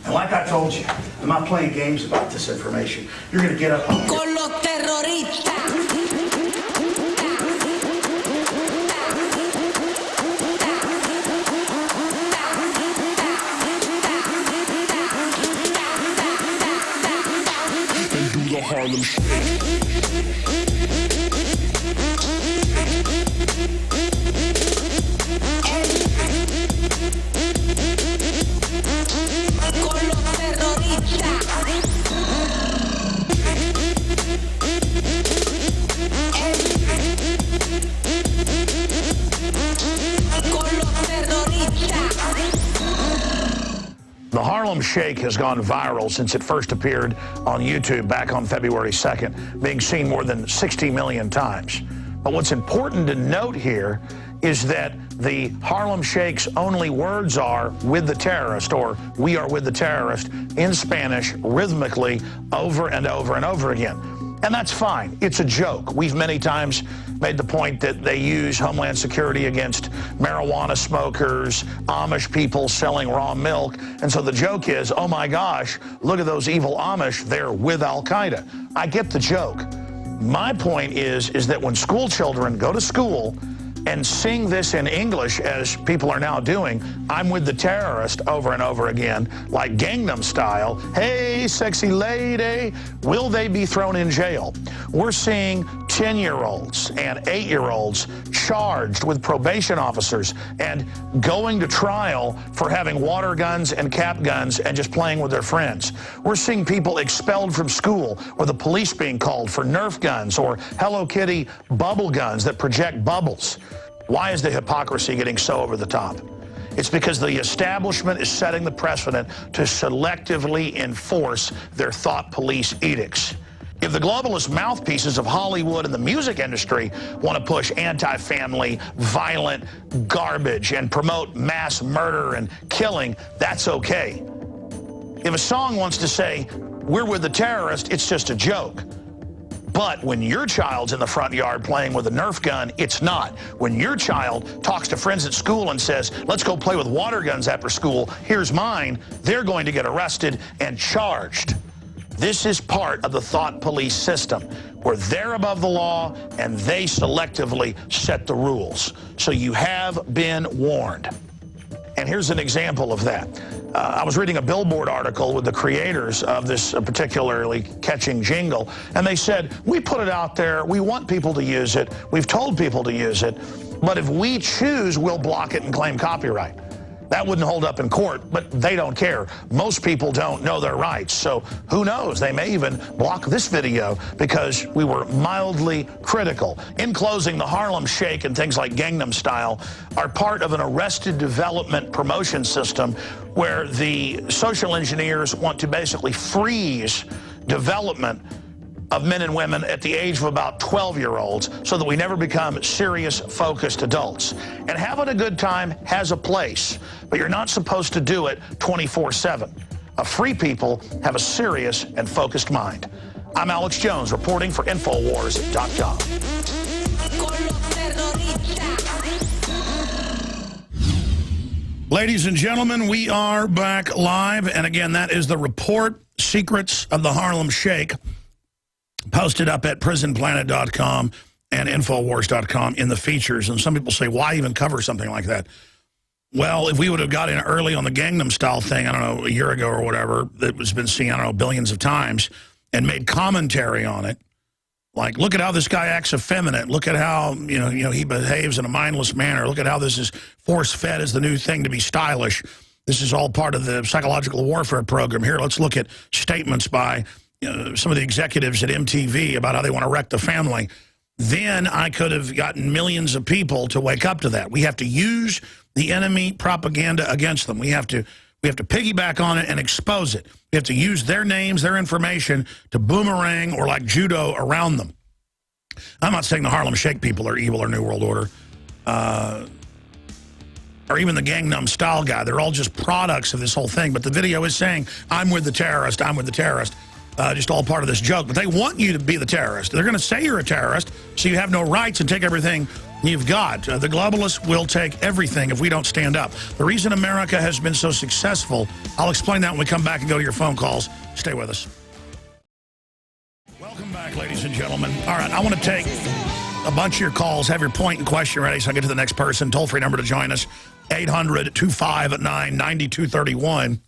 And like I told you, I'm not playing games about this information. You're going to get up on Con los terroristas. The Harlem Shake. Con los terroristas. Con los terroristas. The Harlem Shake has gone viral since it first appeared on YouTube back on February 2nd, being seen more than 60 million times. But what's important to note here is that the Harlem Shake's only words are "with the terrorist" or "we are with the terrorist" in Spanish, rhythmically, over and over and over again. And that's fine. It's a joke. We've many times made the point that they use Homeland Security against marijuana smokers, Amish people selling raw milk. And so the joke is, oh my gosh, look at those evil Amish, they're with Al-Qaeda. I get the joke. My point is that when school children go to school and sing this in English, as people are now doing, "I'm with the terrorist," over and over again, like Gangnam Style, "Hey, sexy lady," will they be thrown in jail? We're seeing 10-year-olds and 8-year-olds charged with probation officers and going to trial for having water guns and cap guns and just playing with their friends. We're seeing people expelled from school or the police being called for Nerf guns or Hello Kitty bubble guns that project bubbles. Why is the hypocrisy getting so over the top? It's because the establishment is setting the precedent to selectively enforce their thought police edicts. If the globalist mouthpieces of Hollywood and the music industry want to push anti-family, violent garbage and promote mass murder and killing, that's okay. If a song wants to say, we're with the terrorist, it's just a joke. But when your child's in the front yard playing with a Nerf gun, it's not. When your child talks to friends at school and says, let's go play with water guns after school, here's mine, they're going to get arrested and charged. This is part of the thought police system, where they're above the law and they selectively set the rules. So you have been warned. And here's an example of that. I was reading a Billboard article with the creators of this particularly catching jingle, and they said, we put it out there, we want people to use it, we've told people to use it, but if we choose, we'll block it and claim copyright. That wouldn't hold up in court, but they don't care. Most people don't know their rights, so who knows? They may even block this video because we were mildly critical. In closing, the Harlem Shake and things like Gangnam Style are part of an arrested development promotion system where the social engineers want to basically freeze development of men and women at the age of about 12-year-olds so that we never become serious, focused adults. And having a good time has a place, but you're not supposed to do it 24/7. Free people have a serious and focused mind. I'm Alex Jones, reporting for Infowars.com. Ladies and gentlemen, we are back live, and again, that is the report, Secrets of the Harlem Shake, posted up at prisonplanet.com and Infowars.com in the features. And some people say, why even cover something like that? Well, if we would have got in early on the Gangnam Style thing, I don't know, a year ago or whatever, that was been seen, I don't know, billions of times, and made commentary on it, like, look at how this guy acts effeminate. Look at how, you know, he behaves in a mindless manner. Look at how this is force-fed as the new thing to be stylish. This is all part of the psychological warfare program. Here, let's look at statements by some of the executives at MTV about how they want to wreck the family. Then I could have gotten millions of people to wake up to that. We have to use the enemy propaganda against them. We have to piggyback on it and expose it. We have to use their names, their information to boomerang or like judo around them. I'm not saying the Harlem Shake people are evil or New World Order, or even the Gangnam Style guy. They're all just products of this whole thing. But the video is saying, I'm with the terrorist, I'm with the terrorist. Just all part of this joke. But they want you to be the terrorist. They're going to say you're a terrorist, so you have no rights and take everything you've got. The globalists will take everything if we don't stand up. The reason America has been so successful, I'll explain that when we come back and go to your phone calls. Stay with us. Welcome back, ladies and gentlemen. All right, I want to take a bunch of your calls. Have your point and question ready so I get to the next person. Toll-free number to join us, 800-259-9231.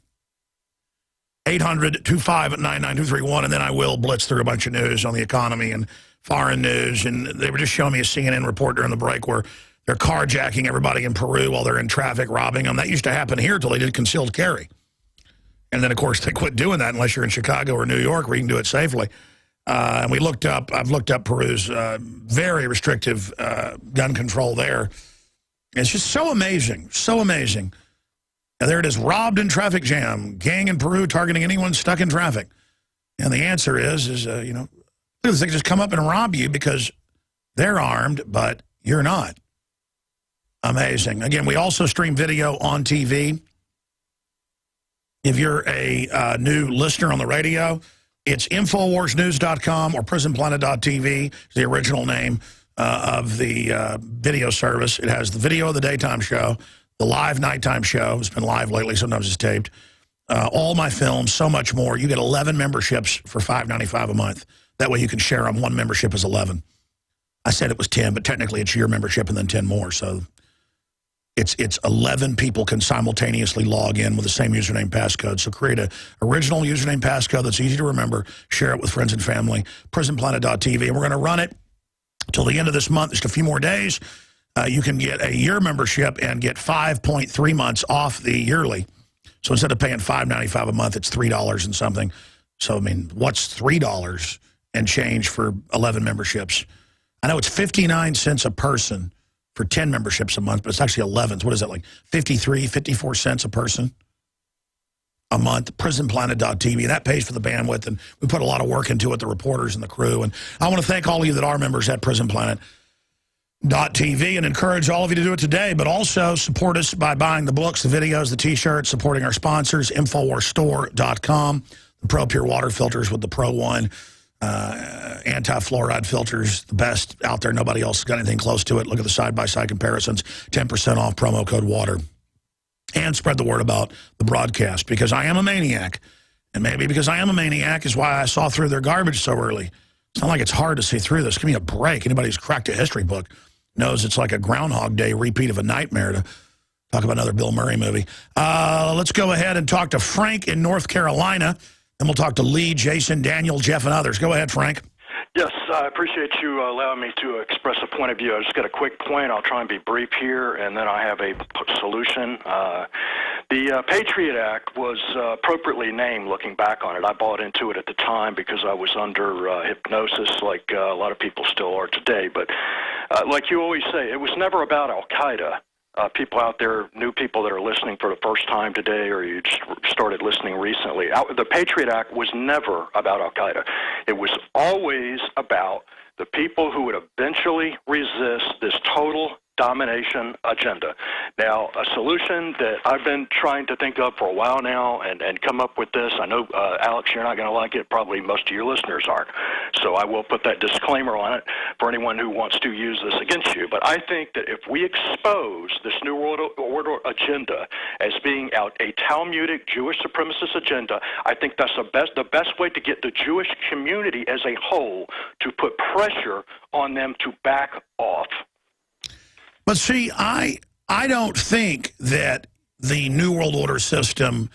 800-259-9231, and then I will blitz through a bunch of news on the economy and foreign news. And they were just showing me a CNN report during the break where they're carjacking everybody in Peru while they're in traffic, robbing them. That used to happen here until they did concealed carry. And then, of course, they quit doing that unless you're in Chicago or New York where you can do it safely. And I've looked up Peru's very restrictive gun control there. It's just so amazing, so amazing. Now, there it is, robbed in traffic jam, gang in Peru targeting anyone stuck in traffic. And the answer is you know, they just come up and rob you because they're armed, but you're not. Amazing. Again, we also stream video on TV. If you're a new listener on the radio, it's InfoWarsNews.com or PrisonPlanet.tv, the original name of the video service. It has the video of the daytime show, the live nighttime show. It's been live lately. Sometimes it's taped. All my films, so much more. You get 11 memberships for $5.95 a month. That way you can share them. One membership is 11. I said it was 10, but technically it's your membership and then 10 more. So it's 11 people can simultaneously log in with the same username passcode. So create a original username passcode that's easy to remember. Share it with friends and family. PrisonPlanet.tv. And we're going to run it till the end of this month. Just a few more days. You can get a year membership and get 5.3 months off the yearly. So instead of paying $5.95 a month, it's $3 and something. So, I mean, what's $3 and change for 11 memberships? I know it's 59 cents a person for 10 memberships a month, but it's actually 11. So what is that, like 53, 54 cents a person a month? Prisonplanet.tv. That pays for the bandwidth, and we put a lot of work into it, the reporters and the crew. And I want to thank all of you that are members at prisonplanet.tv and encourage all of you to do it today, but also support us by buying the books, the videos, the T-shirts, supporting our sponsors, InfoWarsStore.com, the Pro Pure water filters with the Pro One, anti-fluoride filters, the best out there. Nobody else has got anything close to it. Look at the side-by-side comparisons. 10% off, promo code WATER. And spread the word about the broadcast, because I am a maniac. And maybe because I am a maniac is why I saw through their garbage so early. It's not like it's hard to see through this. Give me a break. Anybody who's cracked a history book knows it's like a Groundhog Day repeat of a nightmare to talk about another Bill Murray movie. Let's go ahead and talk to Frank in North Carolina. Then we'll talk to Lee, Jason, Daniel, Jeff, and others. Go ahead, Frank. Yes, I appreciate you allowing me to express a point of view. I just got a quick point. I'll try and be brief here, and then I have a solution. The Patriot Act was appropriately named looking back on it. I bought into it at the time because I was under hypnosis, like a lot of people still are today. But like you always say, it was never about Al-Qaeda. People out there, new people that are listening for the first time today, or you just started listening recently, the Patriot Act was never about Al-Qaeda. It was always about the people who would eventually resist this total domination agenda. Now, a solution that I've been trying to think of for a while now and come up with this, I know, Alex, you're not going to like it. Probably most of your listeners aren't. So I will put that disclaimer on it for anyone who wants to use this against you. But I think that if we expose this New World Order agenda as being a Talmudic Jewish supremacist agenda, I think that's the best way to get the Jewish community as a whole to put pressure on them to back off. But see, I don't think that the New World Order system,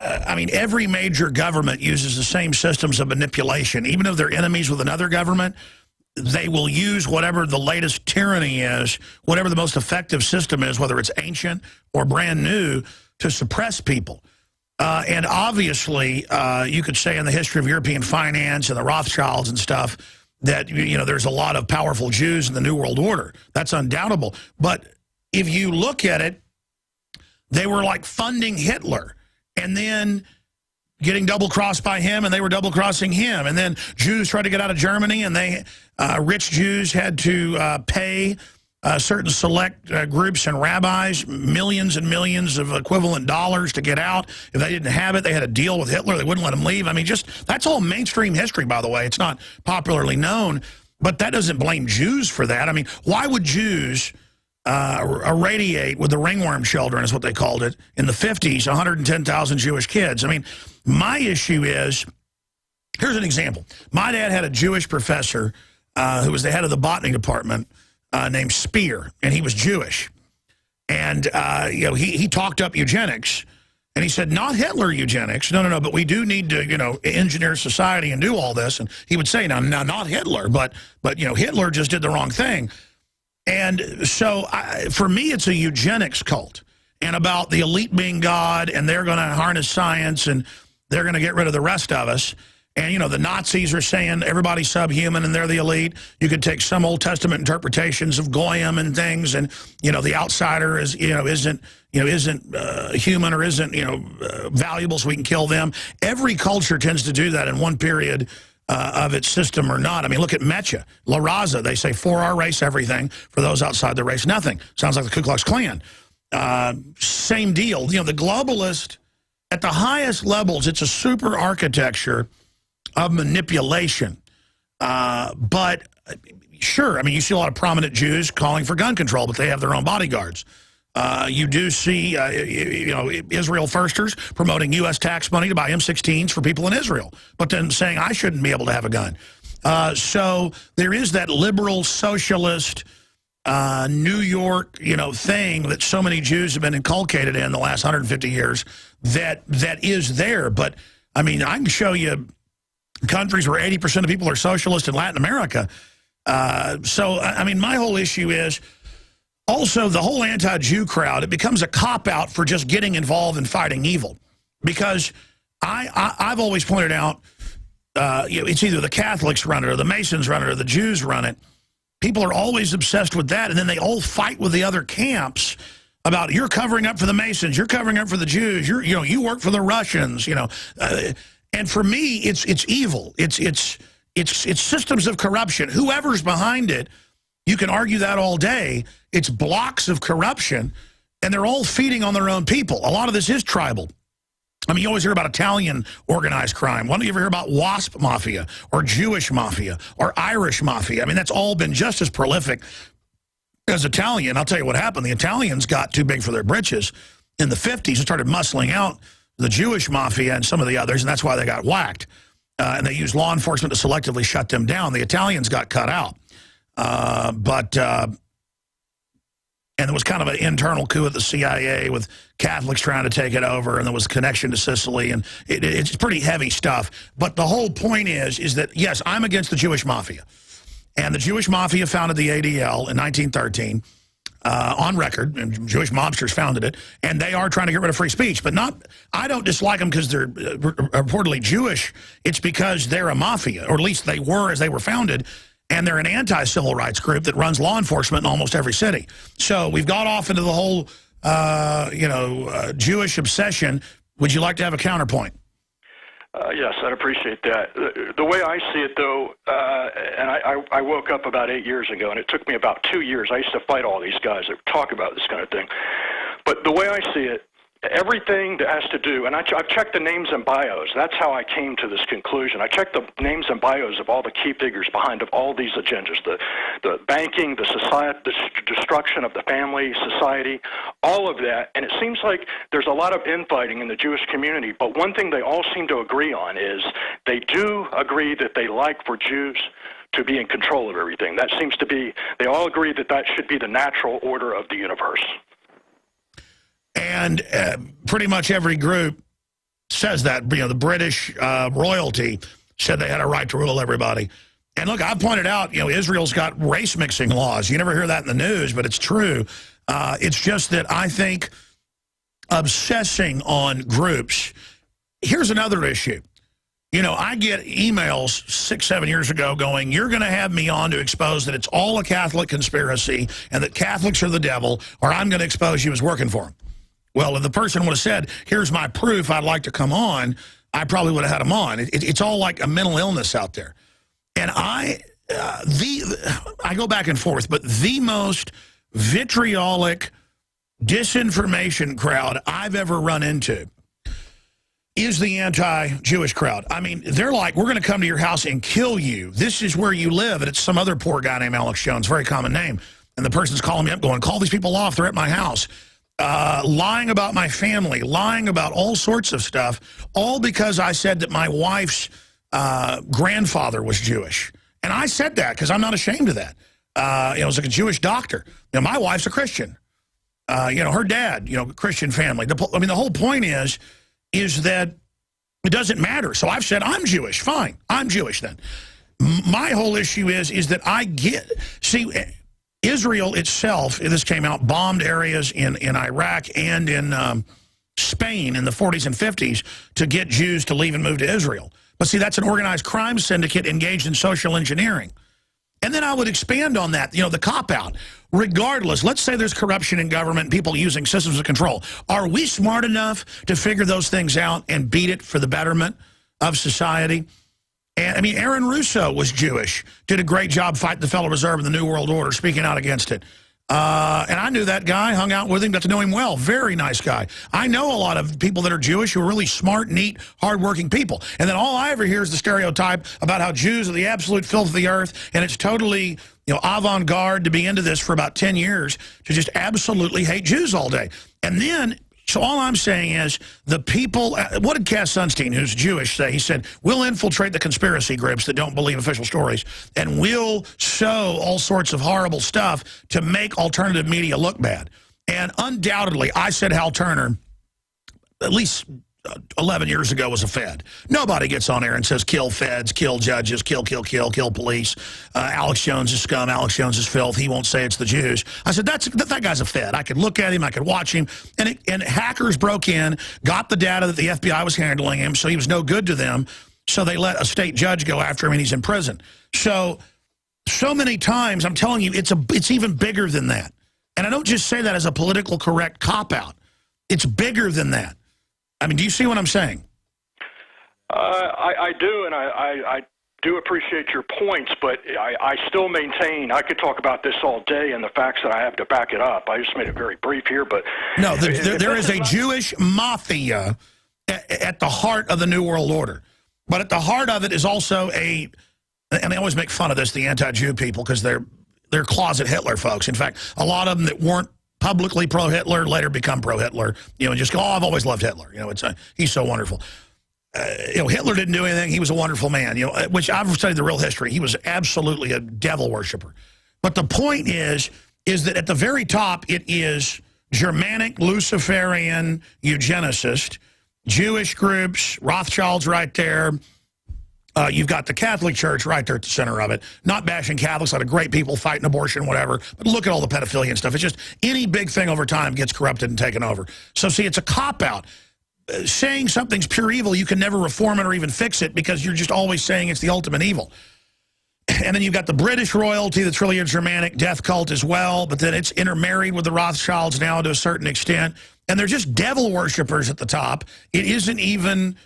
I mean, every major government uses the same systems of manipulation. Even if they're enemies with another government, they will use whatever the latest tyranny is, whatever the most effective system is, whether it's ancient or brand new, to suppress people. And obviously, you could say in the history of European finance and the Rothschilds and stuff, that, you know, there's a lot of powerful Jews in the New World Order. That's undoubtable. But if you look at it, they were like funding Hitler and then getting double-crossed by him, and they were double-crossing him. And then Jews tried to get out of Germany, and they rich Jews had to pay certain select groups and rabbis millions and millions of equivalent dollars to get out. If they didn't have it, they had a deal with Hitler. They wouldn't let them leave. I mean, just that's all mainstream history, by the way. It's not popularly known, but that doesn't blame Jews for that. I mean, why would Jews irradiate with the ringworm children, is what they called it, in the 50s, 110,000 Jewish kids? I mean, my issue is, here's an example. My dad had a Jewish professor who was the head of the botany department, named Spear, and he was Jewish. And, you know, he talked up eugenics, and he said, not Hitler eugenics. No, but we do need to, you know, engineer society and do all this. And he would say, now not Hitler, but you know, Hitler just did the wrong thing. And so, for me, it's a eugenics cult, and about the elite being God, and they're going to harness science, and they're going to get rid of the rest of us. And, you know, the Nazis are saying everybody's subhuman and they're the elite. You could take some Old Testament interpretations of Goyim and things, and, you know, the outsider is, isn't human or isn't, valuable, so we can kill them. Every culture tends to do that in one period of its system or not. I mean, look at Mecha, La Raza. They say for our race, everything. For those outside the race, nothing. Sounds like the Ku Klux Klan. Same deal. You know, the globalist, at the highest levels, it's a super architecture of manipulation. But sure, I mean, you see a lot of prominent Jews calling for gun control, but they have their own bodyguards. You do see, Israel firsters promoting U.S. tax money to buy M16s for people in Israel, but then saying I shouldn't be able to have a gun. So there is that liberal socialist New York, thing that so many Jews have been inculcated in the last 150 years that is there. But, I mean, I can show you countries where 80% of people are socialist in Latin America. So, I mean, my whole issue is also the whole anti-Jew crowd. It becomes a cop-out for just getting involved in fighting evil. Because I've always pointed out, it's either the Catholics run it or the Masons run it or the Jews run it. people are always obsessed with that, and then they all fight with the other camps about you're covering up for the Masons, you're covering up for the Jews, you work for the Russians, and for me, it's evil. It's systems of corruption. Whoever's behind it, you can argue that all day. It's blocks of corruption, and they're all feeding on their own people. A lot of this is tribal. I mean, you always hear about Italian organized crime. Why don't you ever hear about WASP mafia or Jewish mafia or Irish mafia? I mean, that's all been just as prolific as Italian. I'll tell you what happened. The Italians got too big for their britches in the 50s and started muscling out the Jewish mafia and some of the others, and that's why they got whacked. And they used law enforcement to selectively shut them down. The Italians got cut out. And there was kind of an internal coup at the CIA with Catholics trying to take it over, and there was a connection to Sicily, and it's pretty heavy stuff. But the whole point is that, yes, I'm against the Jewish mafia. And the Jewish mafia founded the ADL in 1913 on record, and Jewish mobsters founded it, and they are trying to get rid of free speech. But I don't dislike them because they're reportedly Jewish. It's because they're a mafia, or at least they were as they were founded. And they're an anti-civil rights group that runs law enforcement in almost every city. So we've got off into the whole, Jewish obsession. Would you like to have a counterpoint? Yes, I'd appreciate that. The way I see it, though, and I woke up about 8 years ago, and it took me about 2 years. I used to fight all these guys that talk about this kind of thing. But the way I see it, everything that has to do, and I've checked the names and bios. That's how I came to this conclusion. I checked the names and bios of all the key figures behind of all these agendas, the banking, the society, the destruction of the family, society, all of that. And it seems like there's a lot of infighting in the Jewish community. But one thing they all seem to agree on is they do agree that they like for Jews to be in control of everything. That seems to be, they all agree that that should be the natural order of the universe. And pretty much every group says that. The British royalty said they had a right to rule everybody. And look, I've pointed out, Israel's got race mixing laws. You never hear that in the news, but it's true. It's just that I think obsessing on groups. Here's another issue. I get emails 6-7 years ago going, you're going to have me on to expose that it's all a Catholic conspiracy and that Catholics are the devil, or I'm going to expose you as working for them. Well, if the person would have said, here's my proof, I'd like to come on, I probably would have had him on. It's all like a mental illness out there. And I go back and forth, but the most vitriolic disinformation crowd I've ever run into is the anti-Jewish crowd. I mean, they're like, we're going to come to your house and kill you. This is where you live. And it's some other poor guy named Alex Jones, very common name. And the person's calling me up going, call these people off, they're at my house. Lying about my family, lying about all sorts of stuff, all because I said that my wife's grandfather was Jewish. And I said that because I'm not ashamed of that. It was like a Jewish doctor. My wife's a Christian. Her dad, Christian family. The whole point is that it doesn't matter. So I've said, I'm Jewish. Fine. I'm Jewish then. My whole issue is that Israel itself, this came out, bombed areas in Iraq and in Spain in the 40s and 50s to get Jews to leave and move to Israel. But see, that's an organized crime syndicate engaged in social engineering. And then I would expand on that, the cop-out. Regardless, let's say there's corruption in government and people using systems of control. Are we smart enough to figure those things out and beat it for the betterment of society? And, I mean, Aaron Russo was Jewish, did a great job fighting the Federal Reserve and the New World Order, speaking out against it. And I knew that guy, hung out with him, got to know him well. Very nice guy. I know a lot of people that are Jewish who are really smart, neat, hardworking people. And then all I ever hear is the stereotype about how Jews are the absolute filth of the earth, and it's totally avant-garde to be into this for about 10 years to just absolutely hate Jews all day. And then... So all I'm saying is the people, what did Cass Sunstein, who's Jewish, say? He said, we'll infiltrate the conspiracy groups that don't believe official stories, and we'll show all sorts of horrible stuff to make alternative media look bad. And undoubtedly, I said Hal Turner, at least 11 years ago, was a Fed. Nobody gets on air and says kill feds, kill judges, kill police. Alex Jones is scum, Alex Jones is filth. He won't say it's the Jews. I said, that guy's a Fed. I could look at him, I could watch him. And hackers broke in, got the data that the FBI was handling him, so he was no good to them. So they let a state judge go after him, and he's in prison. So so many times, I'm telling you, it's even bigger than that. And I don't just say that as a political correct cop-out. It's bigger than that. I mean, do you see what I'm saying? I do, and I do appreciate your points, but I still maintain, I could talk about this all day and the facts that I have to back it up. I just made it very brief here, but... No, there is a Jewish mafia at the heart of the New World Order. But at the heart of it is also and they always make fun of this, the anti-Jew people, because they're closet Hitler folks. In fact, a lot of them that weren't publicly pro-Hitler later become pro-Hitler, and just go, oh, I've always loved Hitler. He's so wonderful. Hitler didn't do anything. He was a wonderful man, which I've studied the real history. He was absolutely a devil worshiper. But the point is that at the very top, it is Germanic, Luciferian, eugenicist, Jewish groups, Rothschilds right there. You've got the Catholic Church right there at the center of it. Not bashing Catholics, a lot of great people fighting abortion, whatever. But look at all the pedophilia and stuff. It's just any big thing over time gets corrupted and taken over. So, see, it's a cop-out. Saying something's pure evil, you can never reform it or even fix it because you're just always saying it's the ultimate evil. And then you've got the British royalty that's really a Germanic death cult as well, but then it's intermarried with the Rothschilds now to a certain extent. And they're just devil worshippers at the top. It isn't even...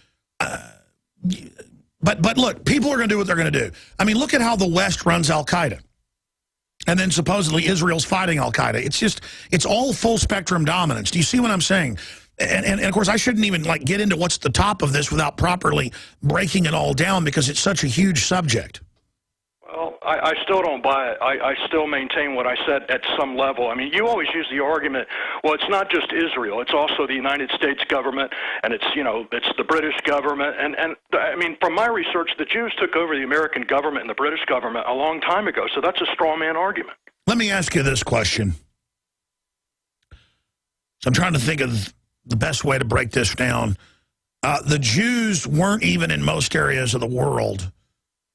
But look, people are going to do what they're going to do. I mean, look at how the West runs Al-Qaeda. And then supposedly Israel's fighting Al-Qaeda. It's all full spectrum dominance. Do you see what I'm saying? And of course, I shouldn't even get into what's the top of this without properly breaking it all down because it's such a huge subject. Well, I still don't buy it. I still maintain what I said at some level. I mean, you always use the argument, well, it's not just Israel. It's also the United States government, and it's the British government. And I mean, from my research, the Jews took over the American government and the British government a long time ago, so that's a straw man argument. Let me ask you this question. So I'm trying to think of the best way to break this down. The Jews weren't even in most areas of the world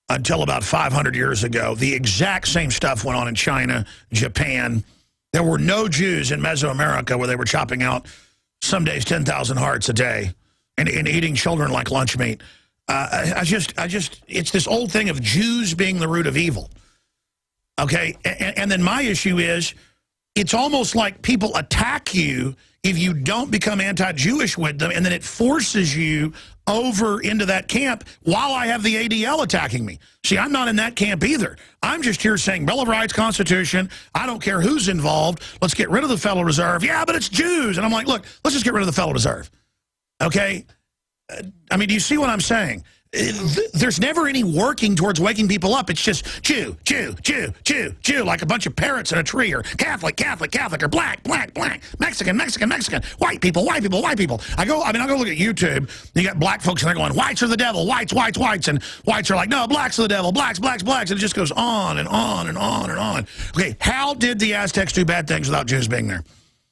until about 500 years ago. The exact same stuff went on in China, Japan. There were no Jews in Mesoamerica where they were chopping out some days 10,000 hearts a day and eating children like lunch meat. It's this old thing of Jews being the root of evil. Okay, and then my issue is it's almost like people attack you if you don't become anti-Jewish with them, and then it forces you over into that camp while I have the ADL attacking me. See, I'm not in that camp either. I'm just here saying Bill of Rights, Constitution, I don't care who's involved. Let's get rid of the Federal Reserve. Yeah, but it's Jews. And I'm like, look, let's just get rid of the Federal Reserve. Okay? I mean, do you see what I'm saying? There's never any working towards waking people up. It's just Jew, Jew, Jew, Jew, Jew, like a bunch of parrots in a tree, or Catholic, Catholic, Catholic, or black, black, black, Mexican, Mexican, Mexican, white people, white people, white people. I'll go look at YouTube. You got black folks and they're going, whites are the devil, whites, whites, whites, and whites are like, no, blacks are the devil, blacks, blacks, blacks, and it just goes on and on and on and on. Okay, how did the Aztecs do bad things without Jews being there?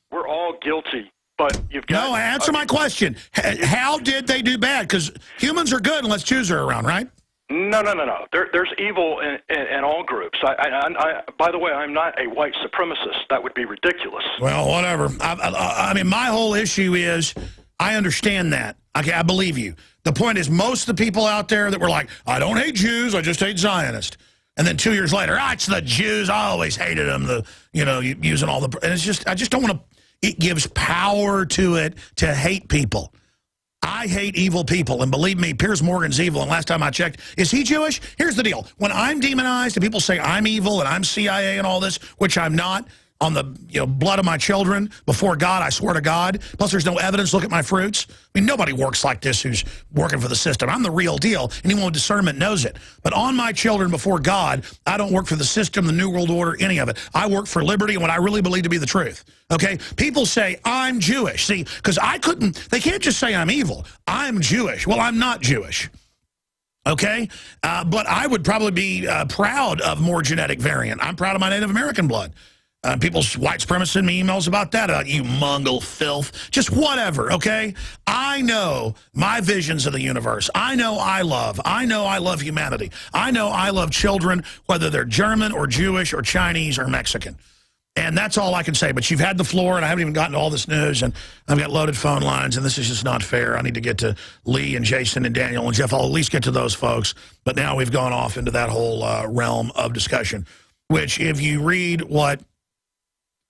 We're all guilty. But you've got... No, answer my question. How did they do bad? Because humans are good unless Jews are around, right? No. There's evil in all groups. By the way, I'm not a white supremacist. That would be ridiculous. Well, whatever. I mean, my whole issue is I understand that. Okay, I believe you. The point is most of the people out there that were like, I don't hate Jews, I just hate Zionists. And then 2 years later, it's the Jews. I always hated them. Using all the... And it's just, I just don't want to... It gives power to it to hate people. I hate evil people, and believe me, Piers Morgan's evil, and last time I checked, is he Jewish? Here's the deal. When I'm demonized and people say I'm evil and I'm CIA and all this, which I'm not, on the blood of my children, before God, I swear to God, plus there's no evidence, look at my fruits. I mean, nobody works like this who's working for the system. I'm the real deal. Anyone with discernment knows it. But on my children, before God, I don't work for the system, the New World Order, any of it. I work for liberty and what I really believe to be the truth. Okay? People say, I'm Jewish. See, because they can't just say I'm evil. I'm Jewish. Well, I'm not Jewish. Okay? But I would probably be proud of more genetic variant. I'm proud of my Native American blood. People's white supremacists send me emails about that, you Mongol filth. Just whatever, okay? I know my visions of the universe. I know I love humanity. I know I love children, whether they're German or Jewish or Chinese or Mexican. And that's all I can say. But you've had the floor, and I haven't even gotten to all this news, and I've got loaded phone lines, and this is just not fair. I need to get to Lee and Jason and Daniel and Jeff. I'll at least get to those folks. But now we've gone off into that whole realm of discussion, which, if you read what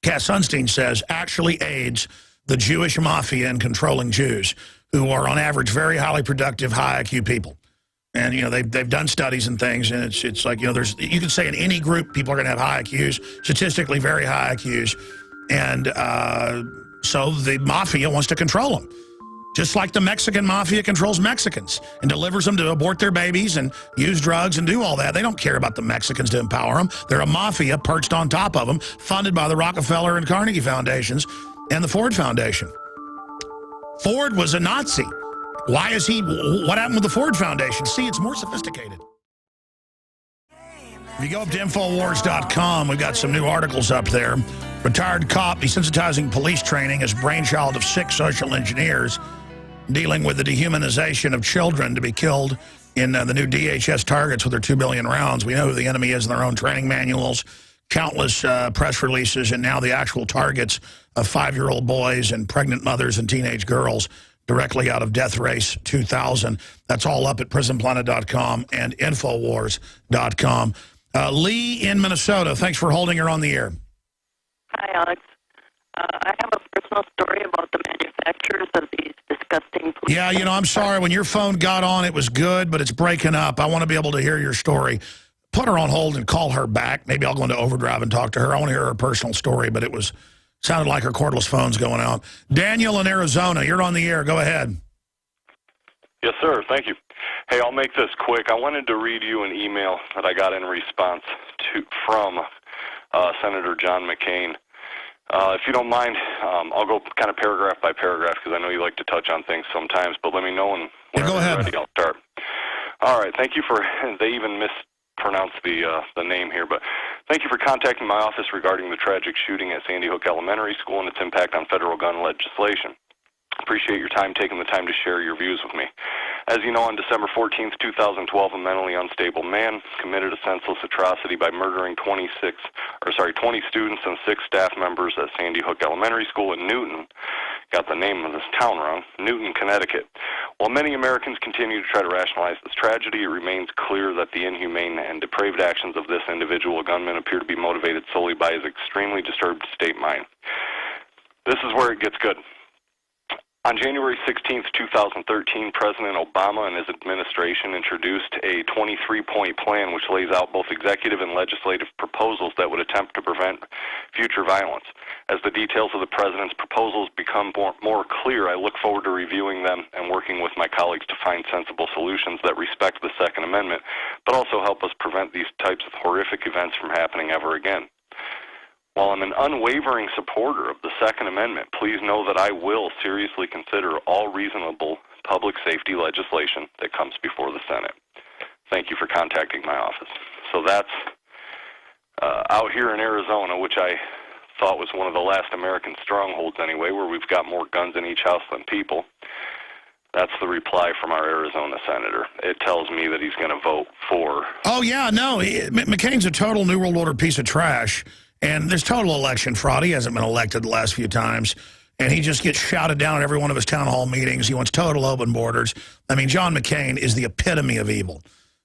Cass Sunstein says, actually aids the Jewish mafia in controlling Jews, who are on average very highly productive, high IQ people. And, you know, they've done studies and things, and it's like, you know, you can say in any group people are going to have high IQs, statistically very high IQs. And so the mafia wants to control them. Just like the Mexican mafia controls Mexicans and delivers them to abort their babies and use drugs and do all that. They don't care about the Mexicans to empower them. They're a mafia perched on top of them, funded by the Rockefeller and Carnegie Foundations and the Ford Foundation. Ford was a Nazi. Why is he? What happened with the Ford Foundation? See, it's more sophisticated. If you go up to Infowars.com, we've got some new articles up there. Retired cop desensitizing police training as brainchild of 6 social engineers dealing with the dehumanization of children to be killed in the new DHS targets with their 2 billion rounds. We know who the enemy is in their own training manuals, countless press releases, and now the actual targets of 5-year-old boys and pregnant mothers and teenage girls directly out of Death Race 2000. That's all up at prisonplanet.com and Infowars.com. Lee in Minnesota, thanks for holding her on the air. Hi, Alex. I have a personal story about the manufacturers of these disgusting police. Yeah, you know, I'm sorry. When your phone got on, it was good, but it's breaking up. I want to be able to hear your story. Put her on hold and call her back. Maybe I'll go into overdrive and talk to her. I want to hear her personal story, but it sounded like her cordless phone's going out. Daniel in Arizona, you're on the air. Go ahead. Yes, sir. Thank you. Hey, I'll make this quick. I wanted to read you an email that I got in response from Senator John McCain. If you don't mind, I'll go kind of paragraph by paragraph because I know you like to touch on things sometimes, but let me know when go ahead. Ready, I'll start. All right. Thank you for, they even mispronounced the name here, but thank you for contacting my office regarding the tragic shooting at Sandy Hook Elementary School and its impact on federal gun legislation. Appreciate your time taking the time to share your views with me. As you know, on December 14th, 2012, a mentally unstable man committed a senseless atrocity by murdering 20 students and 6 staff members at Sandy Hook Elementary School in Newton. Got the name of this town wrong. Newton, Connecticut. While many Americans continue to try to rationalize this tragedy, it remains clear that the inhumane and depraved actions of this individual gunman appear to be motivated solely by his extremely disturbed state mind. This is where it gets good. On January 16, 2013, President Obama and his administration introduced a 23-point plan which lays out both executive and legislative proposals that would attempt to prevent future violence. As the details of the president's proposals become more clear, I look forward to reviewing them and working with my colleagues to find sensible solutions that respect the Second Amendment, but also help us prevent these types of horrific events from happening ever again. While I'm an unwavering supporter of the Second Amendment, please know that I will seriously consider all reasonable public safety legislation that comes before the Senate. Thank you for contacting my office. So that's out here in Arizona, which I thought was one of the last American strongholds anyway, where we've got more guns in each house than people. That's the reply from our Arizona senator. It tells me that he's going to vote for... Oh, yeah, no, McCain's a total New World Order piece of trash. And there's total election fraud. He hasn't been elected the last few times. And he just gets shouted down at every one of his town hall meetings. He wants total open borders. I mean, John McCain is the epitome of evil.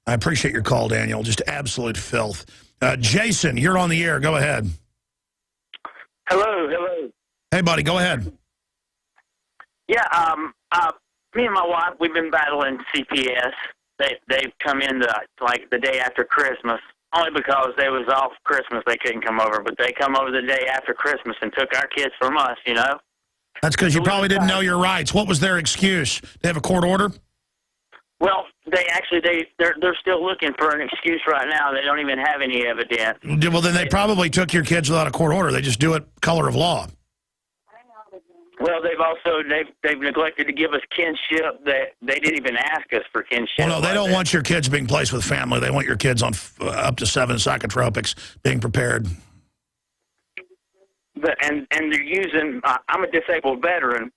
I appreciate your call, Daniel. Just absolute filth. Jason, you're on the air. Go ahead. Hello. Hey, buddy, go ahead. Yeah, me and my wife, we've been battling CPS. They've come in like the day after Christmas. Only because they was off Christmas, they couldn't come over. But they come over the day after Christmas and took our kids from us, you know? That's because you probably didn't know your rights. What was their excuse? They have a court order? Well, they're still looking for an excuse right now. They don't even have any evidence. Well, then they probably took your kids without a court order. They just do it color of law. Well, they've neglected to give us kinship. They didn't even ask us for kinship. Well, no, they don't want your kids being placed with family. They want your kids on up to 7 psychotropics being prepared. And they're using, I'm a disabled veteran,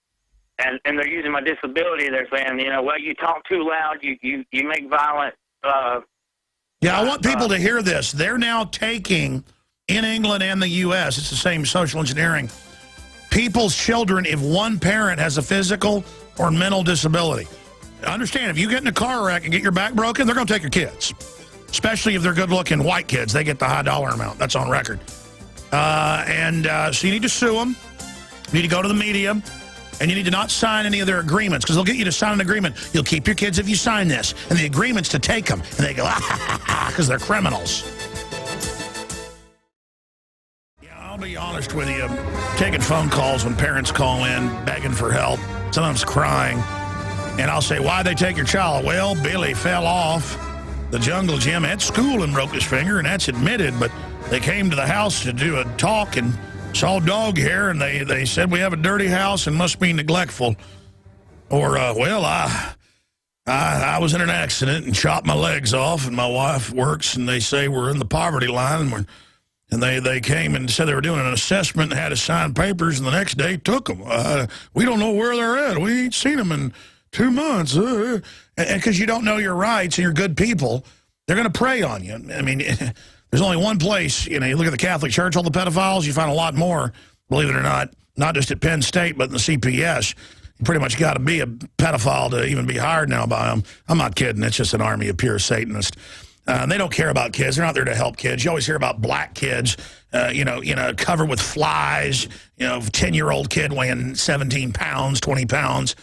and they're using my disability. They're saying, you know, well, you talk too loud, you make violent. Yeah, I want people to hear this. They're now taking in England and the U.S., it's the same social engineering. People's children, if one parent has a physical or mental disability. Understand, if you get in a car wreck and get your back broken, they're going to take your kids. Especially if they're good-looking white kids. They get the high dollar amount. That's on record. So you need to sue them. You need to go to the media. And you need to not sign any of their agreements, because they'll get you to sign an agreement. You'll keep your kids if you sign this. And the agreement's to take them. And they go, because they're criminals. Yeah, I'll be honest with you. Taking phone calls when parents call in, begging for help, sometimes crying. And I'll say, why'd they take your child? Well, Billy fell off the jungle gym at school and broke his finger, and that's admitted. But they came to the house to do a talk and saw dog hair, and they said we have a dirty house and must be neglectful. Or, well, I was in an accident and chopped my legs off, and my wife works, and they say we're in the poverty line. And they came and said they were doing an assessment and had to sign papers, and the next day took them. We don't know where they're at. We ain't seen them in 2 months. And because you don't know your rights and you're good people, they're going to prey on you. I mean... There's only one place, you look at the Catholic Church, all the pedophiles, you find a lot more, believe it or not just at Penn State, but in the CPS. You pretty much got to be a pedophile to even be hired now by them. I'm not kidding. It's just an army of pure Satanists. They don't care about kids. They're not there to help kids. You always hear about black kids, covered with flies, 10-year-old kid weighing 17 pounds, 20 pounds.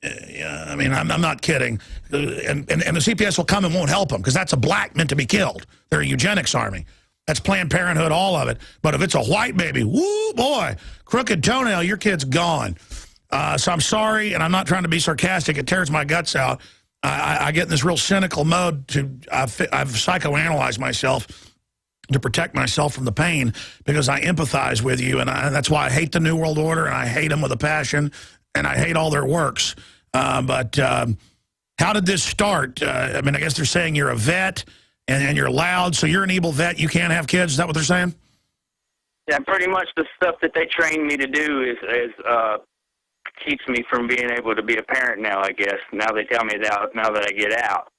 I mean, I'm not kidding. And the CPS will come and won't help them because that's a black meant to be killed. They're a eugenics army. That's Planned Parenthood, all of it. But if it's a white baby, woo, boy, crooked toenail, your kid's gone. So I'm sorry, and I'm not trying to be sarcastic. It tears my guts out. I get in this real cynical mode. I've psychoanalyzed myself to protect myself from the pain because I empathize with you, and that's why I hate the New World Order, and I hate them with a passion, and I hate all their works. But how did this start? I mean, I guess they're saying you're a vet, and you're loud, so you're an evil vet. You can't have kids. Is that what they're saying? Yeah, pretty much the stuff that they trained me to do is keeps me from being able to be a parent now, I guess. Now they tell me that now that I get out.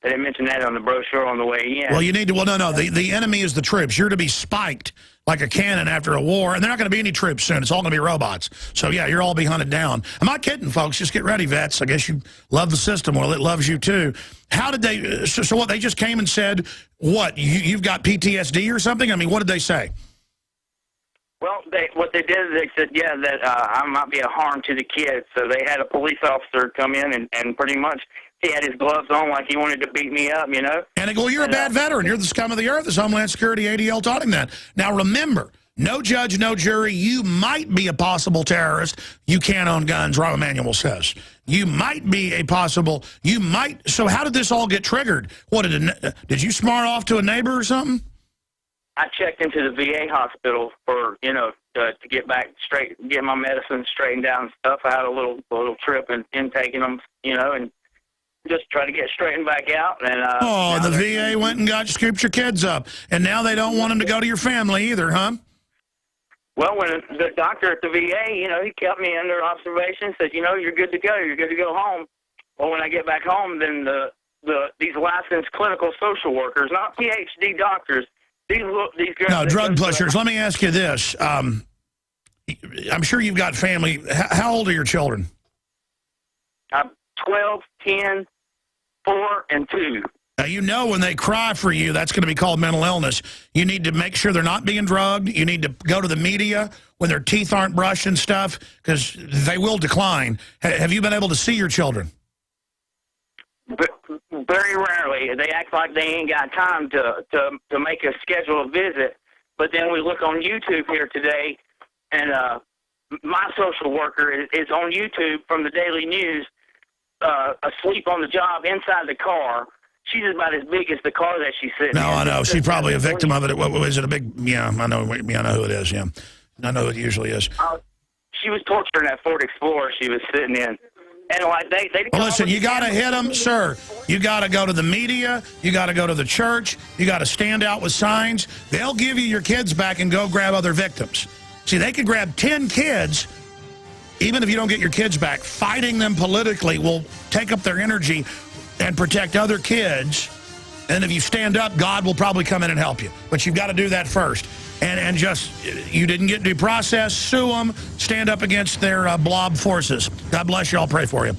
They didn't mention that on the brochure on the way in. Well, you need to, no. The enemy is the troops. You're to be spiked like a cannon after a war, and they're not going to be any troops soon. It's all going to be robots. So, yeah, you're all be hunted down. I'm not kidding, folks. Just get ready, vets. I guess you love the system. Well, it loves you, too. How did they, so what, they just came and said, what, you've got PTSD or something? I mean, what did they say? Well, what they did is they said, yeah, that I might be a harm to the kids. So they had a police officer come in and pretty much he had his gloves on like he wanted to beat me up, And they go, well, you're a bad veteran. You're the scum of the earth. As Homeland Security ADL taught him that. Now, remember, no judge, no jury. You might be a possible terrorist. You can't own guns, Rahm Emanuel says. You might be a possible, so how did this all get triggered? What, did you smart off to a neighbor or something? I checked into the VA hospital for, to get back straight, get my medicine straightened out and stuff. I had a little trip in taking them, and just try to get straightened back out. And the VA went and scooped your kids up, and now they don't want them to go to your family either, huh? Well, when the doctor at the VA, he kept me under observation, said, you're good to go. You're good to go home. Well, when I get back home, then these licensed clinical social workers, not PhD doctors, these girls. No, drug pushers. Let me ask you this. I'm sure you've got family. How old are your children? 12, 10, 4, and 2. Now, when they cry for you, that's going to be called mental illness. You need to make sure they're not being drugged. You need to go to the media when their teeth aren't brushed and stuff, because they will decline. Have you been able to see your children? Very rarely. They act like they ain't got time to make a scheduled visit. But then we look on YouTube here today, and my social worker is on YouTube from the Daily News, asleep on the job inside the car. She's about as big as the car that she's sitting in. No, I know. She's probably a victim of it. Was it a big... Yeah, I know who it is, yeah. I know who it usually is. She was torturing that Ford Explorer she was sitting in. And like they well, listen, you got to hit them, sir. You got to go to the media. You got to go to the church. You got to stand out with signs. They'll give you your kids back and go grab other victims. See, they could grab 10 kids, even if you don't get your kids back. Fighting them politically will take up their energy and protect other kids And if you stand up, God will probably come in and help you. But you've got to do that first. And just, you didn't get due process, sue them, stand up against their blob forces. God bless you. I'll pray for you.